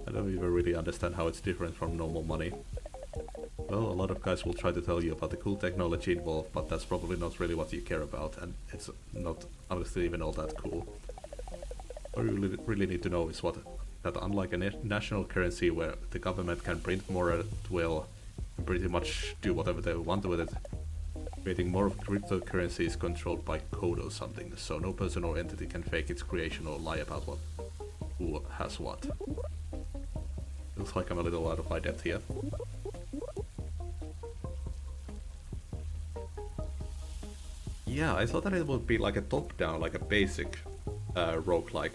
I don't even really understand how it's different from normal money. Well, a lot of guys will try to tell you about the cool technology involved, but that's probably not really what you care about, and it's not honestly even all that cool. What you really need to know is that unlike a national currency where the government can print more at will and pretty much do whatever they want with it, creating more of cryptocurrency is controlled by code or something, so no person or entity can fake its creation or lie about who has what. Looks like I'm a little out of my depth here. Yeah, I thought that it would be like a top-down, like a basic roguelike,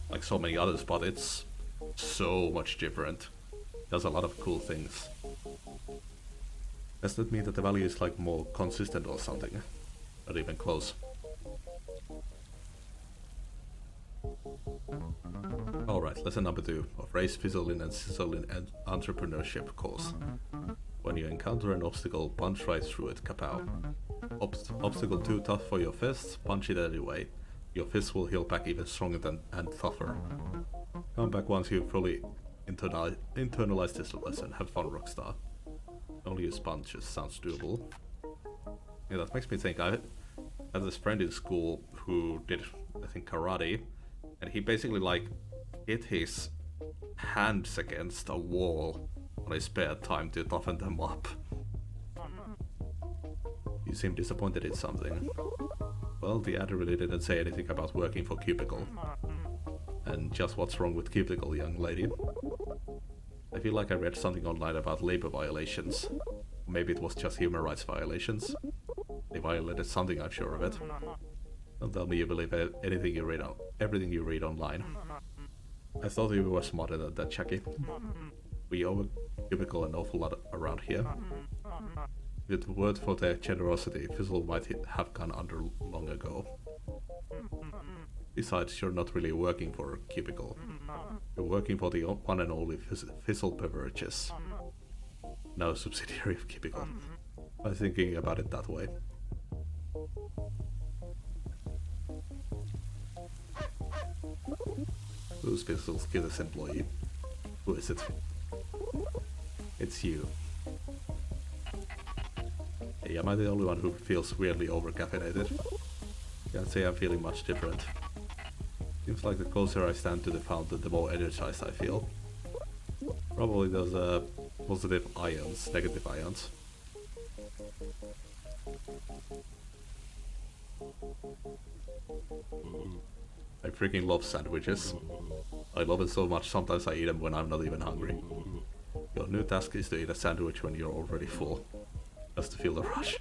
like so many others, but it's so much different. It does a lot of cool things. Does that mean that the value is like more consistent or something? Not even close. Alright, lesson number 2 of Ray's Fizzling and Sizzling and Entrepreneurship course. When you encounter an obstacle, punch right through it, kapow. Obstacle too tough for your fists, punch it anyway. Your fists will heal back even stronger and tougher. Come back once you fully internalize this lesson. Have fun, Rockstar. Only use punches, sounds doable. Yeah, that makes me think. I had this friend in school who did, I think, karate, and he basically like hit his hands against a wall on his spare time to toughen them up. You seem disappointed in something. Well, the ad really didn't say anything about working for Cubicle. And just what's wrong with Cubicle, young lady? I feel like I read something online about labor violations. Maybe it was just human rights violations. They violated something, I'm sure of it. Don't tell me you believe everything you read online. I thought you were smarter than that, Chucky. We owe Cubicle an awful lot around here. If it weren't for their generosity, Fizzle might have gone under long ago. Besides, you're not really working for Cubicle. You're working for the one and only Fizzle Beverages. No subsidiary of Cubicle. I'm thinking about it that way. Who's Fizzle's cutest employee? Who is it? It's you. Hey, am I the only one who feels weirdly over-caffeinated? Can't say I'm feeling much different. Seems like the closer I stand to the fountain, the more energized I feel. Probably those positive ions, negative ions. I freaking love sandwiches. I love it so much, sometimes I eat them when I'm not even hungry. Your new task is to eat a sandwich when you're already full. Just to feel the rush.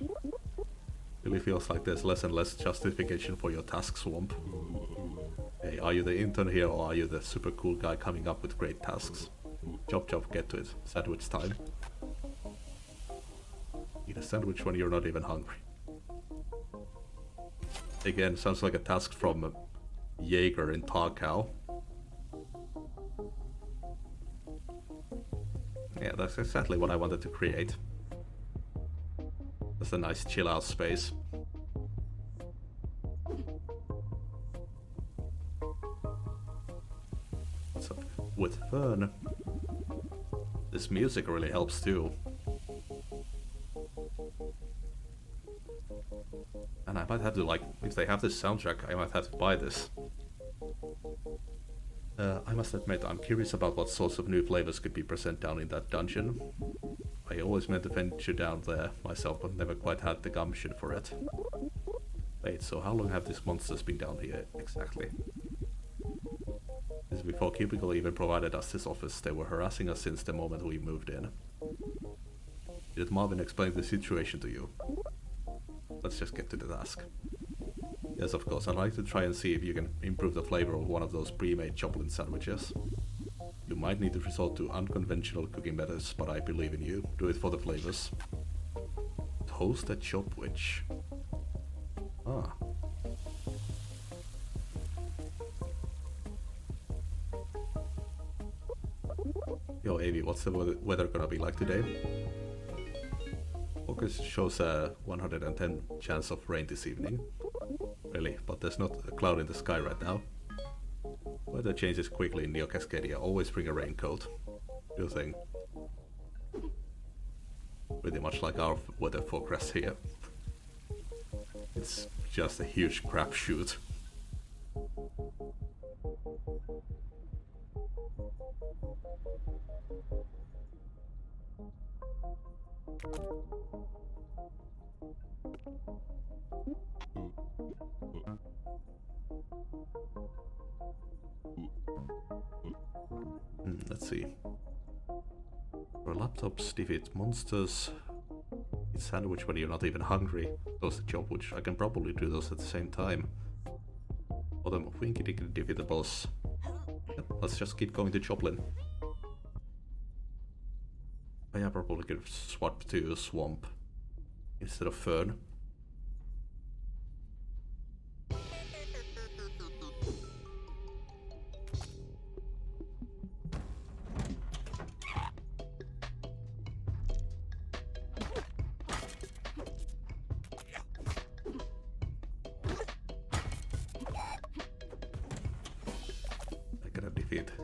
Really feels like there's less and less justification for your task swamp. Hey, are you the intern here or are you the super cool guy coming up with great tasks? Chop chop, get to it. Sandwich time. Eat a sandwich when you're not even hungry. Again, sounds like a task from Jaeger in Tarkov. Yeah, that's exactly what I wanted to create. Just a nice chill out space. So, with Fern, this music really helps too. And I might have to, like, if they have this soundtrack, I might have to buy this. I must admit, I'm curious about what sorts of new flavors could be present down in that dungeon. I always meant to venture down there myself, but never quite had the gumption for it. Wait, so how long have these monsters been down here exactly? This is before Cubicle even provided us this office. They were harassing us since the moment we moved in. Did Marvin explain the situation to you? Let's just get to the task. Yes, of course, I'd like to try and see if you can improve the flavor of one of those pre-made Joplin sandwiches. You might need to resort to unconventional cooking methods, but I believe in you. Do it for the flavors. Toasted chopwich. Ah. Yo, Avi, what's the weather gonna be like today? Focus shows a 110 chance of rain this evening. Really, but there's not a cloud in the sky right now. Weather changes quickly in Neo Cascadia. Always bring a raincoat. You think? Pretty much like our weather forecast here. It's just a huge crapshoot. Let's see. For laptops, defeat monsters, eat sandwich when you're not even hungry. Those the job, which I can probably do those at the same time. Bottom of Winky Dinky, defeat the boss. Yep, let's just keep going to Joplin. I probably could swap to Swamp instead of Fern.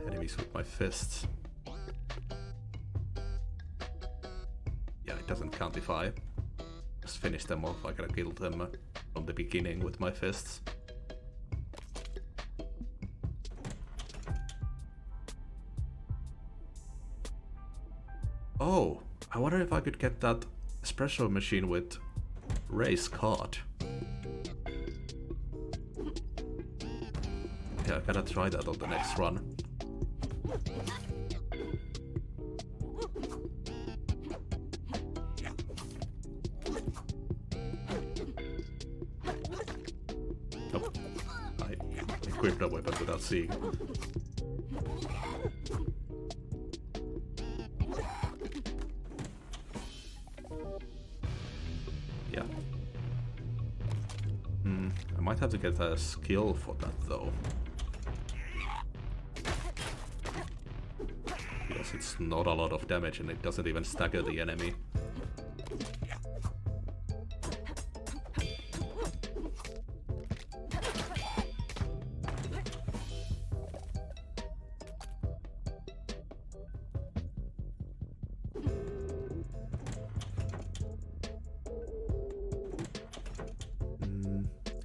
Enemies with my fists. Yeah, it doesn't count if I just finish them off. I gotta kill them from the beginning with my fists. Oh, I wonder if I could get that espresso machine with Ray's card. Yeah, I gotta try that on the next run. Nope. I equipped a weapon without seeing. Yeah. I might have to get a skill for that though. Because it's not a lot of damage and it doesn't even stagger the enemy.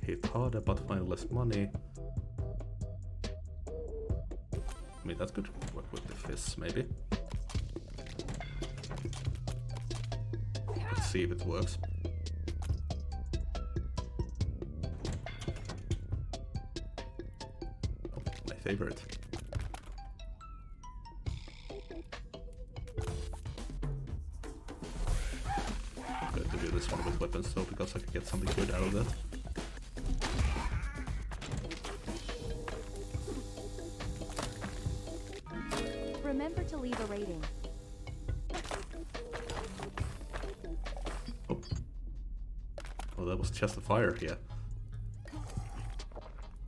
Hit harder but find less money. I mean, that could work with the fists, maybe. Let's see if it works. Oh, my favorite. I'm going to do this one with weapons though, because I can get something good out of that. Remember to leave a rating. Oh. Oh, that was just a fire here.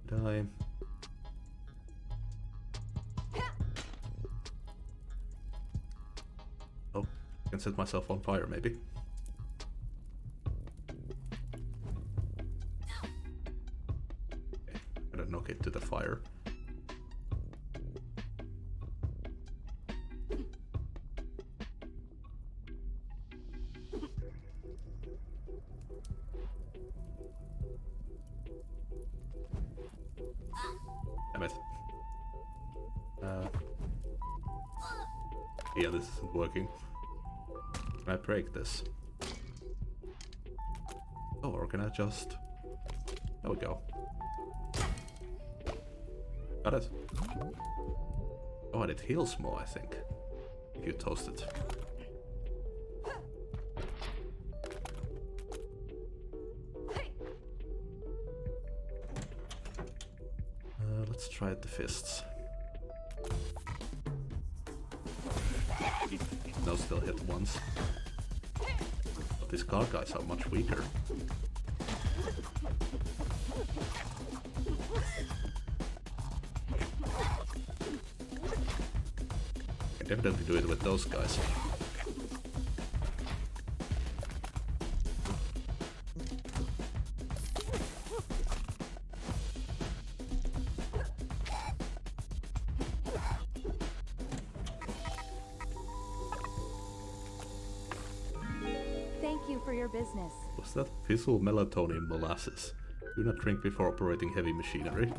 Die. Can set myself on fire, maybe. Okay, gotta knock it to the fire. Damn it. Yeah, this isn't working. Can I break this? Oh, or can I just... There we go. Got it. Oh, and it heals more, I think. If you toast it. Let's try the fists. No, still hit once. But these car guys are much weaker. I can definitely do it with those guys. Thank you for your business. What's that? Fissile melatonin molasses. Do not drink before operating heavy machinery.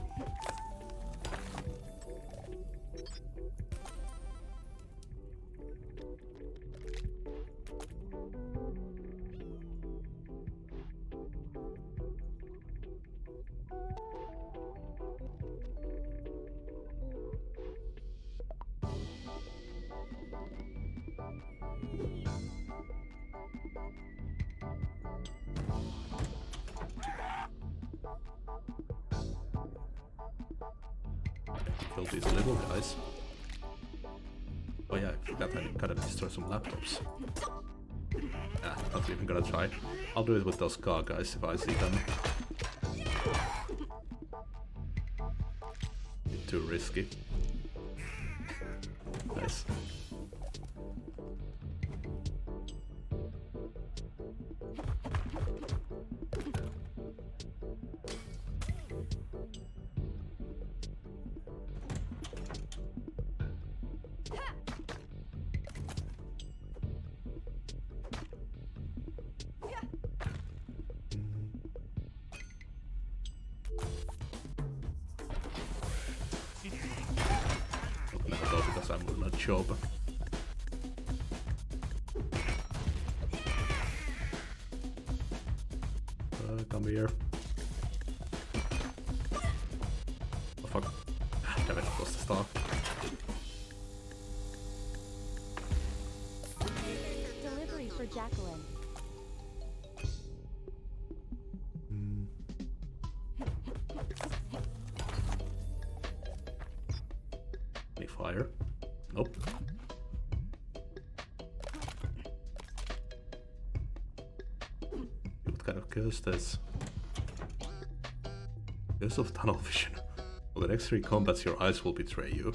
Kill these little guys. Oh yeah, I forgot I gotta destroy some laptops. Not even gonna try. I'll do it with those car guys if I see them. Too risky. Nice. Because I'm on a job. Come here. Oh fuck. Damn it, I lost the star. Delivery for Jacqueline. Any fire? Nope. What kind of curse this? Curse of tunnel vision. For the next 3 combats your eyes will betray you.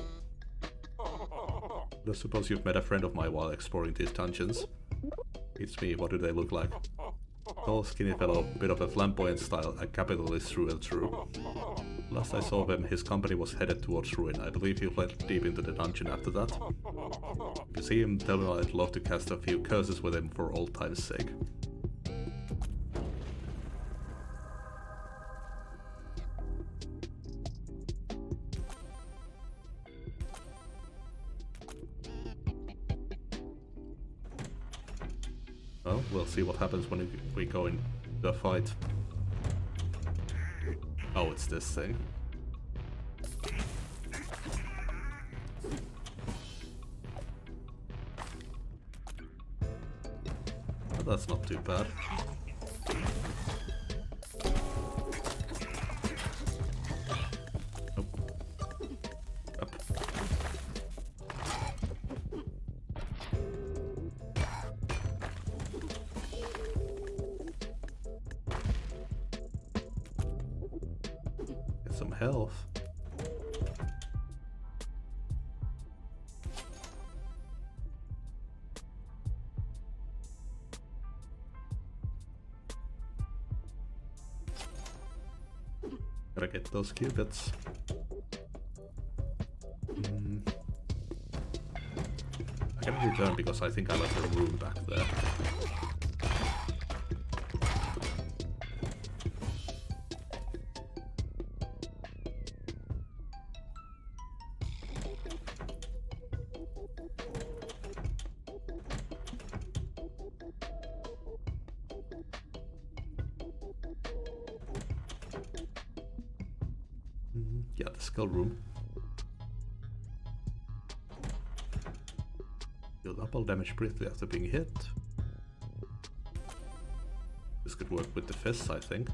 I suppose you've met a friend of mine while exploring these dungeons. It's me, what do they look like? Tall, skinny fellow, bit of a flamboyant style, a capitalist through and through. Last I saw him, his company was headed towards ruin. I believe he fled deep into the dungeon after that. If you see him, tell him I'd love to cast a few curses with him for old time's sake. Well, we'll see what happens when we go into a fight. Oh, it's this thing. Well, that's not too bad. Nope. Up. Get some health. Gotta get those qubits. I can return because I think I left a room back there. Yeah, the skull room. Deal double damage briefly after being hit. This could work with the fists, I think.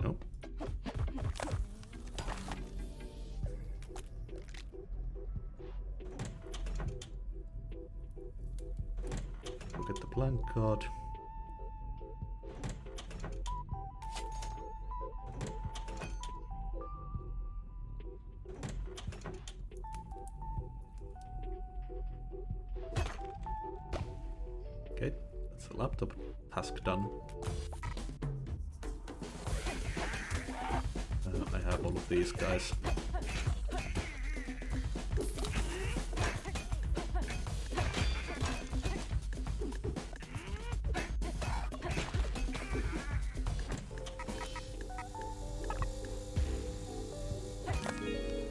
No. Look at the blank card. Okay, that's the laptop task done. I have all of these guys.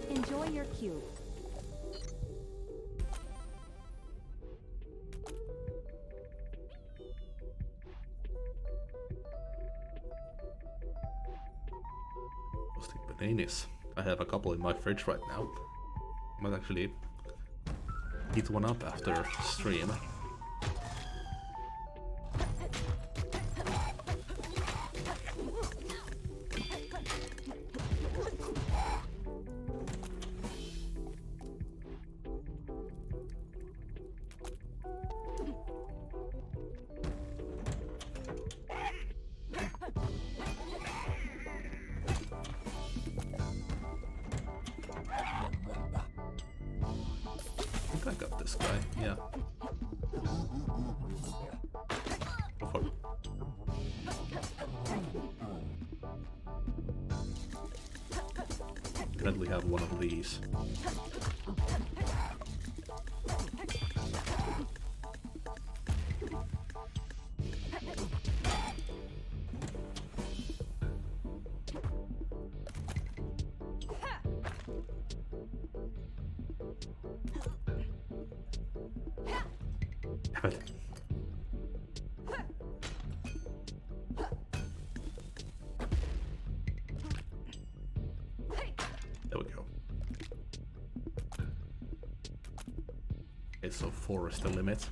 Enjoy your cube. Roasting bananas. I have a couple in my fridge right now. Might actually heat one up after stream. I think I got this guy, yeah. Oh, fuck. Definitely have one of these. Damn it. There we go. Okay, so 4 is the limit.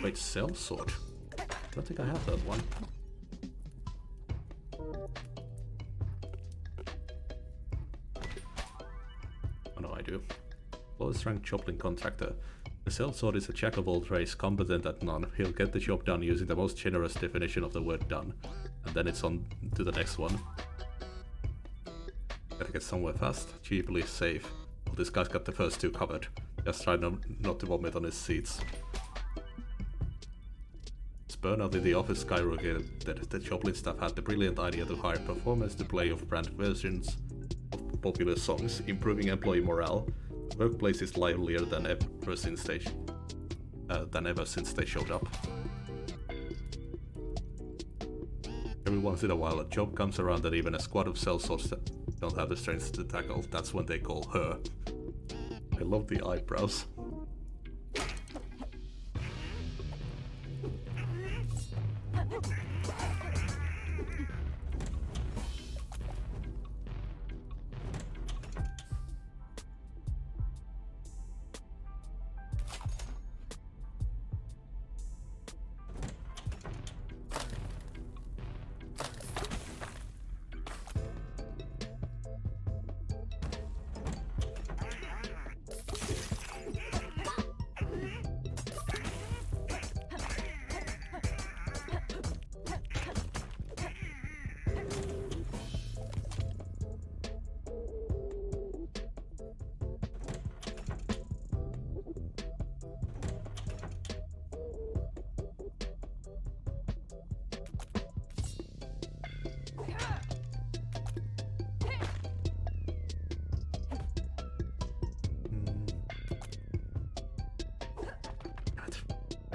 Wait, cell sword? I don't think I have that one. Oh no, I do. Lowest ranked Joplin contractor. The cell sword is a jack of all trades, competent at none. He'll get the job done using the most generous definition of the word done. And then it's on to the next one. Gotta get somewhere fast, cheaply, safe. Well, this guy's got the first 2 covered. Just try not to vomit on his seats. Burnout in the office skyrocketed that the Joplin staff had the brilliant idea to hire performers to play off-brand versions of popular songs, improving employee morale. The workplace is livelier than ever since they showed up. Every once in a while a job comes around that even a squad of cell swords that don't have the strength to tackle. That's when they call her. I love the eyebrows.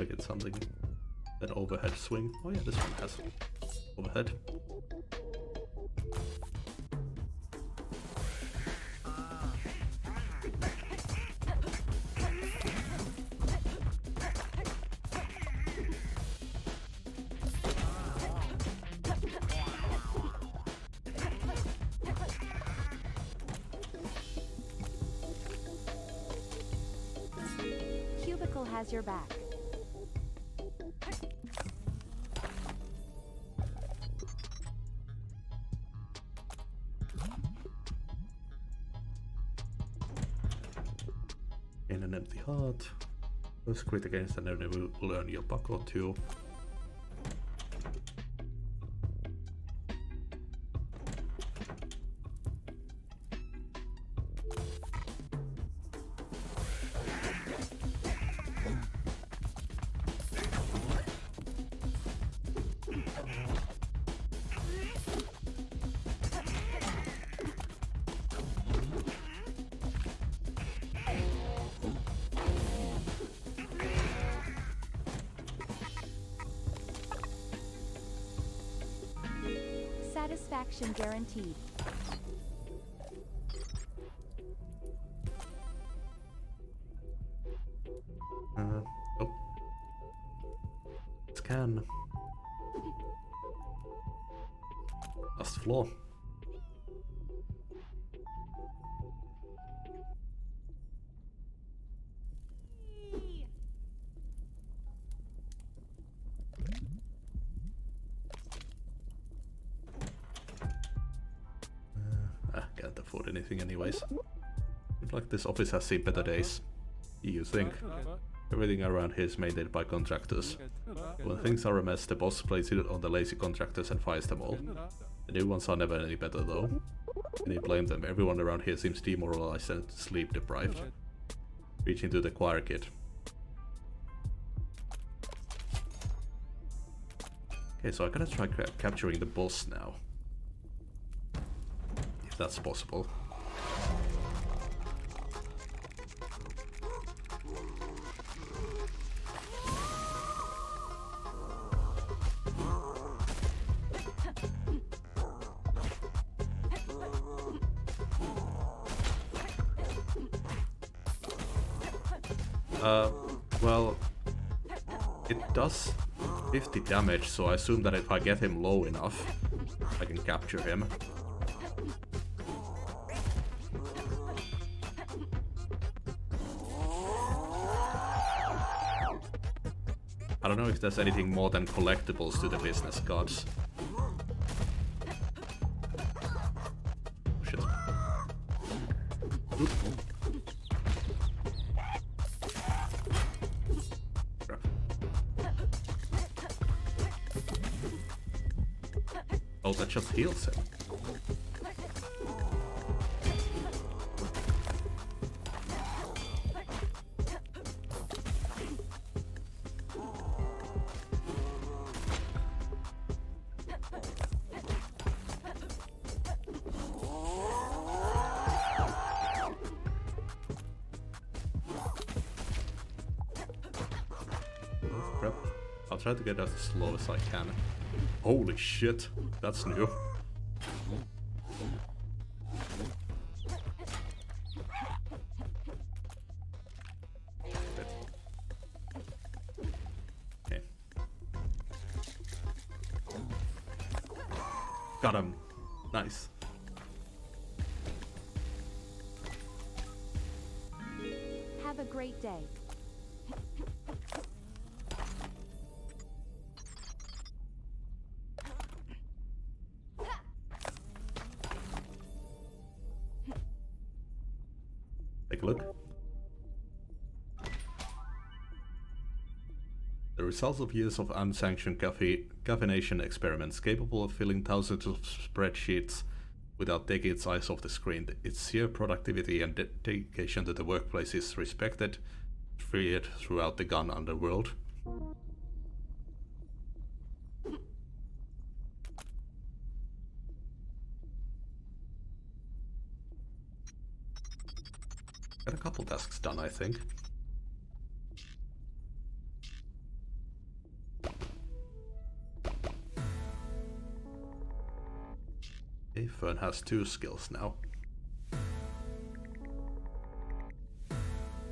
I get something. An overhead swing. Oh yeah, this one has overhead. Cubicle has your back. In an empty heart. First crit against an enemy will earn you a buck or two. Satisfaction guaranteed. Oh. Scan. Last floor. Can't afford anything anyways. Seems like this office has seen better days. You think? Everything around here is maintained by contractors. When things are a mess, the boss plays it on the lazy contractors and fires them all. The new ones are never any better though. Can you blame them? Everyone around here seems demoralized and sleep deprived. Reaching to the choir kid. Okay, so I gotta try capturing the boss now. If that's possible. Well, it does 50 damage, so I assume that if I get him low enough, I can capture him. I don't know if there's anything more than collectibles to the business cards. Shit. Oop. Crap. Oh, that just heals him. Crap. I'll try to get as slow as I can. Holy shit, that's new. Okay. Got him. Nice. Have a great day. Take a look. The results of years of unsanctioned caffeination experiments capable of filling thousands of spreadsheets without taking its eyes off the screen. Its sheer productivity and dedication to the workplace is respected, feared throughout the gun underworld. Got a couple tasks done, I think. Okay, Fern has 2 skills now.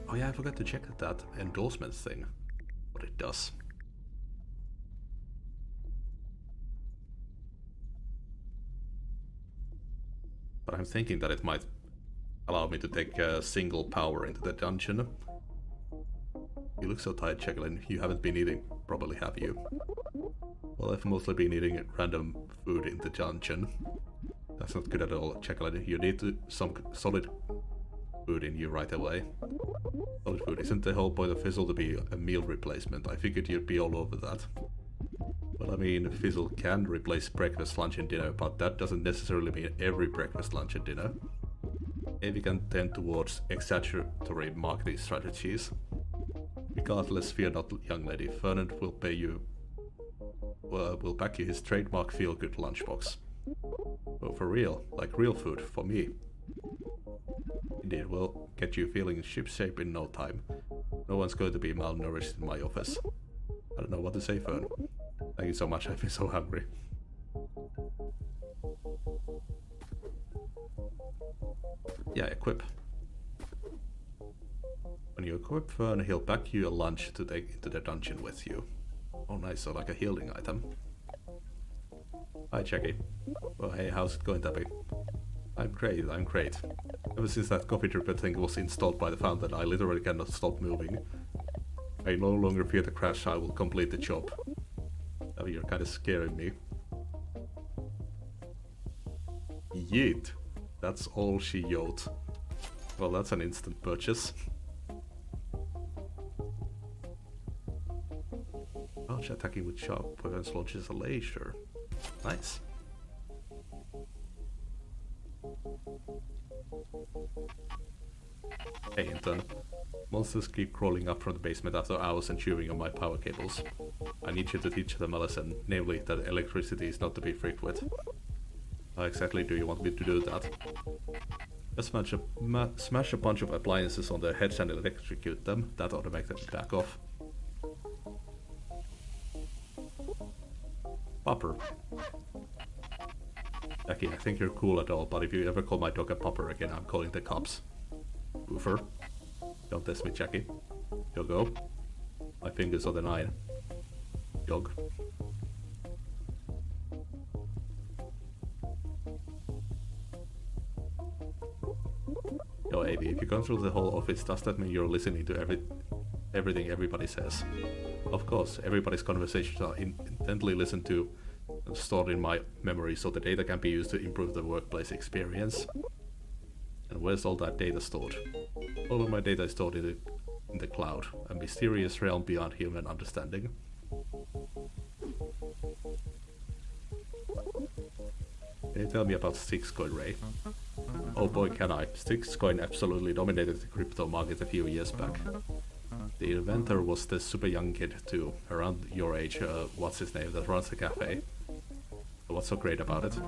Oh yeah, I forgot to check that endorsement thing. What it does. But I'm thinking that it might allow me to take a single power into the dungeon. You look so tired, Jacqueline. You haven't been eating properly, have you? Well, I've mostly been eating random food in the dungeon. That's not good at all, Jacqueline. You need some solid food in you right away. Solid food. Isn't the whole point of Fizzle to be a meal replacement? I figured you'd be all over that. Well, I mean, Fizzle can replace breakfast, lunch and dinner, but that doesn't necessarily mean every breakfast, lunch and dinner. Maybe can tend towards exaggeratory marketing strategies. Regardless, fear not, young lady. Fernand will pay you... will pack you his trademark feel-good lunchbox. Oh, for real? Like real food, for me. Indeed, will get you feeling shipshape in no time. No one's going to be malnourished in my office. I don't know what to say, Fern. Thank you so much, I've been so hungry. Yeah, equip. When you equip Fern, he'll pack you a lunch to take into the dungeon with you. Oh nice, so like a healing item. Hi Jackie. Oh hey, how's it going, Debbie? I'm great, I'm great. Ever since that coffee dripper thing was installed by the fountain, I literally cannot stop moving. I no longer fear the crash, I will complete the job. Oh, you're kinda scaring me. Yeet. That's all she yelled. Well, that's an instant purchase. Arch attacking with sharp weapons launches a laser. Nice. Hey, intern. Monsters keep crawling up from the basement after hours and chewing on my power cables. I need you to teach them a lesson, namely that electricity is not to be freaked with. How exactly do you want me to do that? Just smash a bunch of appliances on their heads and electrocute them. That ought to make them back off. Popper. Jackie, I think you're cool at all, but if you ever call my dog a popper again, I'm calling the cops. Boofer. Don't test me, Jackie. Yogo. My fingers are the 9. Yog. Yo, Avi, if you go through the whole office, does that mean you're listening to everything everybody says? Of course, everybody's conversations are intently listened to and stored in my memory so the data can be used to improve the workplace experience. And where's all that data stored? All of my data is stored in the cloud, a mysterious realm beyond human understanding. Can you tell me about Sixcoin, Ray? Oh boy, can I. Sixcoin absolutely dominated the crypto market a few years back. The inventor was this super young kid too, around your age, what's his name, that runs the cafe. So what's so great about it?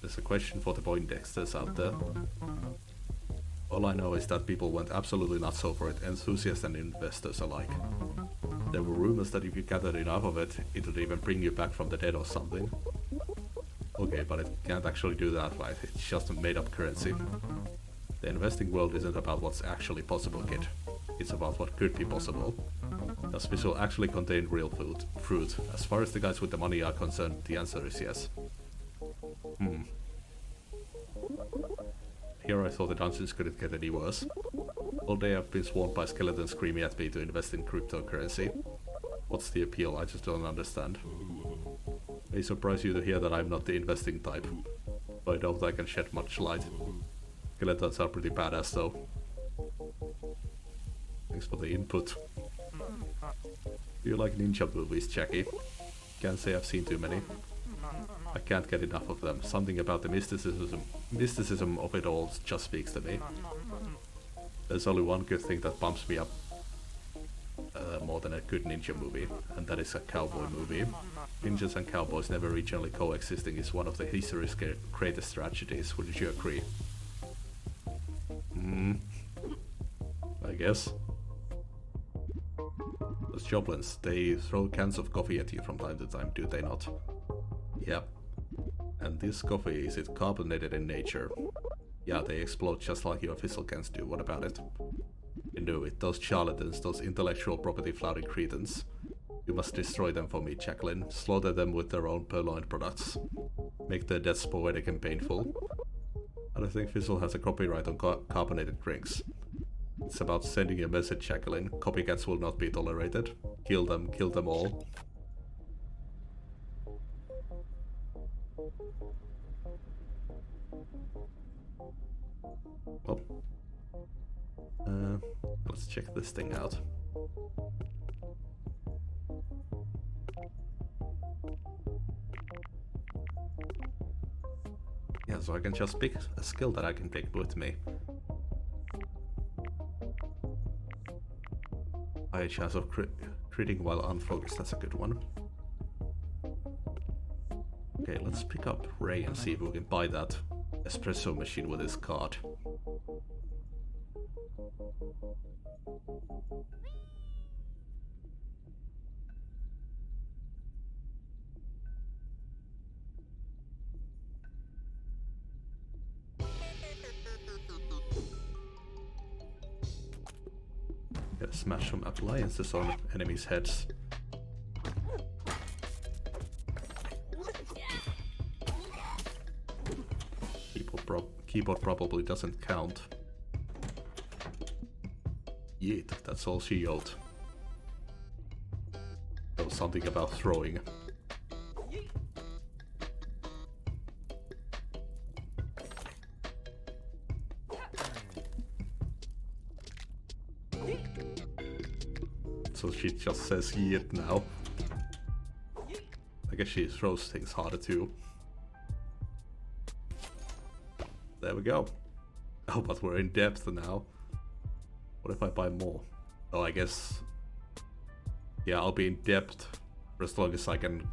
There's a question for the Poindexters out there. All I know is that people went absolutely nuts over it, enthusiasts and investors alike. There were rumors that if you gathered enough of it, it would even bring you back from the dead or something. Okay, but it can't actually do that, right? It's just a made-up currency. The investing world isn't about what's actually possible, kid. It's about what could be possible. Does Visual actually contain real fruit? As far as the guys with the money are concerned, the answer is yes. Here I thought the dungeons couldn't get any worse. All day I've been swarmed by skeletons screaming at me to invest in cryptocurrency. What's the appeal? I just don't understand. May surprise you to hear that I'm not the investing type. But I doubt I can shed much light. Skeletons are pretty badass though. Thanks for the input. Do you like ninja movies, Jackie? Can't say I've seen too many. I can't get enough of them. Something about the mysticism of it all just speaks to me. There's only one good thing that pumps me up more than a good ninja movie, and that is a cowboy movie. Ninjas and cowboys never regionally coexisting is one of the history's greatest tragedies, wouldn't you agree? I guess. Those Joblins, they throw cans of coffee at you from time to time, do they not? Yep. And this coffee, is it carbonated in nature? Yeah, they explode just like your official cans do. What about it? You knew it. Those charlatans, those intellectual property flouting cretins. You must destroy them for me, Jacqueline. Slaughter them with their own purloined products. Make their deaths poetic and painful. I don't think Fizzle has a copyright on carbonated drinks. It's about sending a message, Jacqueline. Copycats will not be tolerated. Kill them all. Oh. Let's check this thing out. Yeah, so I can just pick a skill that I can take with me. High chance of critting while unfocused, that's a good one. Okay, let's pick up Ray and see if we can buy that espresso machine with his card. Gotta smash some appliances on enemies' heads. Keyboard probably doesn't count. Yeet, that's all she yelled. There was something about throwing. So she just says yeet now. I guess she throws things harder too. There we go. Oh, but we're in depth now. What if I buy more? Oh, I guess... Yeah, I'll be in depth for as long as I can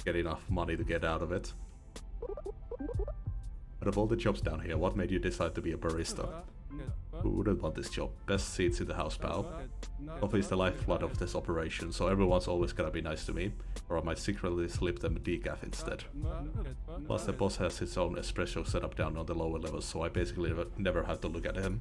get enough money to get out of it. Out of all the jobs down here, what made you decide to be a barista? Who wouldn't want this job? Best seats in the house, pal. Coffee is the lifeblood of this operation, so everyone's always gonna be nice to me, or I might secretly slip them decaf instead. Plus the boss has his own espresso setup down on the lower levels, so I basically never have to look at him.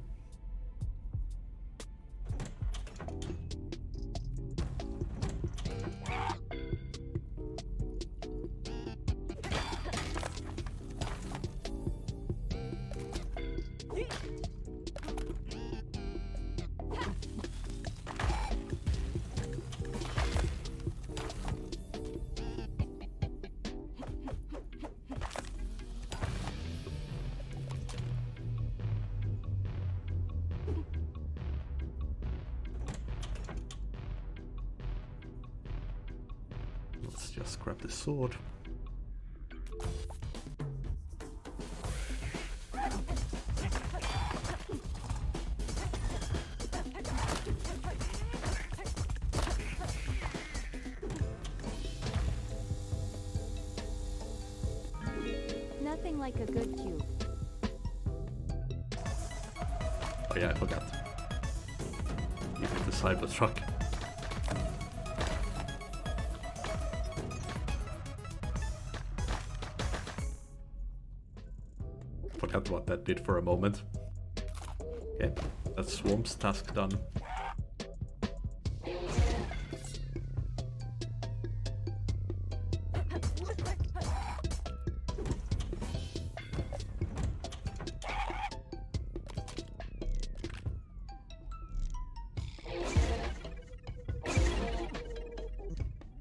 Let's just grab the sword. Nothing like a good cube. Oh yeah, I forgot. You hit the Cybertruck. Forgot what that did for a moment. Okay, that's Swamp's task done.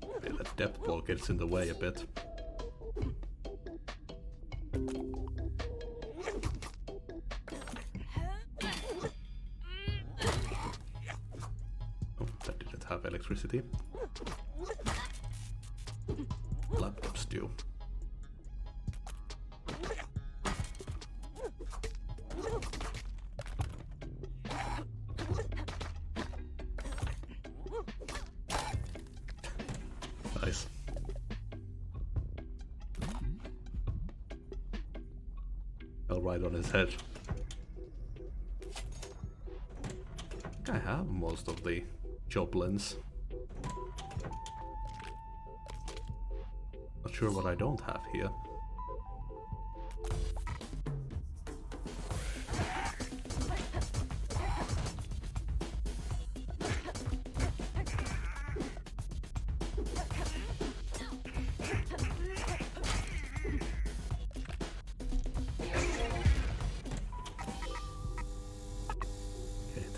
Okay, that depth ball gets in the way a bit. Electricity. Laptops do. Nice. Fell right on his head. I think I have most of the joblins. Not sure what I don't have here.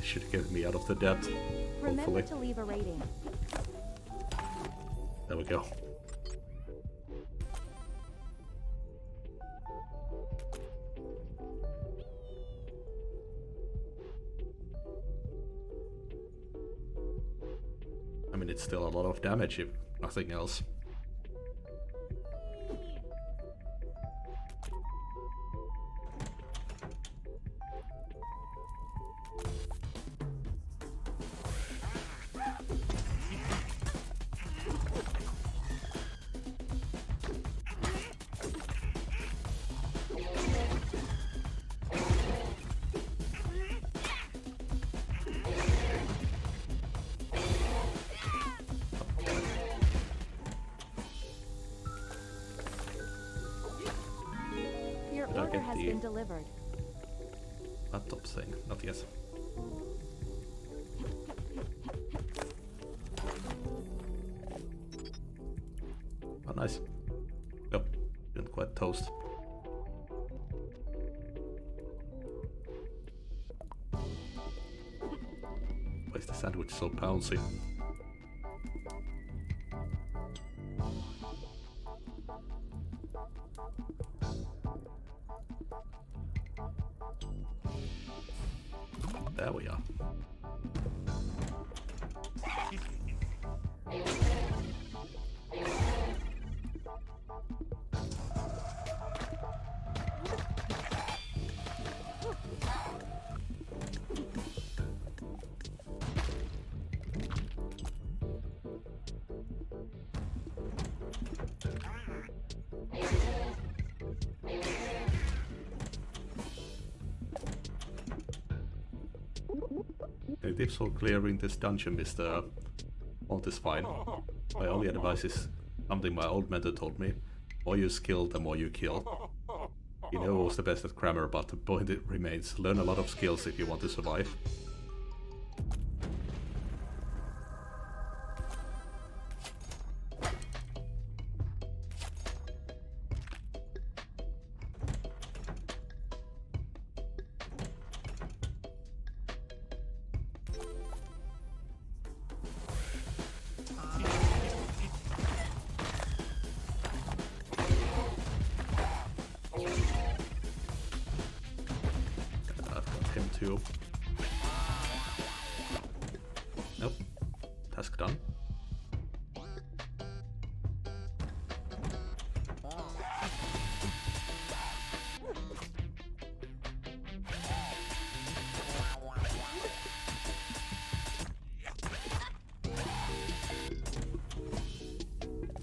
should get me out of the debt. Remember Hopefully. to leave a rating. There we go. I mean, it's still a lot of damage if nothing else. Your Did I order get has the- been delivered. Laptop thing, not yet. Oh, nice. Yep, didn't quite toast. Why is the sandwich so bouncy? There we are. The tips for clearing this dungeon is the font is fine. My only advice is something my old mentor told me. The more you skill, the more you kill. He never was the best at grammar, but the point it remains, learn a lot of skills if you want to survive. I've got him too. Nope. Task done.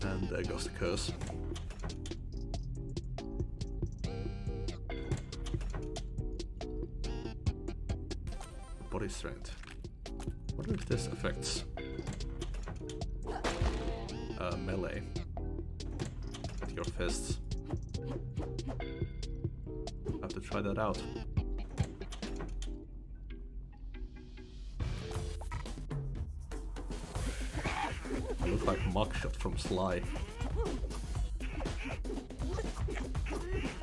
And there goes the curse. Body strength. Wonder if this affects melee with your fists. Have to try that out. I look like Mugshot from Sly.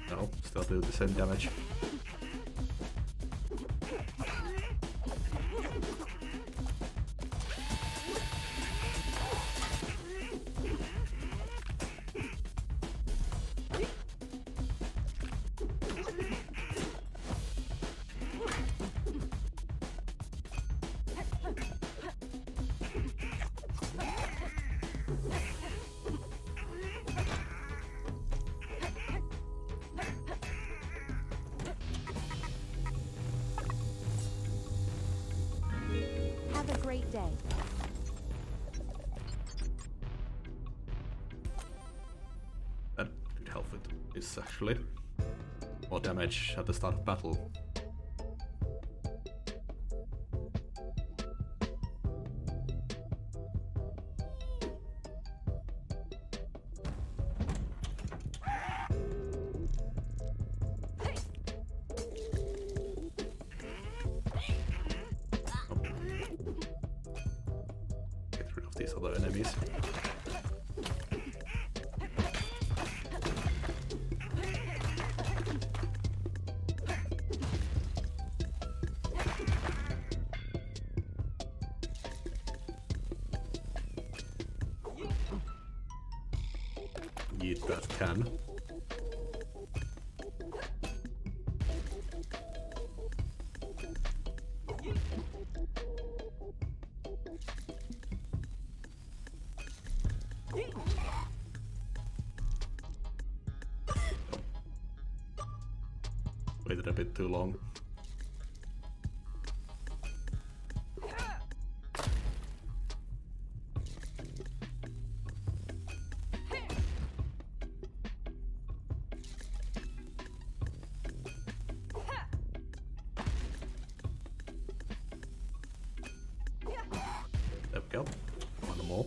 No, still do the same damage. Have a great day. That could help with this actually. More damage at the start of battle. Get rid of these other enemies. eat that can. Waited a bit too long. There we go. One more.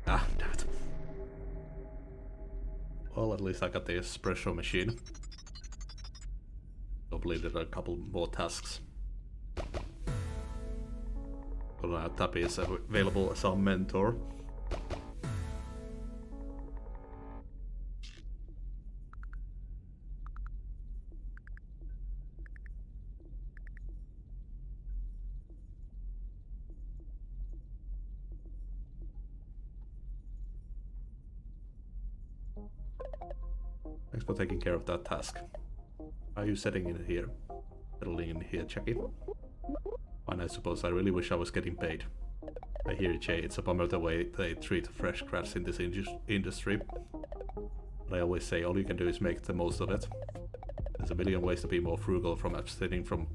Ah, damn it. Well, at least I got the espresso machine. Completed a couple more tasks. So now Tappy is available as our mentor. Thanks for taking care of that task. How are you settling in here, Jackie? Fine, I suppose. I really wish I was getting paid. I hear you, Jay. It's a bummer the way they treat fresh grads in this industry. But I always say all you can do is make the most of it. There's a million ways to be more frugal, from abstaining from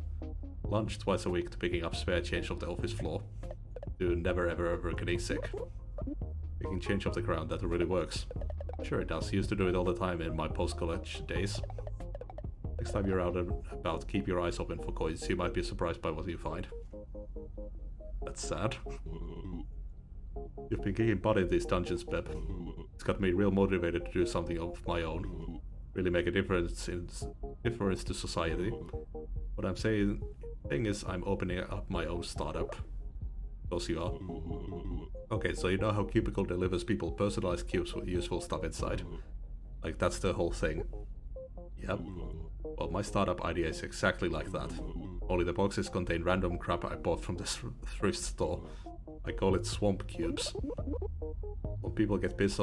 lunch twice a week to picking up spare change off the office floor, to never ever getting sick. Picking change off the ground, that really works. Sure it does. Used to do it all the time in my post-college days. Next time you're out and about, keep your eyes open for coins. You might be surprised by what you find. That's sad. You've been kicking butt in these dungeons, Pep. It's got me real motivated to do something of my own. Really make a difference to society. What I'm saying is I'm opening up my own startup. Because you are. Okay, so you know how Cubicle delivers people personalized cubes with useful stuff inside? Like, that's the whole thing. Yep. Well, my startup idea is exactly like that. Only the boxes contain random crap I bought from the thrift store. I call it swamp cubes. When people get pissed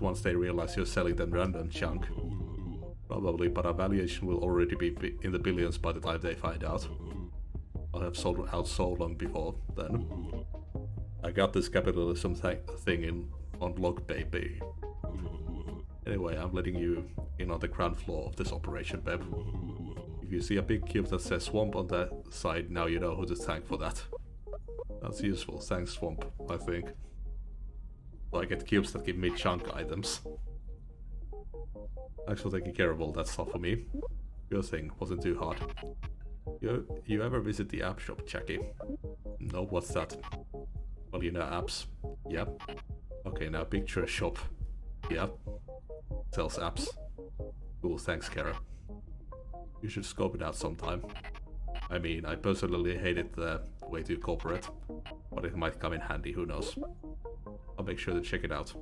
once they realize you're selling them random junk. Probably, but our valuation will already be in the billions by the time they find out. I'll have sold out so long before then. I got this capitalism thing on lock, baby. Anyway, I'm letting you in on the ground floor of this operation, Beb. If you see a big cube that says swamp on that side, now you know who to thank for that. That's useful. Thanks, swamp, I think. So I get cubes that give me chunk items. Thanks for taking care of all that stuff for me. Your thing wasn't too hard. You ever visit the app shop, Jackie? No, what's that? Well, you know apps. Yep. Okay, now picture a shop. Yep. Sells apps. Cool, thanks, Kara. You should scope it out sometime. I mean, I personally hate it way too corporate, but it might come in handy, who knows. I'll make sure to check it out.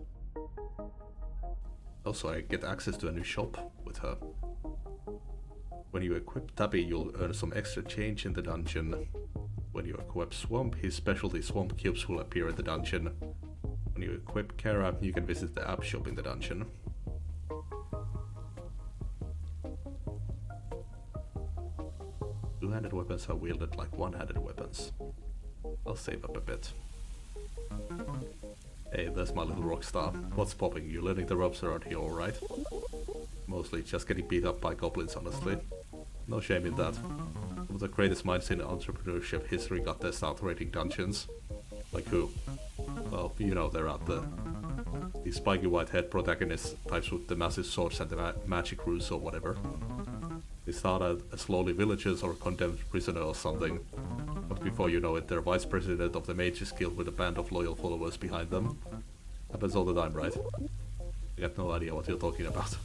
Also, I get access to a new shop with her. When you equip Tabby, you'll earn some extra change in the dungeon. When you equip Swamp, his specialty swamp cubes will appear in the dungeon. When you equip Kara, you can visit the app shop in the dungeon. Two-handed weapons are wielded like one-handed weapons. I'll save up a bit. Hey, there's my little rock star. What's popping? You learning the ropes around here, alright? Mostly just getting beat up by goblins, honestly. No shame in that. Some of the greatest minds in entrepreneurship history got their start raiding dungeons. Like who? Well, you know they're out there. These spiky white-haired protagonist types with the massive swords and the magic runes or whatever. They started as lowly villagers or condemned prisoner or something. But before you know it, they're vice president of the Mages Guild with a band of loyal followers behind them. Happens all the time, right? I got no idea what you're talking about.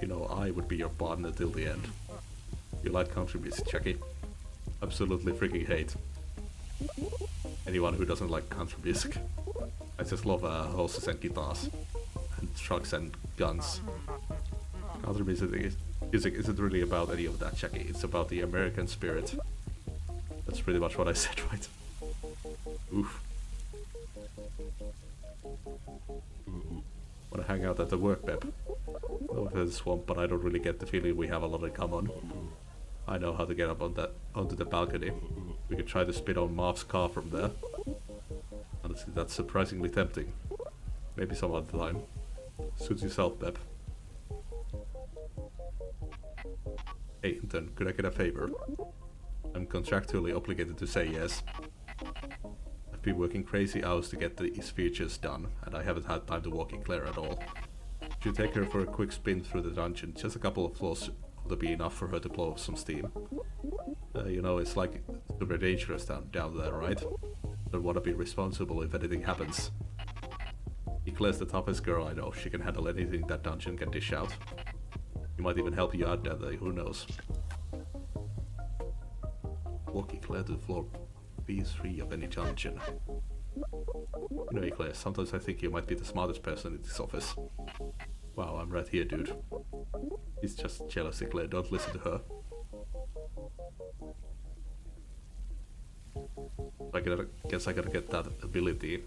You know, I would be your partner till the end. You like country music, Jackie? Absolutely freaking hate anyone who doesn't like country music. I just love horses and guitars, and trucks and guns. Country music music isn't really about any of that, Jackie. It's about the American spirit. That's pretty much what I said, right? Oof. Wanna hang out at the work, Pep? No, there's a swamp, but I don't really get the feeling we have a lot in common. I know how to get up on onto the balcony. We could try to spit on Marv's car from there. Honestly, that's surprisingly tempting. Maybe some other time. Suit yourself, Pep. Hey, intern, could I get a favor? I'm contractually obligated to say yes. I've been working crazy hours to get these features done, and I haven't had time to walk in Claire at all. Could you take her for a quick spin through the dungeon? Just a couple of floors to be enough for her to blow off some steam. You know, it's like super dangerous down there, right? Don't want to be responsible if anything happens. Claire's the toughest girl I know. She can handle anything that dungeon can dish out. She might even help you out down there, who knows? Walk Claire to floor B3 of any dungeon. You know, Claire, sometimes I think you might be the smartest person in this office. Wow, I'm right here, dude. She's just jealous, Claire. Don't listen to her. I guess I gotta get that ability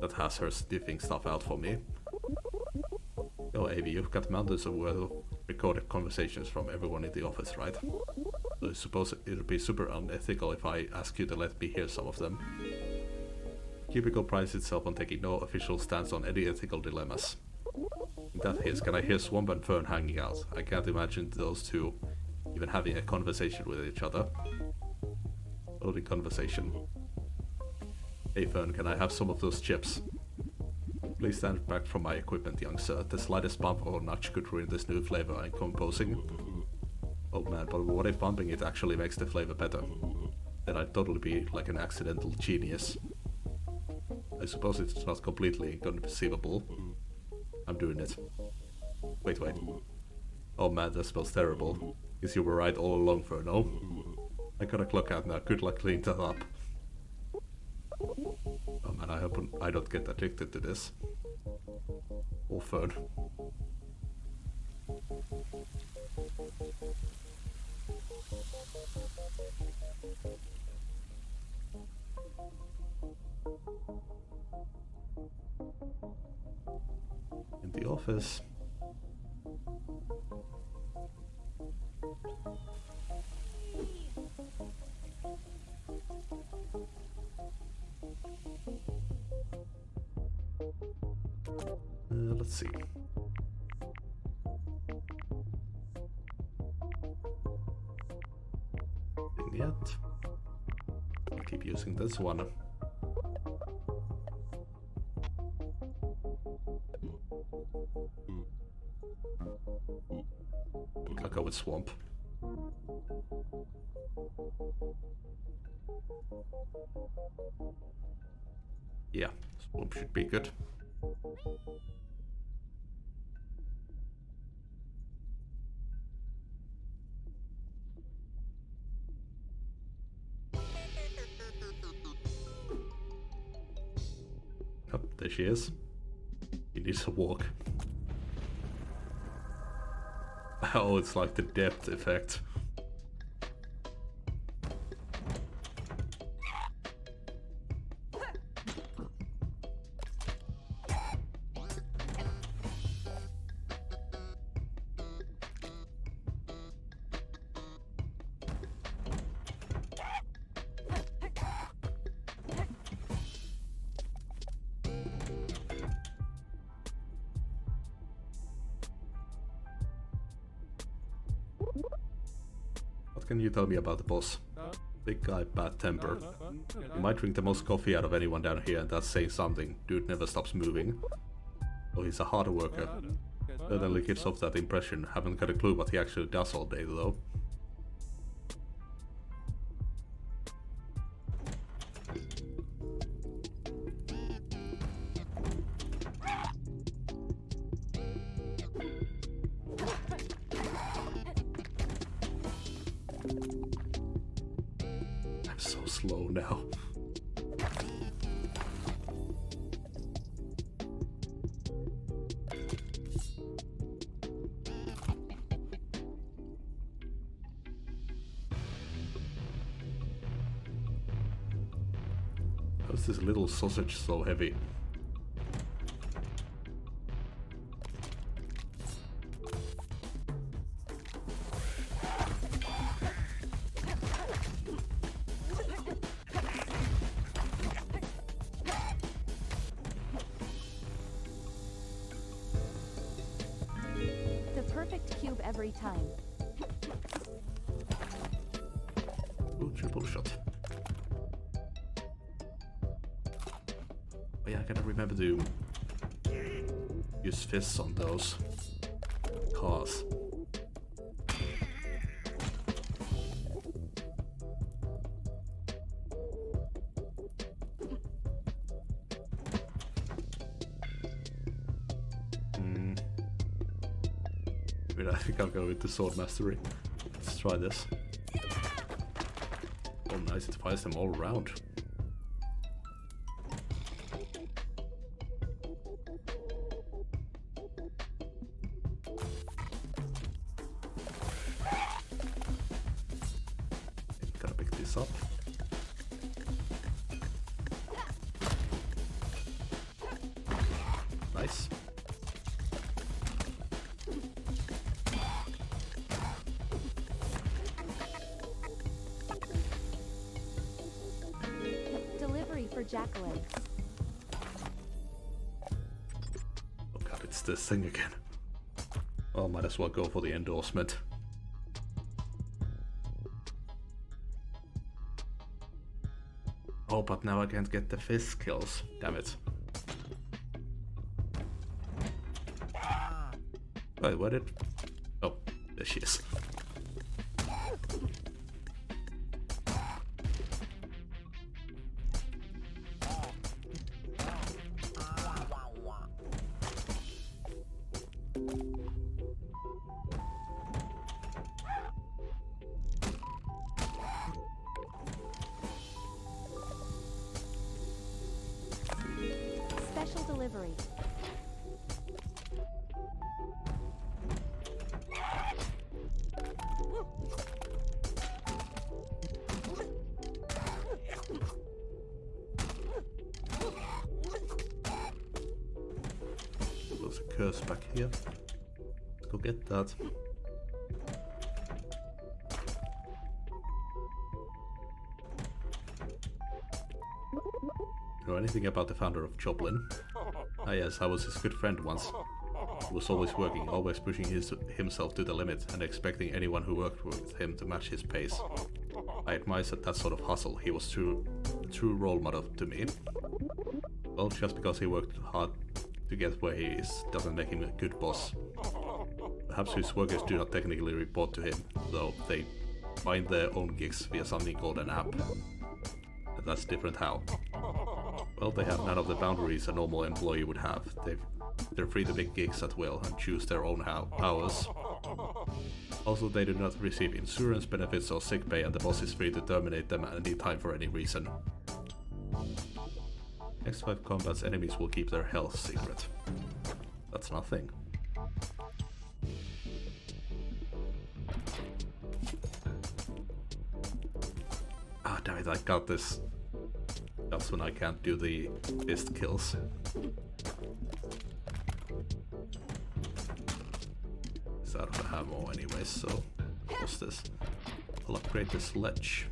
that has her sniffing stuff out for me. Yo, Avi, you've got mountains of recorded conversations from everyone in the office, right? So I suppose it'd be super unethical if I ask you to let me hear some of them. Cubicle prides itself on taking no official stance on any ethical dilemmas. In that case, can I hear Swamp and Fern hanging out? I can't imagine those two even having a conversation with each other. Loading conversation. Hey Fern, can I have some of those chips? Please stand back from my equipment, young sir. The slightest bump or nudge could ruin this new flavor I'm composing. Oh man, but what if bumping it actually makes the flavor better? Then I'd totally be like an accidental genius. I suppose it's not completely inconceivable. I'm doing it. Wait. Oh man, that smells terrible. Guess you were right all along, Fern, no? I got a clock out now. Good luck cleaning that up. Oh man, I hope I don't get addicted to this. Or Fern. In the office. Let's see. Nothing yet. I'll keep using this one. I'll go with Swamp. Yeah, Swamp should be good. Oh, there she is. He needs a walk. Oh, it's like the depth effect. What can you tell me about the boss? Big guy, bad temper. He might drink the most coffee out of anyone down here, and that's saying something. Dude never stops moving. Oh, he's a hard worker. Certainly gives off that impression. Haven't got a clue what he actually does all day though. So slow now. How's this little sausage so heavy? The perfect cube every time. Ooh, triple shot. Oh yeah, I gotta remember to use fists on those cars. I think I'll go with the sword mastery. Let's try this. Oh nice, it fires them all around. Gotta pick this up. Nice. Delivery for Jacqueline. Oh god, it's this thing again. Well, might as well go for the endorsement. Oh, but now I can't get the fist kills. Damn it. Wait, what did... Oh, there she is. Special delivery. There's a curse back here. Let's go get that. Know anything about the founder of Joplin? Ah yes, I was his good friend once. He was always working, always pushing himself to the limit and expecting anyone who worked with him to match his pace. I admired that sort of hustle. He was a true role model to me. Well, just because he worked hard to get where he is doesn't make him a good boss. Perhaps his workers do not technically report to him, though they find their own gigs via something called an app. And that's different how. Well, they have none of the boundaries a normal employee would have. They're free to make gigs at will and choose their own hours. Also, they do not receive insurance benefits or sick pay, and the boss is free to terminate them at any time for any reason. Next 5 combats, enemies will keep their health secret. That's nothing. Ah, damn it, I got this. That's when I can't do the fist kills. It's out of ammo anyway, so what's this? I'll upgrade the sledge.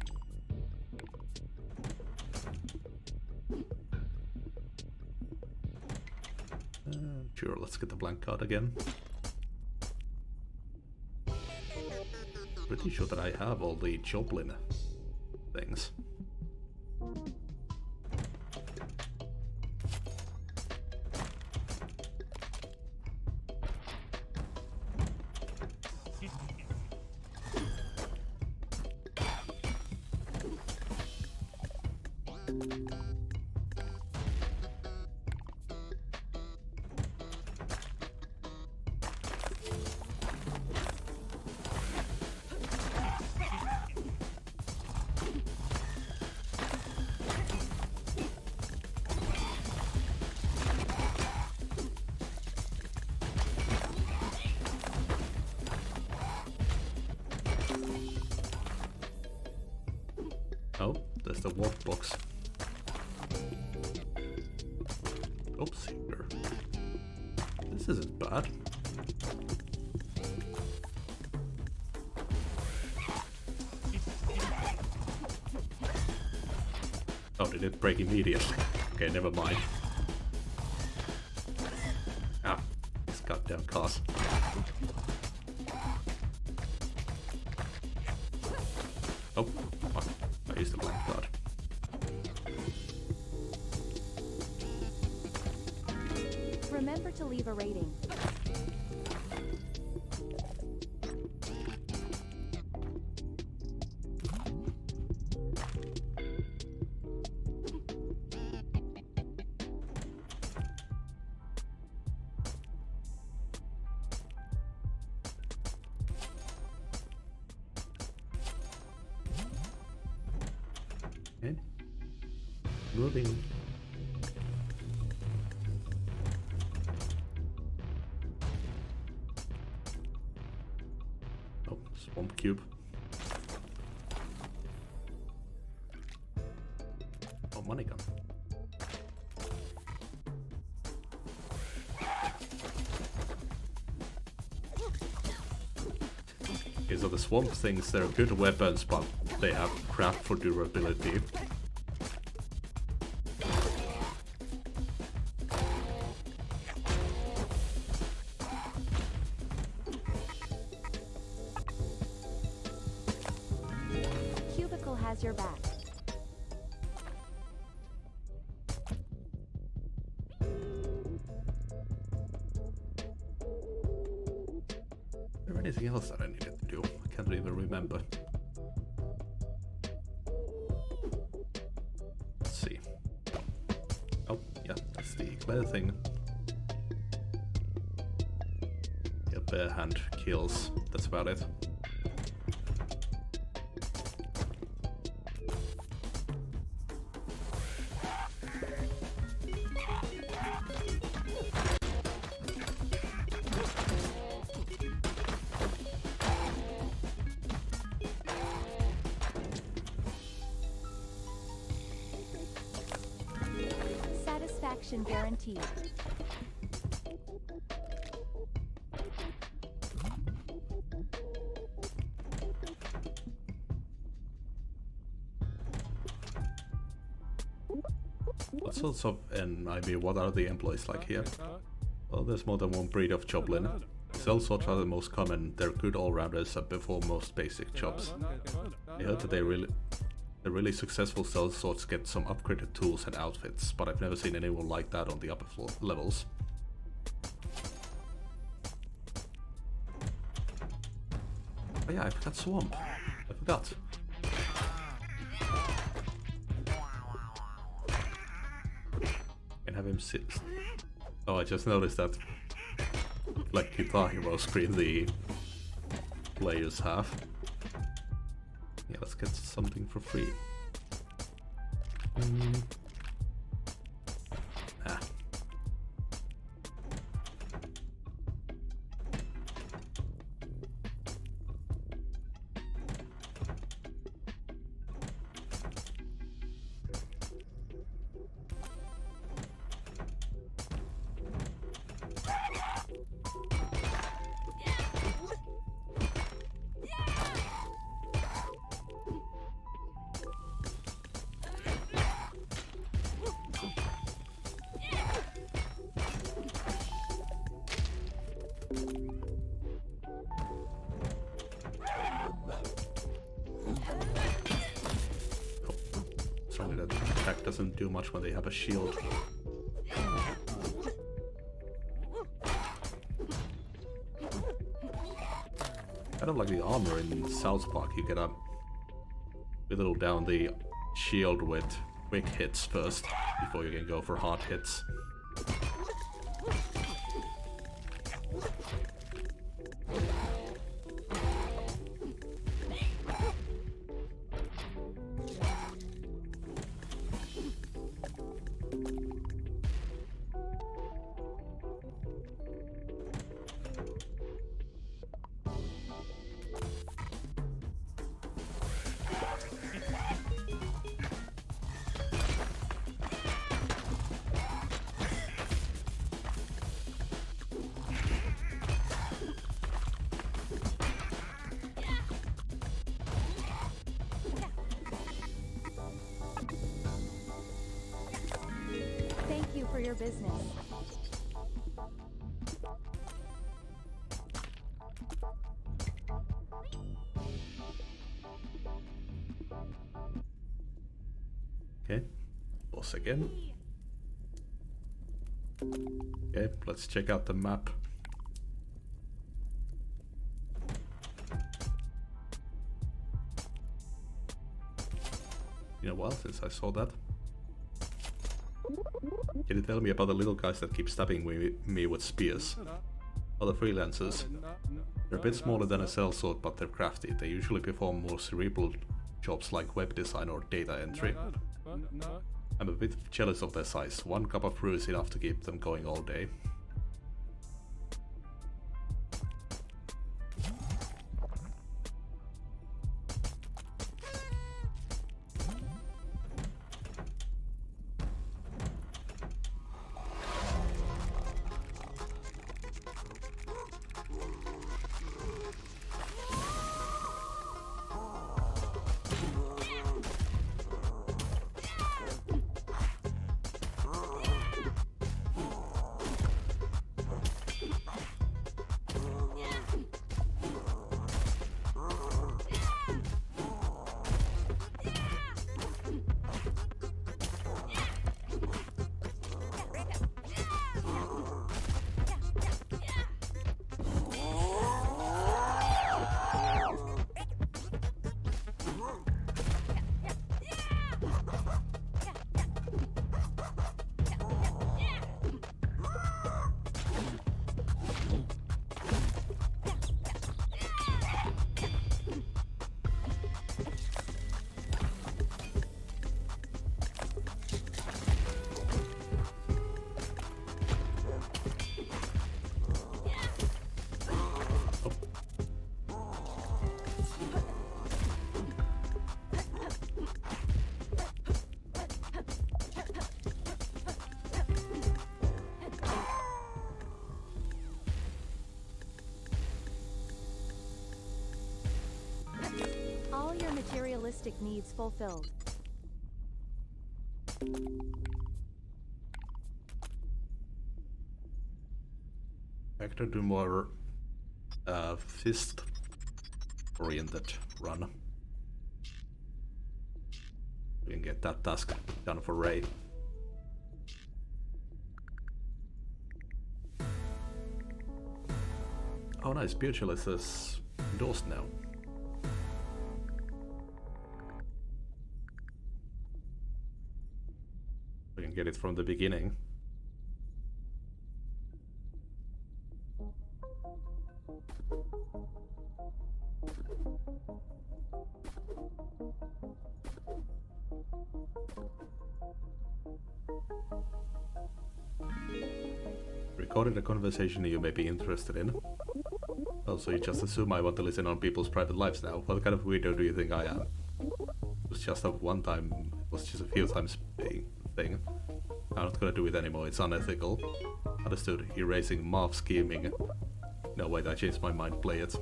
Sure, let's get the blank card again. Pretty sure that I have all the Joplin things. Oh, there's the warp box. Oops, here. This isn't bad. Oh, did it break immediately? Okay, never mind. Ah, these goddamn cars. Oh, fuck. I used the blank card. Remember to leave a rating. Okay. Moving. Oh, swamp cube. Oh, money gun. Okay, so the swamp things, they're good weapons, but they have crap for durability. Cubicle has your back. Is there anything else that I needed to do? I can't even remember. Let's see. Oh, yeah, that's the clear thing. Yeah, bare hand kills. That's about it. Satisfaction guaranteed. What sorts of, and I mean, what are the employees like here? Well, there's more than one breed of joblin. Cell sorts are the most common. They're good all-rounders and perform most basic jobs. I heard that the really successful cell sorts get some upgraded tools and outfits, but I've never seen anyone like that on the upper floor levels. Oh yeah, I forgot swamp. I forgot. Can have him sit. Oh, I just noticed that, like Guitar Hero screen, the players have. Yeah, let's get something for free. Ah. Sorry, that attack doesn't do much when they have a shield. Kind of like the armor in South Park, you get a whittle down the shield with quick hits first, before you can go for hard hits. business. Okay, boss again. Okay, let's check out the map. Been a while since I saw that. Can you tell me about the little guys that keep stabbing me with spears? Other freelancers. They're a bit smaller than a sellsword, but they're crafty. They usually perform more cerebral jobs like web design or data entry. I'm a bit jealous of their size. One cup of brew is enough to keep them going all day. All your materialistic needs fulfilled. I could do more fist-oriented run. We can get that task done for Ray. Oh nice, Spiritualist is endorsed now. We can get it from the beginning. Recorded a conversation you may be interested in. Also, you just assume I want to listen on people's private lives now. What kind of weirdo do you think I am? It was just a one time, it was just a few times thing. I'm not gonna do it anymore, it's unethical. Understood, erasing Marv scheming. No wait, I changed my mind, play it.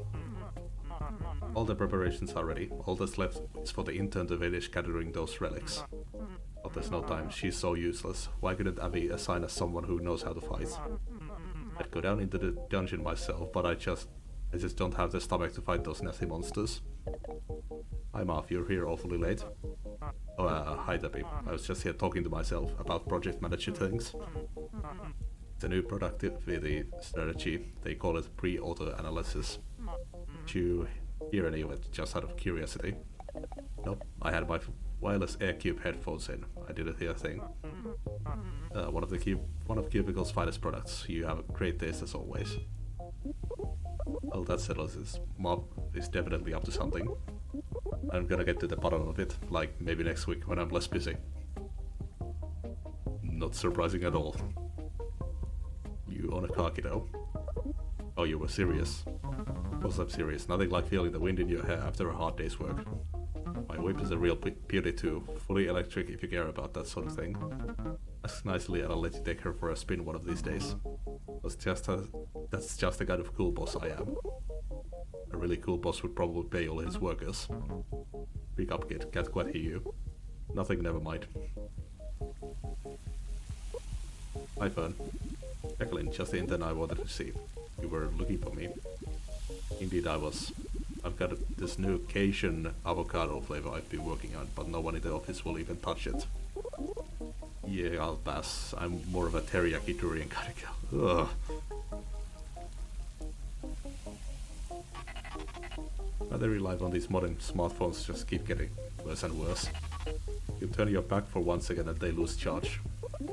All the preparations are ready. All that's left is for the intern to finish gathering those relics. But there's no time, she's so useless. Why couldn't Abby assign us someone who knows how to fight? I'd go down into the dungeon myself, but I just don't have the stomach to fight those nasty monsters. Hi Marv, you're here awfully late. Oh, hi Debbie. I was just here talking to myself about project manager things. It's a new productivity strategy. They call it pre-auto analysis. Did you hear any of it, just out of curiosity? Nope, I had my wireless AirCube headphones in. I didn't hear a thing. One of Cubicle's finest products. You have a great taste as always. Well, that settles it. Mob is definitely up to something. I'm gonna get to the bottom of it, like maybe next week when I'm less busy. Not surprising at all. You own a car, kiddo? Oh, you were serious? Of course I'm serious. Nothing like feeling the wind in your hair after a hard day's work. My whip is a real beauty too. Fully electric if you care about that sort of thing. Ask nicely and I'll let you take her for a spin one of these days. That's just the kind of cool boss I am. A really cool boss would probably pay all his workers. Speak up, kid. Can't quite hear you. Nothing, never mind. Hi, Fern. Jacqueline, just the intern I wanted to see. You were looking for me. Indeed, I was. I've got this new Cajun avocado flavor I've been working on, but no one in the office will even touch it. Yeah, I'll pass. I'm more of a teriyaki durian kind of girl. Ugh. Battery life on these modern smartphones just keep getting worse and worse. You turn your back for 1 second and they lose charge.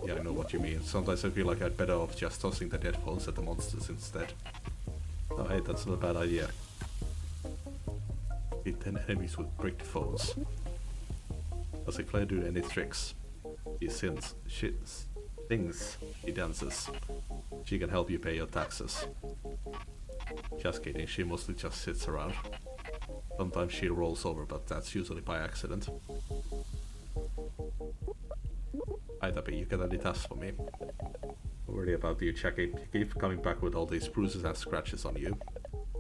Yeah, I know what you mean. Sometimes I feel like I'd better off just tossing the dead phones at the monsters instead. Oh hey, that's not a bad idea. Beat 10 enemies with bricked phones. Does Claire do any tricks? She sings, she dances. She can help you pay your taxes. Just kidding, she mostly just sits around. Sometimes she rolls over, but that's usually by accident. Hi Tappy, you got any tasks for me? Don't worry about you, Jackie. You keep coming back with all these bruises and scratches on you.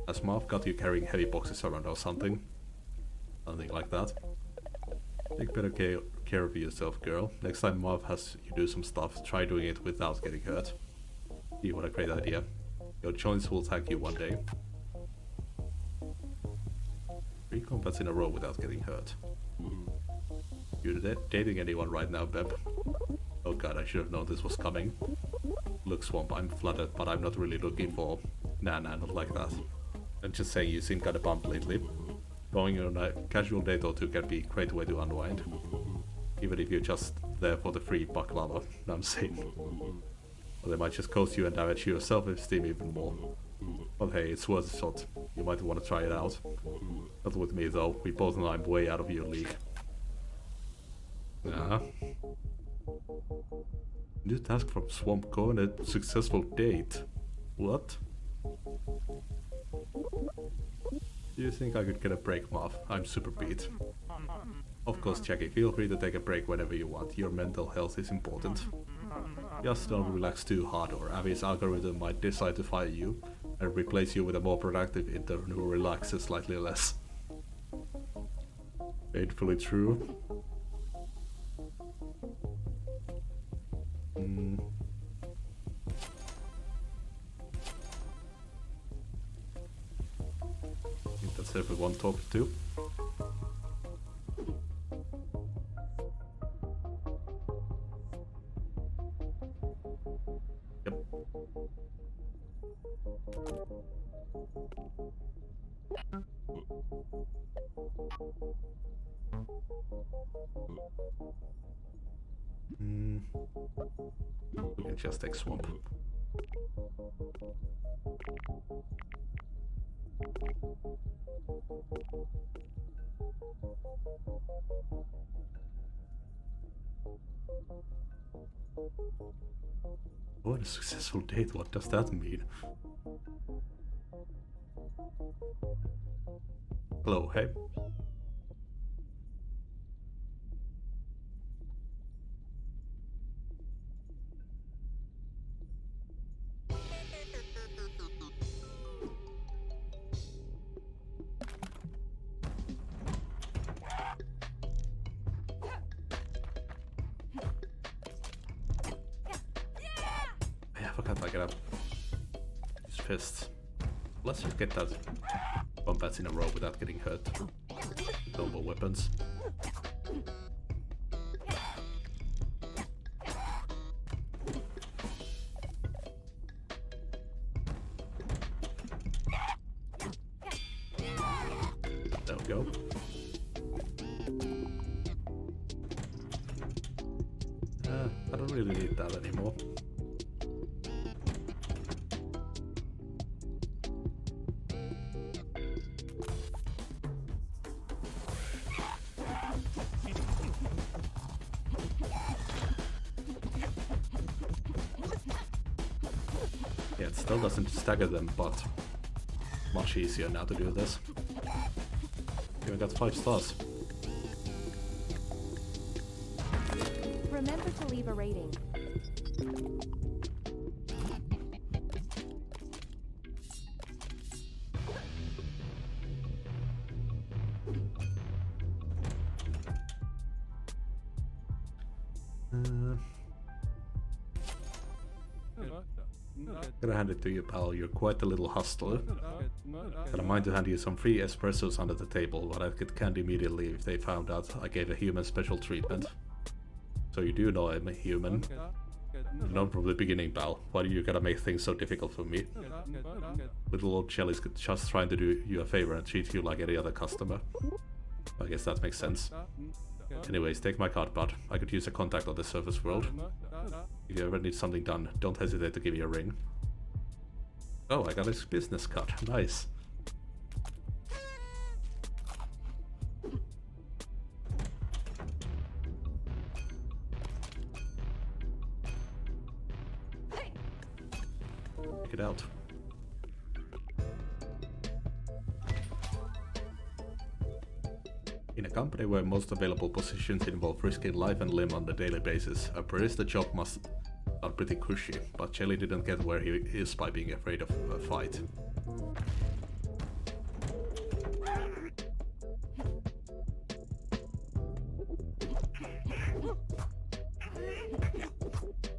Has Marv got you carrying heavy boxes around or something? Something like that. Take better care of yourself, girl. Next time Marv has you do some stuff, try doing it without getting hurt. Gee, what a great idea. Your joints will thank you one day. 3 combats in a row without getting hurt. You dating anyone right now, Beb? Oh god, I should have known this was coming. Look, Swamp, I'm flattered, but I'm not really looking for... Nah, not like that. I'm just saying you seem kinda bummed lately. Going on a casual date or two can be a great way to unwind. Even if you're just there for the free baklava, I'm saying. Or they might just cost you and damage your self-esteem even more. But hey, it's worth a shot. You might want to try it out. Not with me though, we both know I'm way out of your league. New task from Swamp, go on a successful date. What? Do you think I could get a break, Marv? I'm super beat. Of course, Jackie, feel free to take a break whenever you want. Your mental health is important. Just don't relax too hard or Abby's algorithm might decide to fire you and replace you with a more productive intern who relaxes slightly less. Painfully true. I think that's everyone talked to. Yep. We can just take Swamp. What a successful date, what does that mean? Hello, hey. I forgot I gotta use fists. Let's just get that combats in a row without getting hurt. Normal weapons. There we go. I don't really need that anymore. Yeah, it still doesn't stagger them, but much easier now to do this. Even got 5 stars. Remember to leave a rating. Gotta hand it to you, pal. You're quite a little hustler. Got a mind to hand you some free espressos under the table, but I'd get canned immediately if they found out I gave a human special treatment. So you do know I'm a human. Known from the beginning, pal. Why do you gotta make things so difficult for me? Little old Shelly's just trying to do you a favor and treat you like any other customer. I guess that makes sense. Anyways, take my card, bud. I could use a contact on the surface world. If you ever need something done, don't hesitate to give me a ring. Oh, I got his business card. Nice. Check it out. In a company where most available positions involve risking life and limb on a daily basis, a barista job must start pretty cushy, but Jelly didn't get where he is by being afraid of a fight.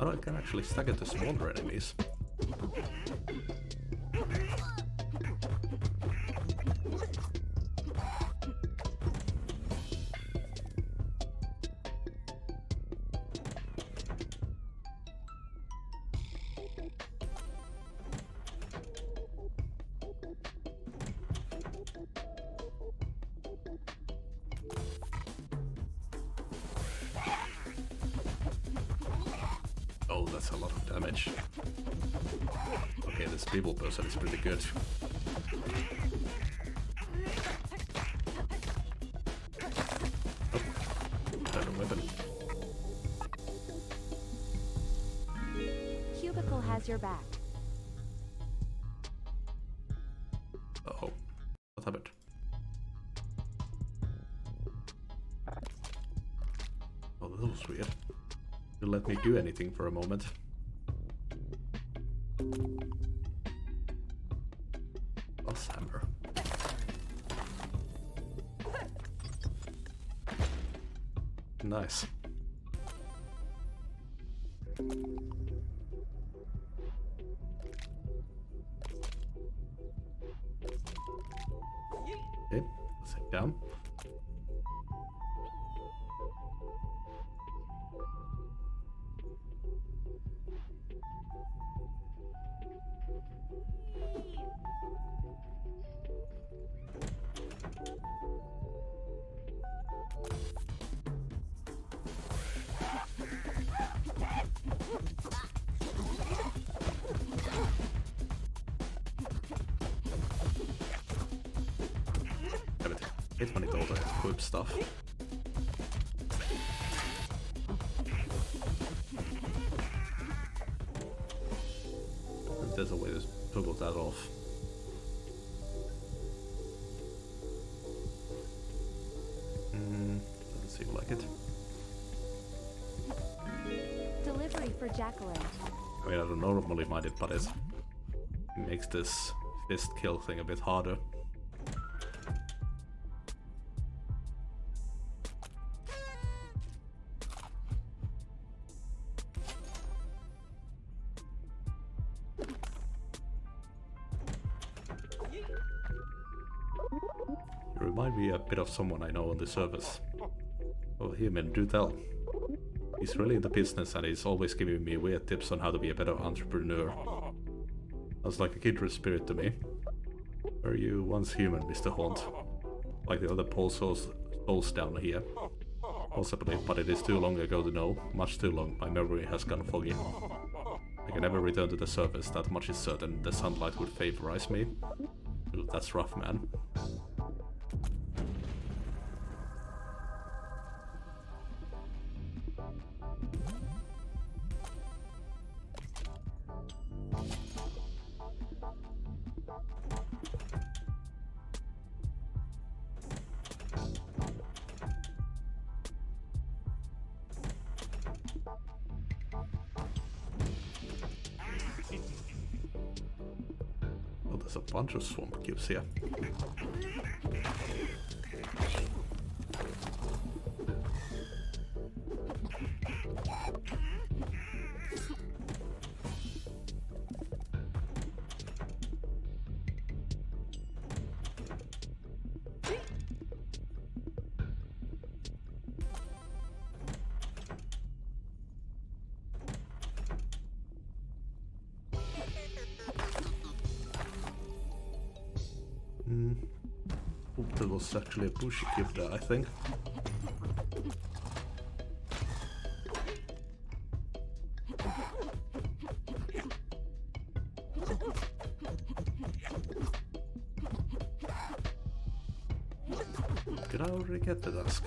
Oh, I can actually stack it to smaller enemies. Oh, that's a lot of damage. Okay, this people person is pretty good. Oh, better weapon. Cubicle has your back. Uh-oh. What happened? Oh, this was weird. You let me do anything for a moment. Boss hammer. Nice. Okay, sit down. Hate when it all the equip stuff. There's a way to toggle that off. Doesn't seem like it. Delivery for Jacqueline. I mean, I don't normally mind it, but it makes this fist kill thing a bit harder. You remind me a bit of someone I know on the service. Oh, human, do tell. He's really in the business and he's always giving me weird tips on how to be a better entrepreneur. Sounds like a kindred spirit to me. Were you once human, Mr. Haunt? Like the other poor souls down here? Possibly, but it is too long ago to know. Much too long. My memory has gone foggy. I can never return to the surface, that much is certain. The sunlight would favorize me. Ooh, that's rough, man. Oh, there's a bunch of swamp cubes here. was actually a bushy kid there, I think. Did I already get the dusk?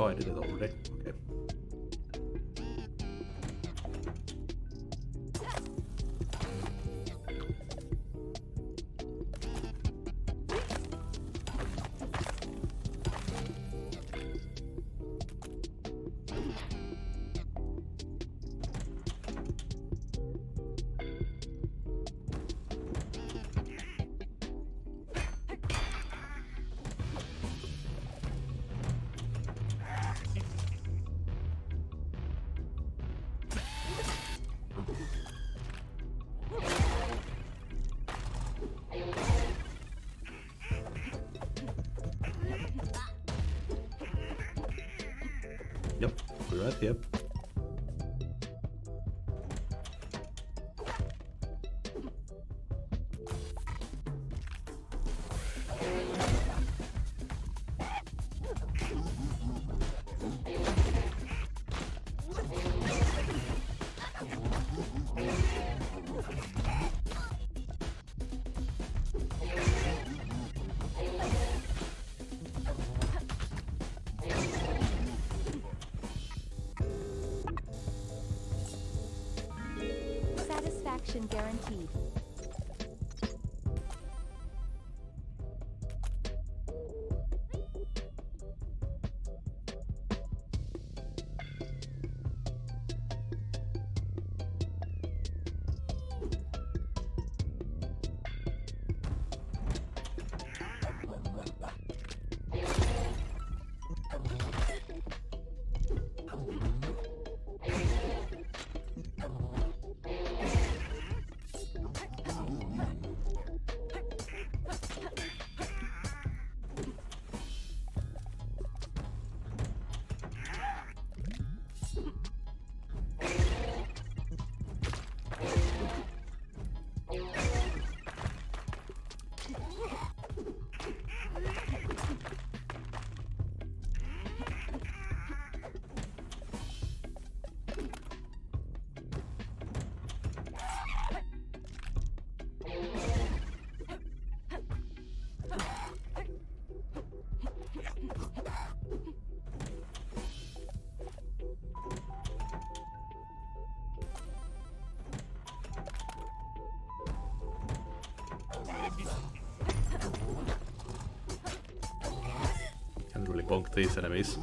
Oh, I did it already. Okay. Yep, we're right here. Satisfaction guaranteed. Can't really bonk these enemies.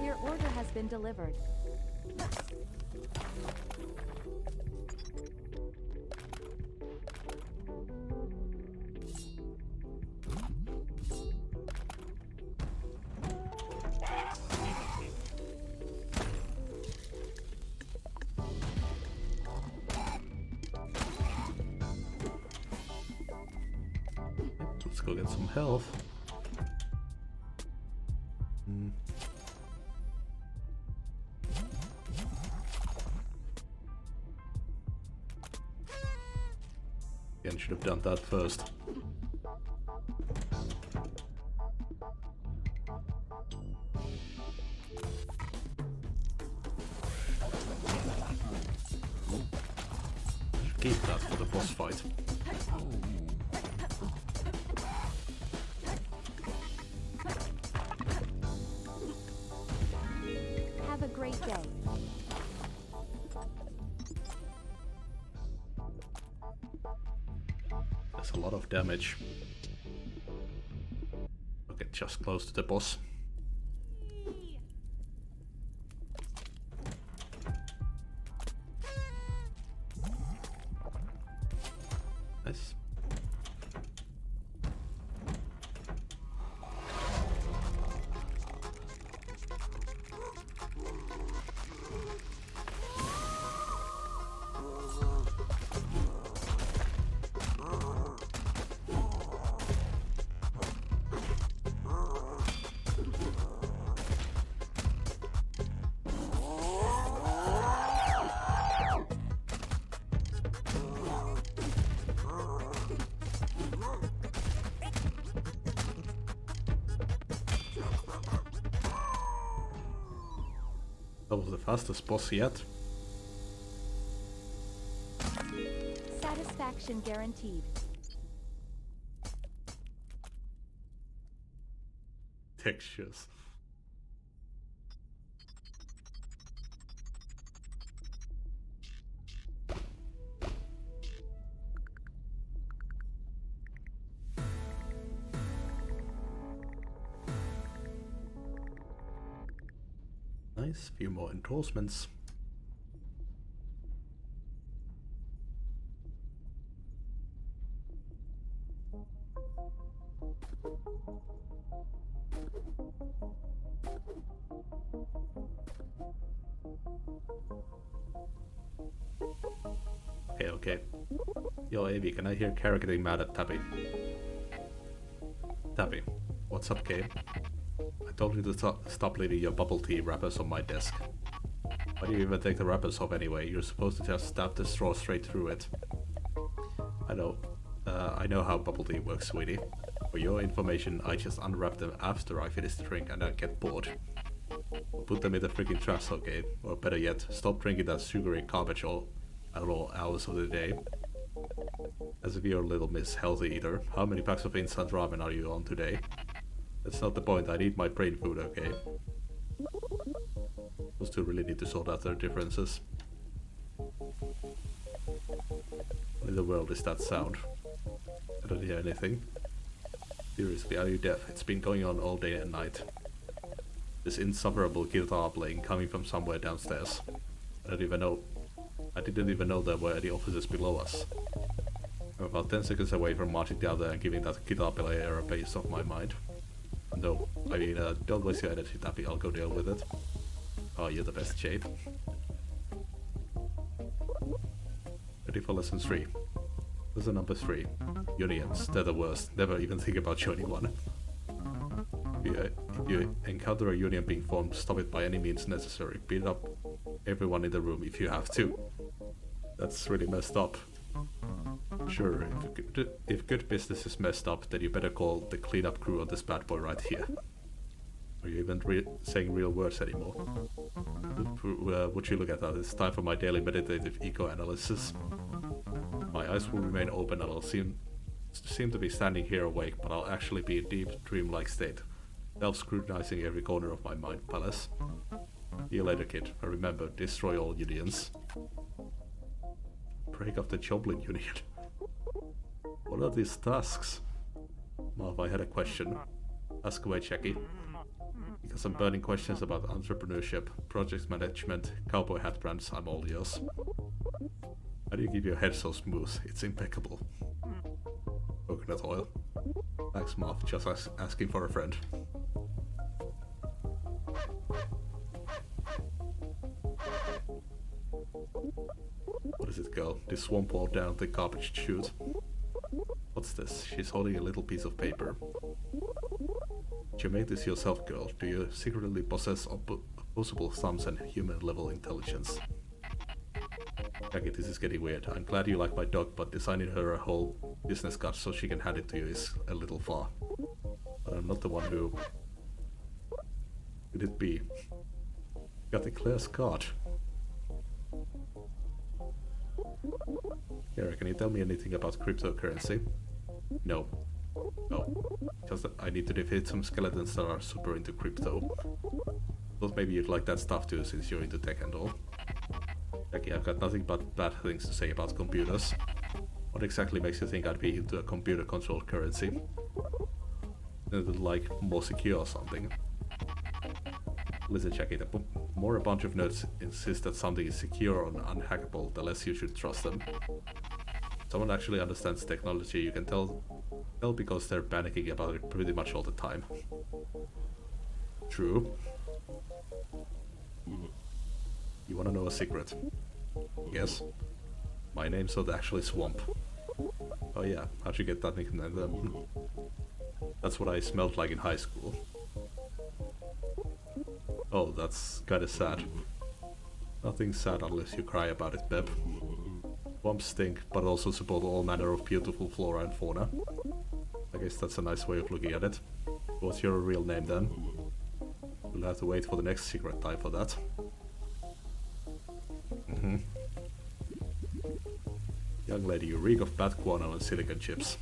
Your order has been delivered. Let's go get some health. Again, should have done that first. Keep that for the boss fight. Have a great day. There's a lot of damage. I'll get just close to the boss. Nice. That was the fastest boss yet. Satisfaction guaranteed. Textures. Nice, few more endorsements. Okay. Yo, Avi, can I hear Kara getting mad at Tabby? Tabby, what's up, Kay? I told you to stop leaving your bubble tea wrappers on my desk. Why do you even take the wrappers off anyway? You're supposed to just stab the straw straight through it. I know how bubble tea works, sweetie. For your information, I just unwrap them after I finish the drink and I get bored. Put them in the freaking trash, okay? Or better yet, stop drinking that sugary garbage at all hours of the day. As if you're a little Miss Healthy Eater, how many packs of instant ramen are you on today? That's not the point, I need my brain food, okay? Those two really need to sort out their differences. What in the world is that sound? I don't hear anything. Seriously, are you deaf? It's been going on all day and night. This insufferable guitar playing coming from somewhere downstairs. I didn't even know there were any offices below us. I'm about 10 seconds away from marching down there and giving that guitar player a piece of my mind. No, I mean, don't waste your energy, Tappy, I'll go deal with it. Oh, you're the best shape. Ready for lesson 3. Lesson number 3. Unions, they're the worst. Never even think about joining one. If you encounter a union being formed, stop it by any means necessary. Beat up everyone in the room if you have to. That's really messed up. Sure, if good business is messed up, then you better call the cleanup crew on this bad boy right here. Are you even saying real words anymore? Would you look at that? It's time for my daily meditative eco-analysis. My eyes will remain open and I'll seem to be standing here awake, but I'll actually be in deep dream-like state, self-scrutinizing every corner of my mind palace. See you later, kid. And remember, destroy all unions. Break up the Joblin Union. What are these tasks? Marv, I had a question. Ask away, Jackie. Because I'm burning questions about entrepreneurship, project management, cowboy hat brands, I'm all yours. How do you keep your head so smooth? It's impeccable. Coconut oil. Thanks, Marv. Just asking for a friend. What is it, girl? This swamp wall down the garbage chute. What's this? She's holding a little piece of paper. Did you make this yourself, girl? Do you secretly possess opposable thumbs and human-level intelligence? Jackie, this is getting weird. I'm glad you like my dog, but designing her a whole business card so she can hand it to you is a little far. But I'm not the one who... Could it be? Got a Claire's card. Kara, can you tell me anything about cryptocurrency? No. No. Just that I need to defeat some skeletons that are super into crypto. Thought maybe you'd like that stuff too, since you're into tech and all. Jackie, I've got nothing but bad things to say about computers. What exactly makes you think I'd be into a computer-controlled currency? Is it like more secure or something? Listen, Jackie, the more a bunch of nerds insist that something is secure or unhackable, the less you should trust them. Someone actually understands technology, you can tell because they're panicking about it pretty much all the time. True. You wanna know a secret? Yes. My name's not actually Swamp. Oh yeah, how'd you get that nickname? That's what I smelled like in high school. Oh, that's kinda sad. Nothing sad unless you cry about it, Beb. Swamps stink, but also support all manner of beautiful flora and fauna. I guess that's a nice way of looking at it. What's your real name then? We'll have to wait for the next secret time for that. Young lady, you reek of bad guano and silicon chips.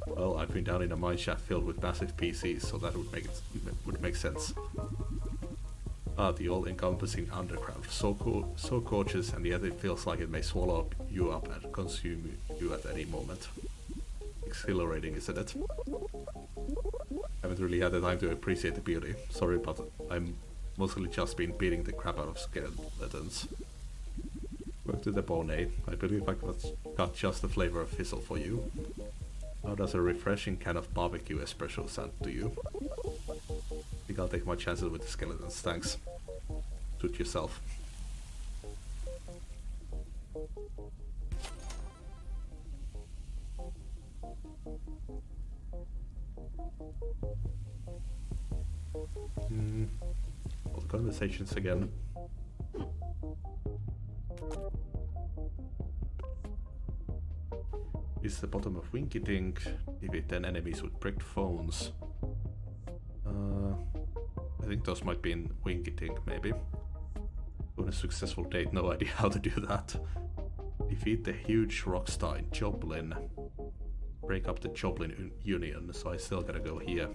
Well, I've been down in a mine shaft filled with massive PCs, so that would make sense. Ah, the all-encompassing underground. So cool, so gorgeous, and yet it feels like it may swallow you up and consume you at any moment. Exhilarating, isn't it? Haven't really had the time to appreciate the beauty. Sorry, but I'm mostly just been beating the crap out of skeletons. Work to the bone, eh? I believe I got just the flavor of fizzle for you. How does a refreshing can of barbecue espresso sound to you? I think I'll take my chances with the skeletons, thanks. Suit yourself. All the conversations again. Is the bottom of Winky Dink. Defeat 10 enemies with bricked phones. I think those might be in Winky Dink, maybe. On a successful date, no idea how to do that. Defeat the huge rock star in Joplin. Break up the Joplin Union, so I still gotta go here.